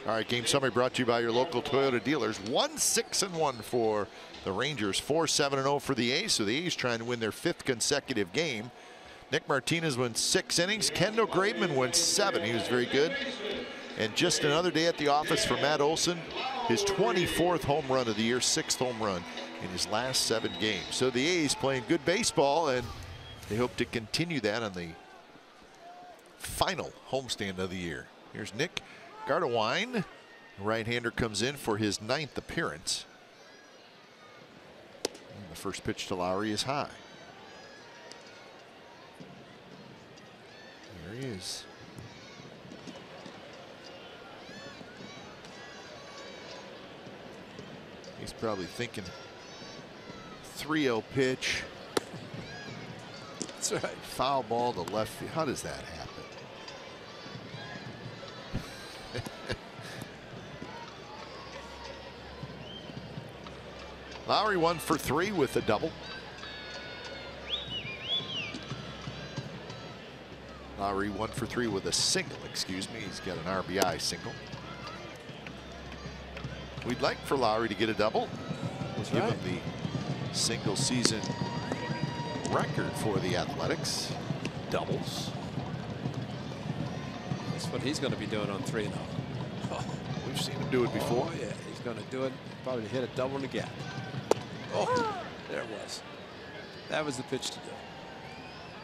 All right, game summary brought to you by your local Toyota dealers. 1-6-1 for the Rangers, 4-7-0 for the A's. So the A's trying to win their 5th consecutive game. Nick Martinez went 6 innings. Kendall Graveman went 7. He was very good. And just another day at the office for Matt Olson. His 24th home run of the year, 6th home run in his last 7 games. So the A's playing good baseball, and they hope to continue that on the final homestand of the year. Here's Nick Gardewine. Right-hander comes in for his 9th appearance. And the first pitch to Lowry is high. There he is. He's probably thinking 3-0 pitch. That's right. Foul ball to left field. How does that happen? Lowry 1 for 3 with a double. Lowry 1 for 3 with a single, excuse me. He's got an RBI single. We'd like for Lowry to get a double. We'll give him the single season record for the Athletics. Doubles. That's what he's going to be doing on 3-0. Oh, we've seen him do it before. Oh, yeah, he's going to do it. Probably hit a double in the gap. Oh, there it was. That was the pitch to do.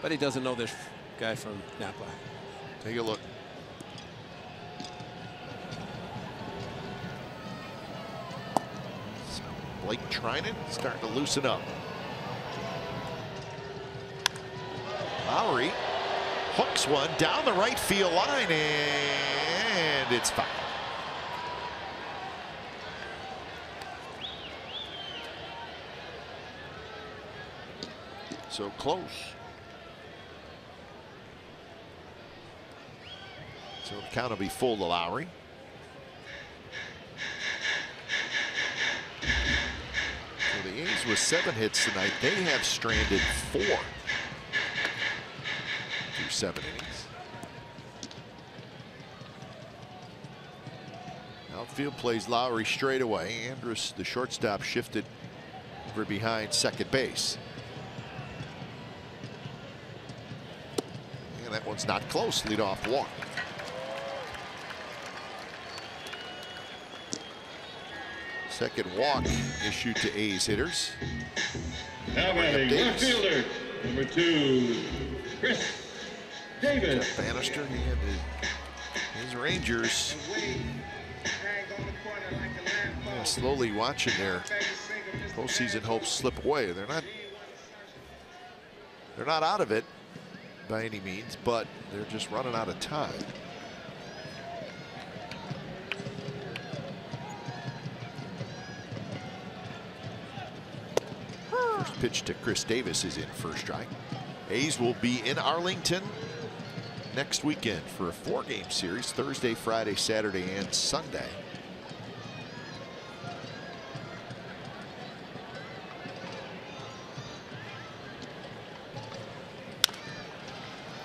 But he doesn't know this guy from Napa. Take a look. Blake Trinan starting to loosen up. Lowry hooks one down the right field line, and it's foul. So close. So the count will be full to Lowry. So the A's with 7 hits tonight, they have stranded 4 through 7 innings. Outfield plays Lowry straight away. Andrus, the shortstop, shifted over behind second base. And that one's not close. Leadoff walk. Second walk issued to A's hitters. Now batting left fielder, number 2, Chris Davis. Jeff Bannister, he had his Rangers slowly watching their postseason hopes slip away. They're not out of it by any means, but they're just running out of time. First pitch to Chris Davis is in for a strike. A's will be in Arlington next weekend for a 4-game series, Thursday, Friday, Saturday, and Sunday.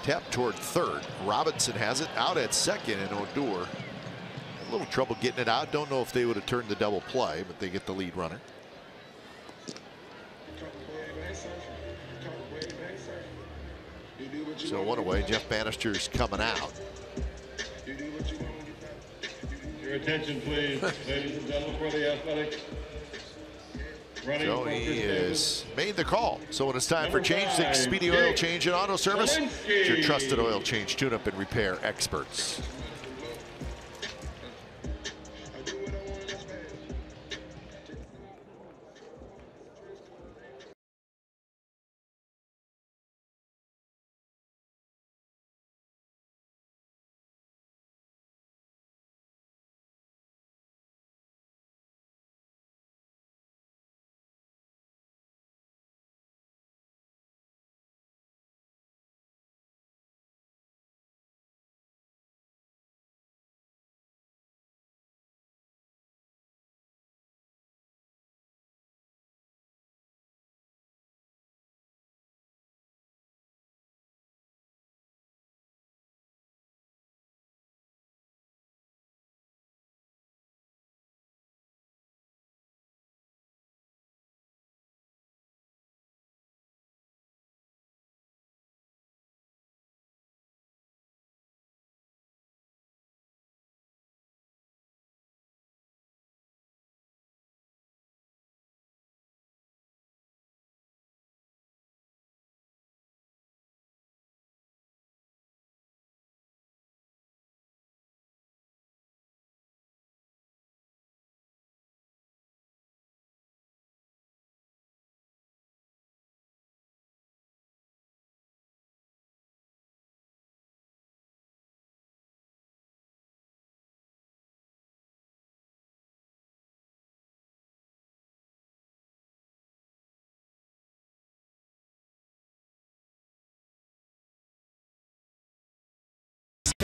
Tap toward third. Robinson has it out at second, and Odor a little trouble getting it out. Don't know if they would have turned the double play, but they get the lead runner. So one away. Jeff Bannister's coming out. Your attention, please, ladies and gentlemen, for the Athletics. So he has made the call. So when it's time for change, think Speedy Oil Change and Auto Service. It's your trusted oil change, tune-up, and repair experts.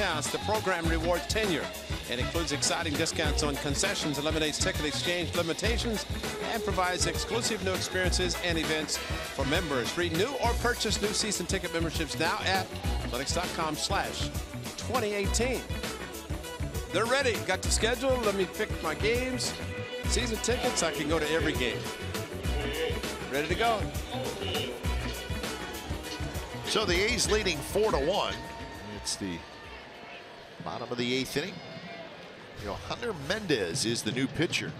Pass. The program rewards tenure. It includes exciting discounts on concessions, eliminates ticket exchange limitations, and provides exclusive new experiences and events for members. Read new or purchase new season ticket memberships now at athletics.com/2018. They're ready. Got the schedule. Let me pick my games. Season tickets. I can go to every game. Ready to go. So the A's leading 4-1. It's the bottom of the 8th inning. Hunter Mendez is the new pitcher.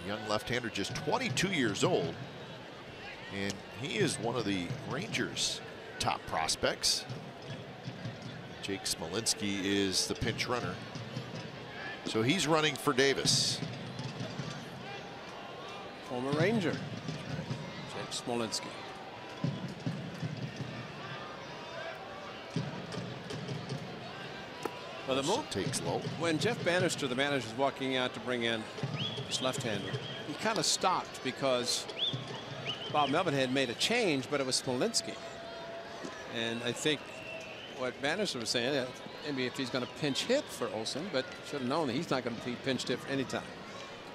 Young left-hander, just 22 years old. And he is one of the Rangers' top prospects. Jake Smolinski is the pinch runner. So he's running for Davis. Former Ranger, Jake Smolinski. Well, the move takes low. When Jeff Bannister, the manager, is walking out to bring in his left-hander, he kind of stopped because Bob Melvin had made a change, but it was Smolinski. And I think what Bannister was saying, maybe if he's going to pinch hit for Olsen, but should have known that he's not going to be pinch hit for any time.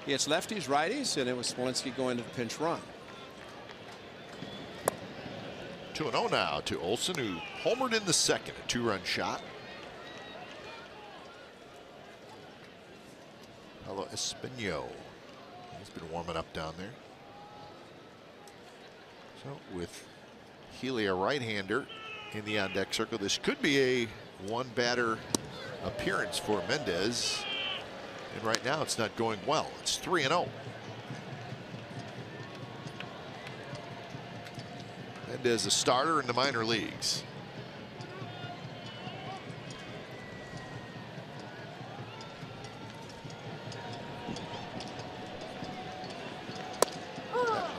He hits lefties, righties, and it was Smolinski going to the pinch run. 2-0 now to Olsen, who homered in the second, a 2-run shot. Hello, Espino. He's been warming up down there. So with Healy, a right-hander, in the on-deck circle, this could be a one-batter appearance for Mendez. And right now, it's not going well. It's 3-0. Mendez, a starter in the minor leagues.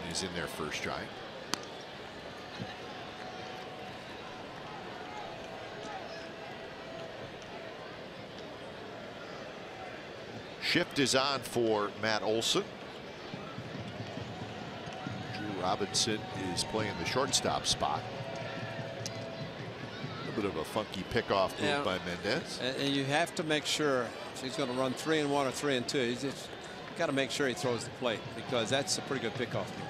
He's in there first strike. Shift is on for Matt Olson. Drew Robinson is playing the shortstop spot. A little bit of a funky pickoff move by Mendez. And you have to make sure if he's going to run 3-1 or 3-2. He's just got to make sure he throws the plate, because that's a pretty good pickoff move.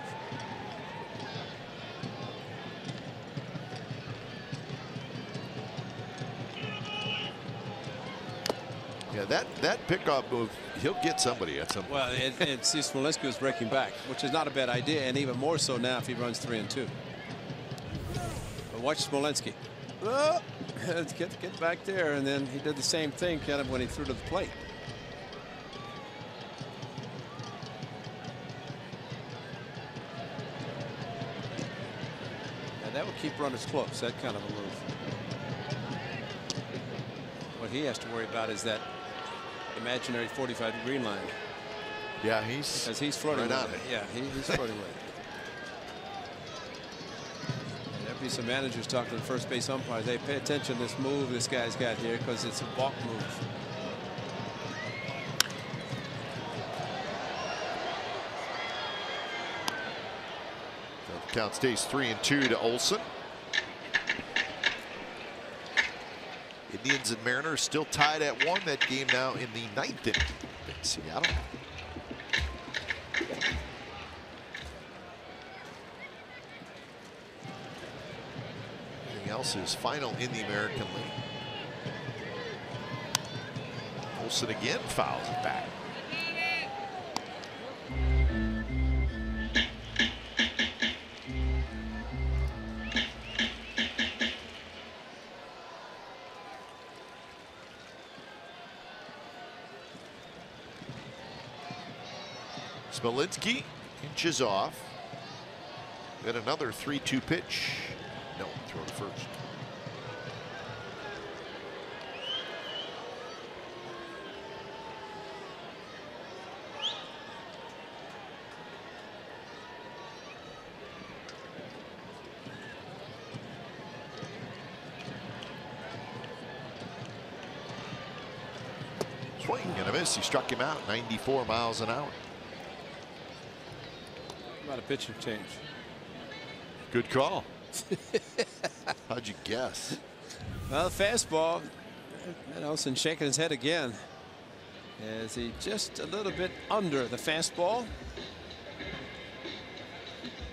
Yeah, that pickoff move, he'll get somebody at some point. Well, and see, Smolinski was breaking back, which is not a bad idea, and even more so now if he runs 3-2. But watch Smolinski. Oh, let's get back there, and then he did the same thing kind of when he threw to the plate. Now that will keep runners close, that kind of a move. What he has to worry about is that imaginary 45-degree line. Yeah, he's floating right on with it. Yeah, he's floating with it. And there'll be some managers talking to the first base umpires. They pay attention to this move this guy's got here, because it's a balk move. So the count stays 3-2 to Olsen. Indians and Mariners still tied at 1. That game now in the 9th inning in Seattle. Everything else is final in the American League. Olsen again fouls it back. Smolinski inches off. Then another 3-2 pitch. No, throw to first. Swing and a miss. He struck him out 94 miles an hour. About a pitching change. Good call. How'd you guess? Well, the fastball Nelson shaking his head again. Is he just a little bit under the fastball?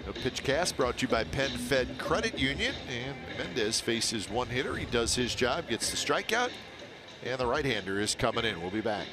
A pitch cast brought to you by Penn Fed Credit Union. And Mendez faces one hitter. He does his job, gets the strikeout. And the right-hander is coming in. We'll be back.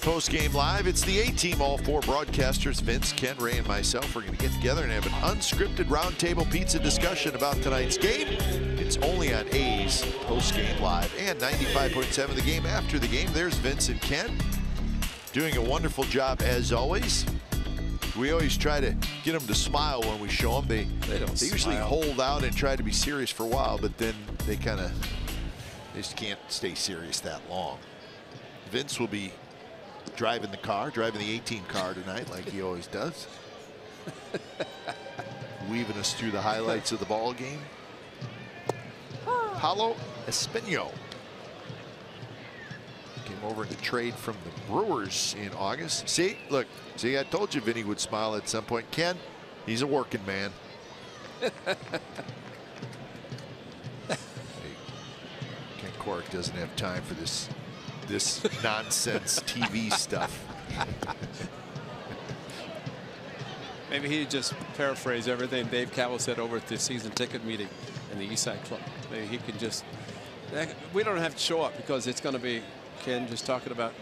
Post-game live, it's the A-Team. All four broadcasters, Vince, Ken, Ray, and myself, are going to get together and have an unscripted roundtable pizza discussion about tonight's game. It's only on A's Post-Game Live and 95.7 the game after the game. There's Vince and Ken doing a wonderful job as always. We always try to get them to smile when we show them. They usually hold out and try to be serious for a while, but then they just can't stay serious that long. Vince will be driving the A-Team car tonight like he always does. Weaving us through the highlights of the ball game. Paulo Espino came over in the trade from the Brewers in August. See, look, I told you Vinny would smile at some point. Ken, he's a working man. Ken Cork doesn't have time for this nonsense TV stuff. Maybe he just paraphrased everything Dave Cowell said over at the season ticket meeting in the Eastside Club. Maybe he can just. We don't have to show up because it's going to be Ken just talking about.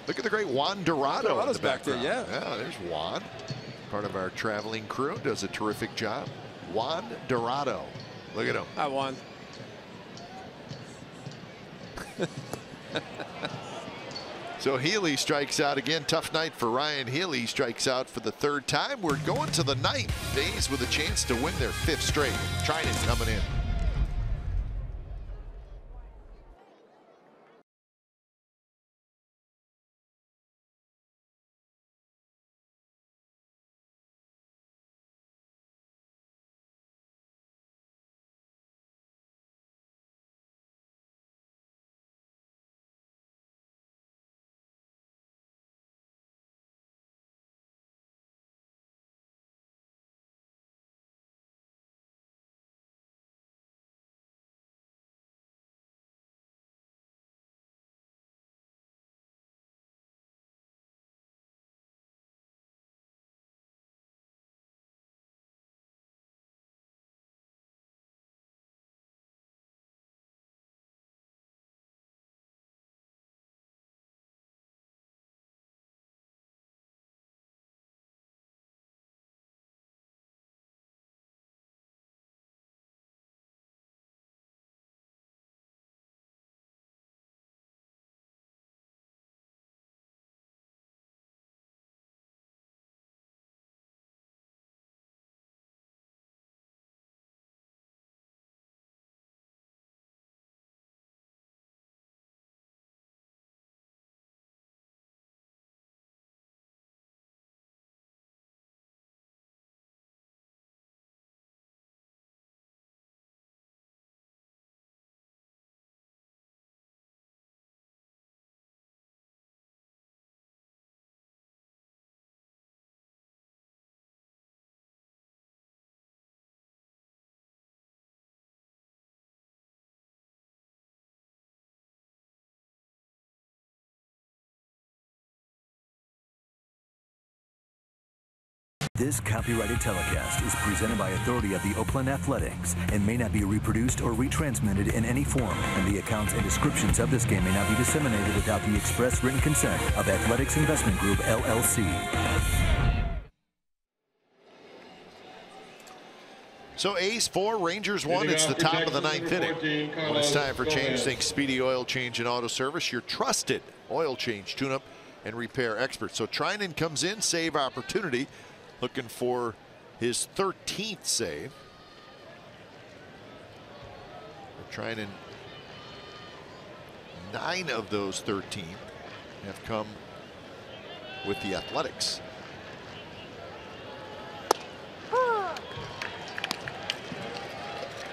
Look at the great Juan Dorado. Dorado's back there, yeah. Yeah, there's Juan. Part of our traveling crew, does a terrific job. Juan Dorado. Look at him. Hi, Juan. So Healy strikes out again. Tough night for Ryan Healy. He strikes out for the third time. We're going to the ninth. A's with a chance to win their fifth straight. Trinan coming in. This copyrighted telecast is presented by authority of the Oakland Athletics and may not be reproduced or retransmitted in any form, and the accounts and descriptions of this game may not be disseminated without the express written consent of Athletics Investment Group, LLC. So A's 4, Rangers 1. It's the top of the 9th inning. When it's time for change, think Speedy Oil Change and Auto Service, your trusted oil change, tune-up, and repair expert. So Trinan comes in, save opportunity, looking for his 13th save. Trinan, 9 of those 13 have come with the Athletics.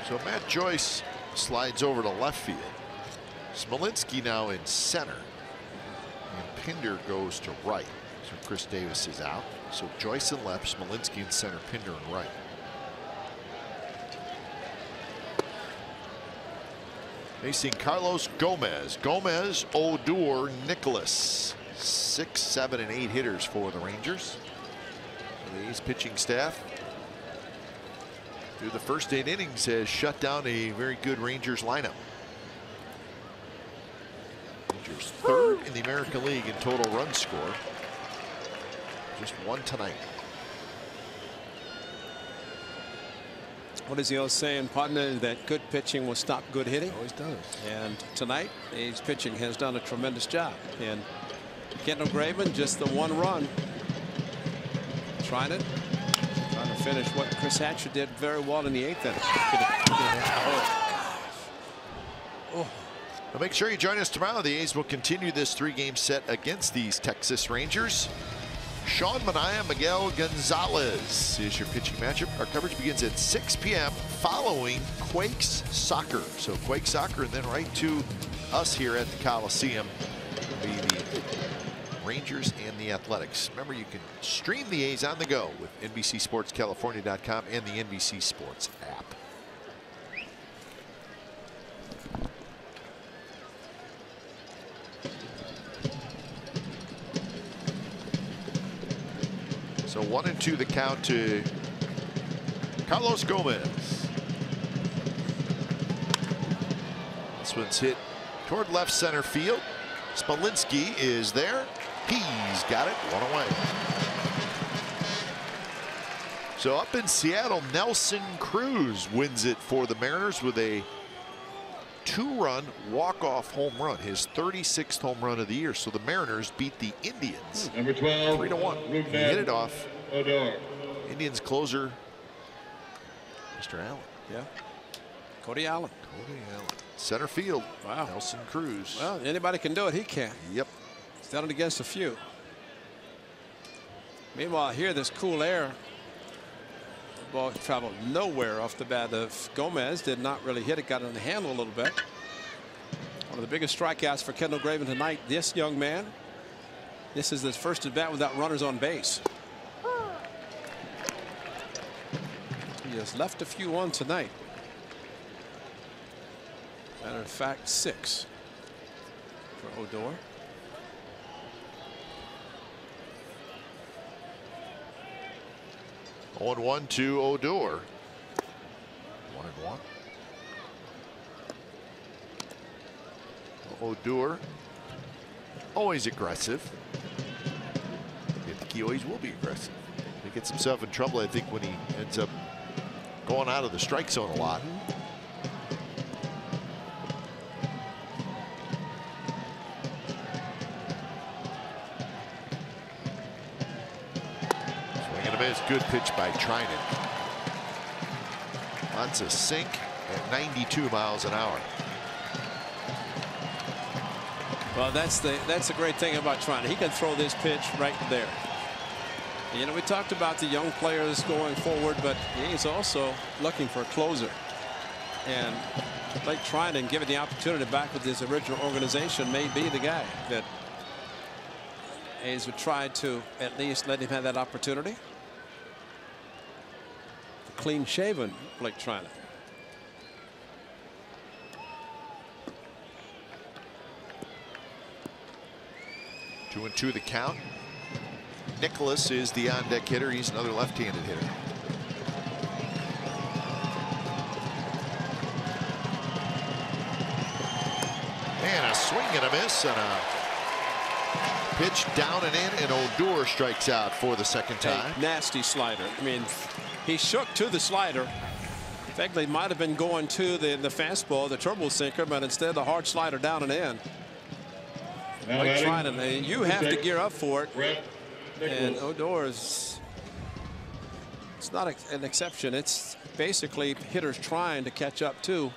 So Matt Joyce slides over to left field. Smolinski now in center. And Pinder goes to right. So Chris Davis is out. So Joyce in left, Smolinski in center, Pinder in right. Facing Carlos Gomez. Gomez, Odor, Nicholas. 6, 7, and 8 hitters for the Rangers. So the A's pitching staff, through the first 8 innings, has shut down a very good Rangers lineup. Rangers 3rd in the American League in total run score. Just 1 tonight. What is the old saying, partner, that good pitching will stop good hitting? Always does. And tonight, A's pitching has done a tremendous job. And Kendall Graveman, just the 1 run. Trying to finish what Chris Hatcher did very well in the 8th inning. Well, make sure you join us tomorrow. The A's will continue this 3-game set against these Texas Rangers. Sean Manaea, Miguel Gonzalez is your pitching matchup. Our coverage begins at 6 p.m. following Quakes Soccer. So Quakes Soccer, and then right to us here at the Coliseum will be the Rangers and the Athletics. Remember, you can stream the A's on the go with NBCSportsCalifornia.com and the NBC Sports app. So 1-2 the count to Carlos Gomez. This one's hit toward left center field. Smolinski is there. He's got it, 1 away. So up in Seattle, Nelson Cruz wins it for the Mariners with a 2-run walk-off home run, his 36th home run of the year. So the Mariners beat the Indians Number 12, 3-1. He hit it off. Odor. Indians closer, Mr. Allen. Yeah. Cody Allen. Cody Allen. Center field. Wow. Nelson Cruz. Well, anybody can do it. He can. Yep. He's done it against a few. Meanwhile, here, this cool air. The ball traveled nowhere off the bat of Gomez. Did not really hit it. Got it on the handle a little bit. One of the biggest strikeouts for Kendall Graveman tonight. This young man. This is his first at bat without runners on base. He has left a few on tonight. Matter of fact, 6 for Odor. On 1 to Odor. 1-1. Odor, always aggressive. I think he always will be aggressive. He gets himself in trouble, I think, when he ends up going out of the strike zone a lot. Swing and a miss. Good pitch by Trinan. That's a sink at 92 miles an hour. Well, that's the great thing about Trinan. He can throw this pitch right there. You know, we talked about the young players going forward, but he's also looking for a closer. And Blake Trinan, given the opportunity back with his original organization, may be the guy that A's would try to at least let him have that opportunity. The clean-shaven Blake Trinan. Two and 2 the count. Nicholas is the on-deck hitter. He's another left-handed hitter. And a swing and a miss and a pitch down and in, and Odor strikes out for the second time. A nasty slider. I mean, he shook to the slider. In fact, they might have been going to the fastball, the turbo sinker, but instead the hard slider down and in. Like trying to, you have to gear up for it. And Odor is, it's not an exception. It's basically hitters trying to catch up to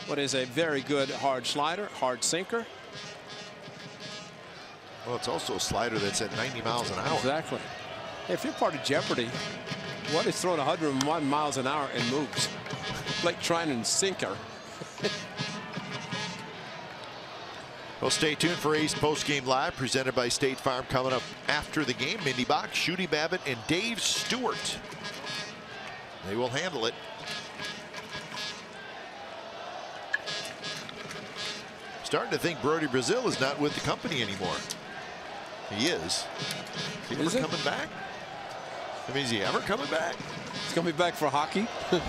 what is a very good hard slider, hard sinker. Well, it's also a slider that's at 90 miles an hour. Exactly. If you're part of Jeopardy, what is throwing 101 miles an hour and moves? Like trying to sinker. Well, stay tuned for A's Postgame Live, presented by State Farm, coming up after the game. Mindy Bach, Shooty Babbitt, and Dave Stewart. They will handle it. Starting to think Brody Brazil is not with the company anymore. He is. Is he ever coming back? I mean, is he ever coming back? He's coming back for hockey. My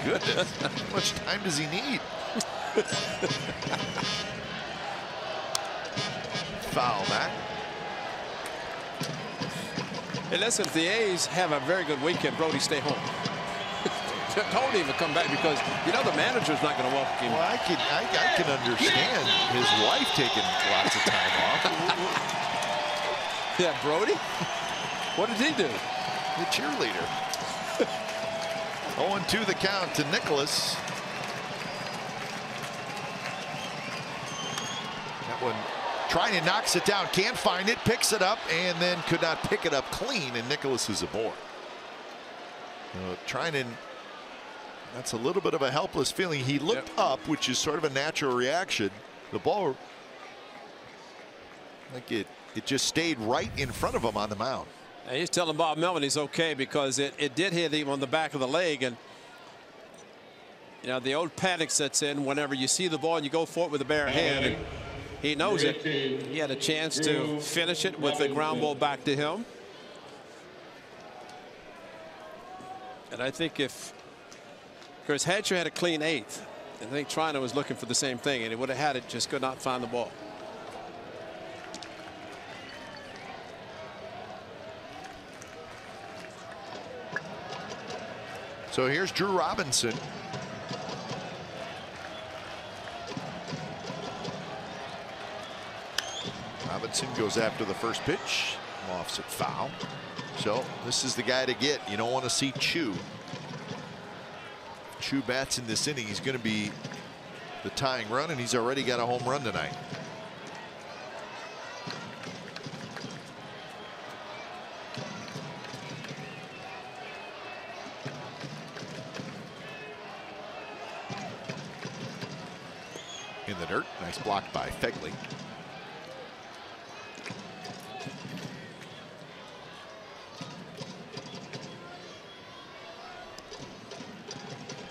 goodness. How much time does he need? Foul, Matt. Hey, listen, if the A's have a very good weekend, Brody, stay home. Don't even come back, because you know the manager's not going to welcome him. Well, I can understand his wife taking lots of time off. Yeah, Brody. What did he do? The cheerleader. 0-2 the count to Nicholas. That one trying to knocks it down, can't find it, picks it up, and then could not pick it up clean, and Nicholas is aboard. Trying to. That's a little bit of a helpless feeling. He looked up, which is sort of a natural reaction. The ball, like it just stayed right in front of him on the mound. And he's telling Bob Melvin he's okay, because it did hit him on the back of the leg, and you know the old panic sets in whenever you see the ball and you go for it with a bare hand. And he knows it. He had a chance to finish it with the ground ball back to him. And I think if Chris Hatcher had a clean eighth, I think Trina was looking for the same thing, and he would have had it, just could not find the ball. So here's Drew Robinson. Robinson goes after the first pitch, lofts it foul. So this is the guy to get. You don't want to see Chu. Chu bats in this inning. He's going to be the tying run, and he's already got a home run tonight. In the dirt, nice block by Fegley.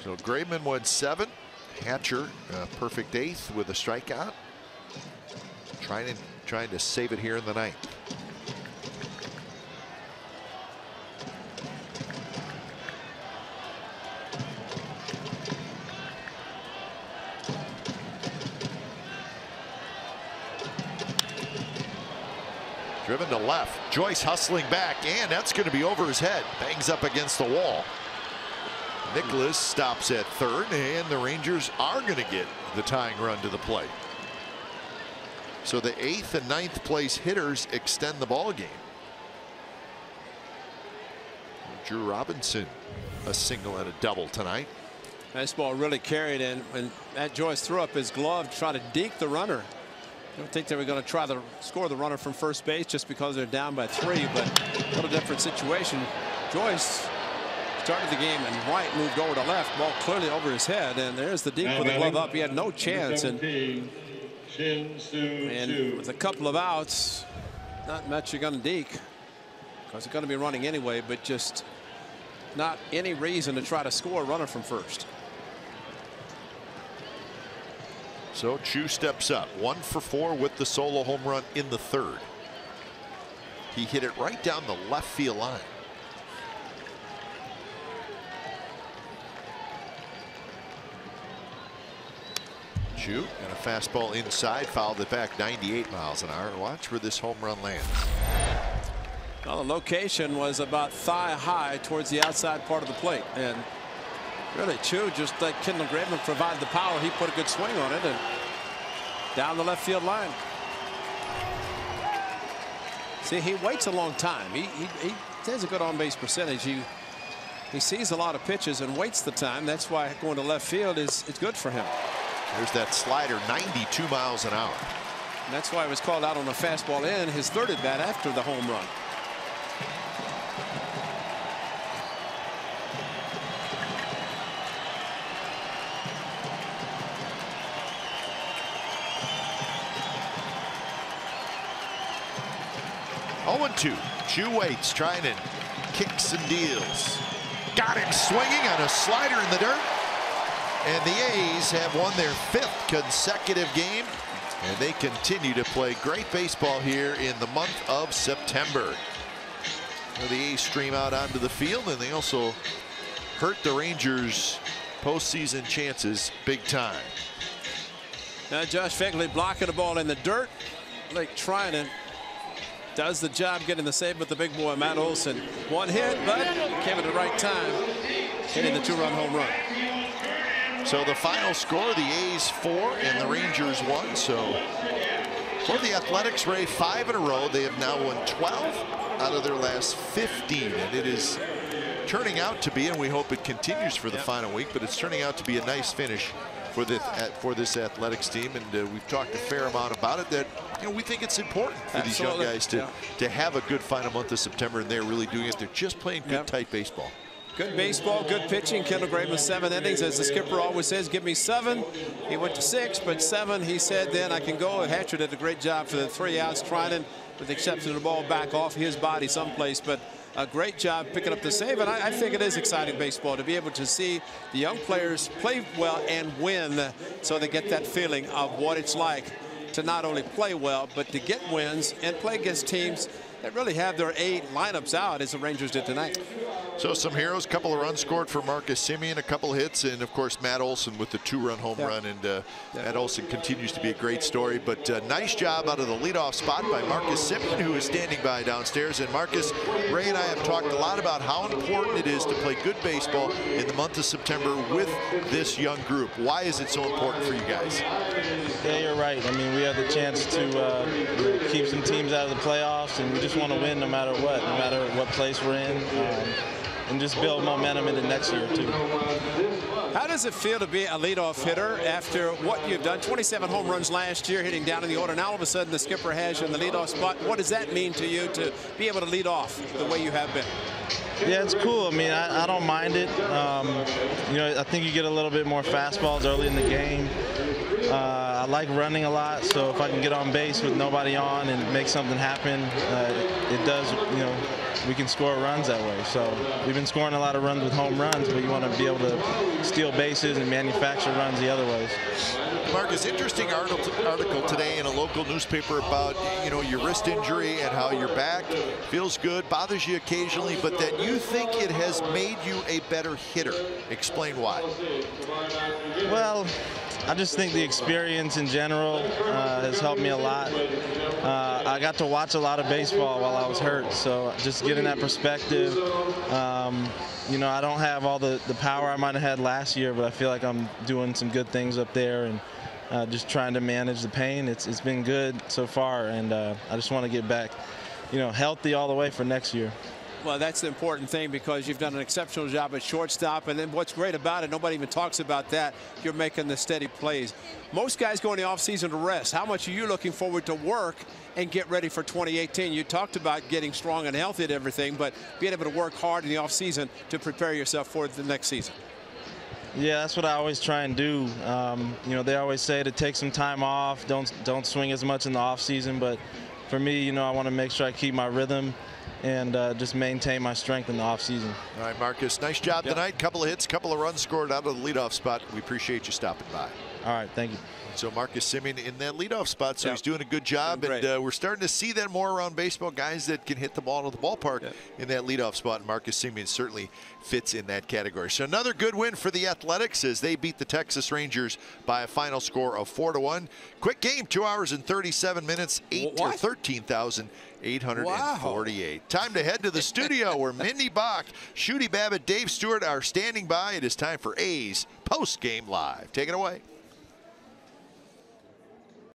So Graveman went 7. Hatcher perfect 8th with a strikeout. Trying to save it here in the 9th. Driven to left. Joyce hustling back, and that's going to be over his head. Bangs up against the wall. Nicholas stops at third, and the Rangers are going to get the tying run to the plate. So the 8th and 9th place hitters extend the ball game. Drew Robinson, a single and a double tonight. Nice ball, really carried in when Matt Joyce threw up his glove to try to deke the runner. I don't think they were going to try to score the runner from first base just because they're down by 3, but a little different situation. Joyce started the game, and White moved over to left, ball clearly over his head, and there's the deke with the glove up. He had no chance, and with a couple of outs, not much you're going to deke, because they're going to be running anyway, but just not any reason to try to score a runner from first. So Chu steps up, 1 for 4 with the solo home run in the 3rd. He hit it right down the left field line. Chu and a fastball inside, fouled it back 98 miles an hour. Watch where this home run lands. Well, the location was about thigh high towards the outside part of the plate, and really Chu, just like Kendall Graveman provided the power, he put a good swing on it and down the left field line. See, he waits a long time. He has a good on-base percentage. He sees a lot of pitches and waits the time. That's why going to left field is good for him. There's that slider, 92 miles an hour. And that's why it was called out on a fastball in his third at bat after the home run. Oh, 0-2. Chu waits, trying to kicks and deals. Got him swinging on a slider in the dirt. And the A's have won their 5th consecutive game, and they continue to play great baseball here in the month of September. So the A's stream out onto the field, and they also hurt the Rangers' postseason chances big time. Now Josh Phegley blocking the ball in the dirt. Blake Trinan does the job getting the save with the big boy Matt Olson. One hit, but came at the right time, hitting the 2-run home run. So the final score, the A's 4 and the Rangers 1. So for the Athletics, Ray, 5 in a row. They have now won 12 out of their last 15. And it is turning out to be, and we hope it continues for the final week, but it's turning out to be a nice finish for this Athletics team. And we've talked a fair amount about it, that we think it's important for these young guys to have a good final month of September, and they're really doing it. They're just playing good, tight baseball. Good baseball, good pitching. Kendall Graveman, 7 innings. As the skipper always says, give me 7. He went to 6, but 7, he said, then I can go. Hatcher did a great job for the 3 outs, Trinan, with the exception of the ball back off his body someplace. But a great job picking up the save. And I think it is exciting baseball to be able to see the young players play well and win, so they get that feeling of what it's like to not only play well, but to get wins and play against teams that really have their 8 lineups out, as the Rangers did tonight. So some heroes, couple of runs scored for Marcus Semien, a couple hits, and of course Matt Olson with the 2-run home run. And Matt Olson continues to be a great story. But nice job out of the leadoff spot by Marcus Semien, who is standing by downstairs. And Marcus, Ray and I have talked a lot about how important it is to play good baseball in the month of September with this young group. Why is it so important for you guys? Yeah, you're right. I mean, we have the chance to keep some teams out of the playoffs, and we just want to win no matter what place we're in, and just build momentum into next year too. How does it feel to be a leadoff hitter after what you've done? 27 home runs last year, hitting down in the order. Now all of a sudden the skipper has you in the leadoff spot. What does that mean to you to be able to lead off the way you have been? Yeah, it's cool. I mean, I don't mind it. I think you get a little bit more fastballs early in the game. I like running a lot, so if I can get on base with nobody on and make something happen, it does, we can score runs that way. So we've been scoring a lot of runs with home runs, but you want to be able to steal bases and manufacture runs the other ways. Marcus, interesting article today in a local newspaper about, your wrist injury and how your back feels good, bothers you occasionally, but that you think it has made you a better hitter. Explain why. Well, I just think the experience in general has helped me a lot. I got to watch a lot of baseball while I was hurt, so just getting that perspective. I don't have all the power I might have had last year, but I feel like I'm doing some good things up there, and just trying to manage the pain. It's been good so far, and I just want to get back, healthy all the way for next year. Well, that's the important thing, because you've done an exceptional job at shortstop, and then what's great about it, nobody even talks about that, you're making the steady plays. Most guys go in the offseason to rest. How much are you looking forward to work and get ready for 2018? You talked about getting strong and healthy and everything, but being able to work hard in the offseason to prepare yourself for the next season. Yeah, that's what I always try and do. They always say to take some time off, don't swing as much in the offseason, but for me, I want to make sure I keep my rhythm and just maintain my strength in the offseason. All right, Marcus, nice job tonight. Couple of hits, couple of runs scored out of the leadoff spot. We appreciate you stopping by. All right, thank you. So Marcus Semien in that leadoff spot, so he's doing a good job, and we're starting to see that more around baseball, guys that can hit the ball into the ballpark in that leadoff spot, and Marcus Semien certainly fits in that category. So another good win for the Athletics as they beat the Texas Rangers by a final score of 4-1. Quick game, 2 hours and 37 minutes, 13,848. Time to head to the studio where Mindy Bach, Shooty Babbitt, Dave Stewart are standing by. It is time for A's Post Game Live. Take it away.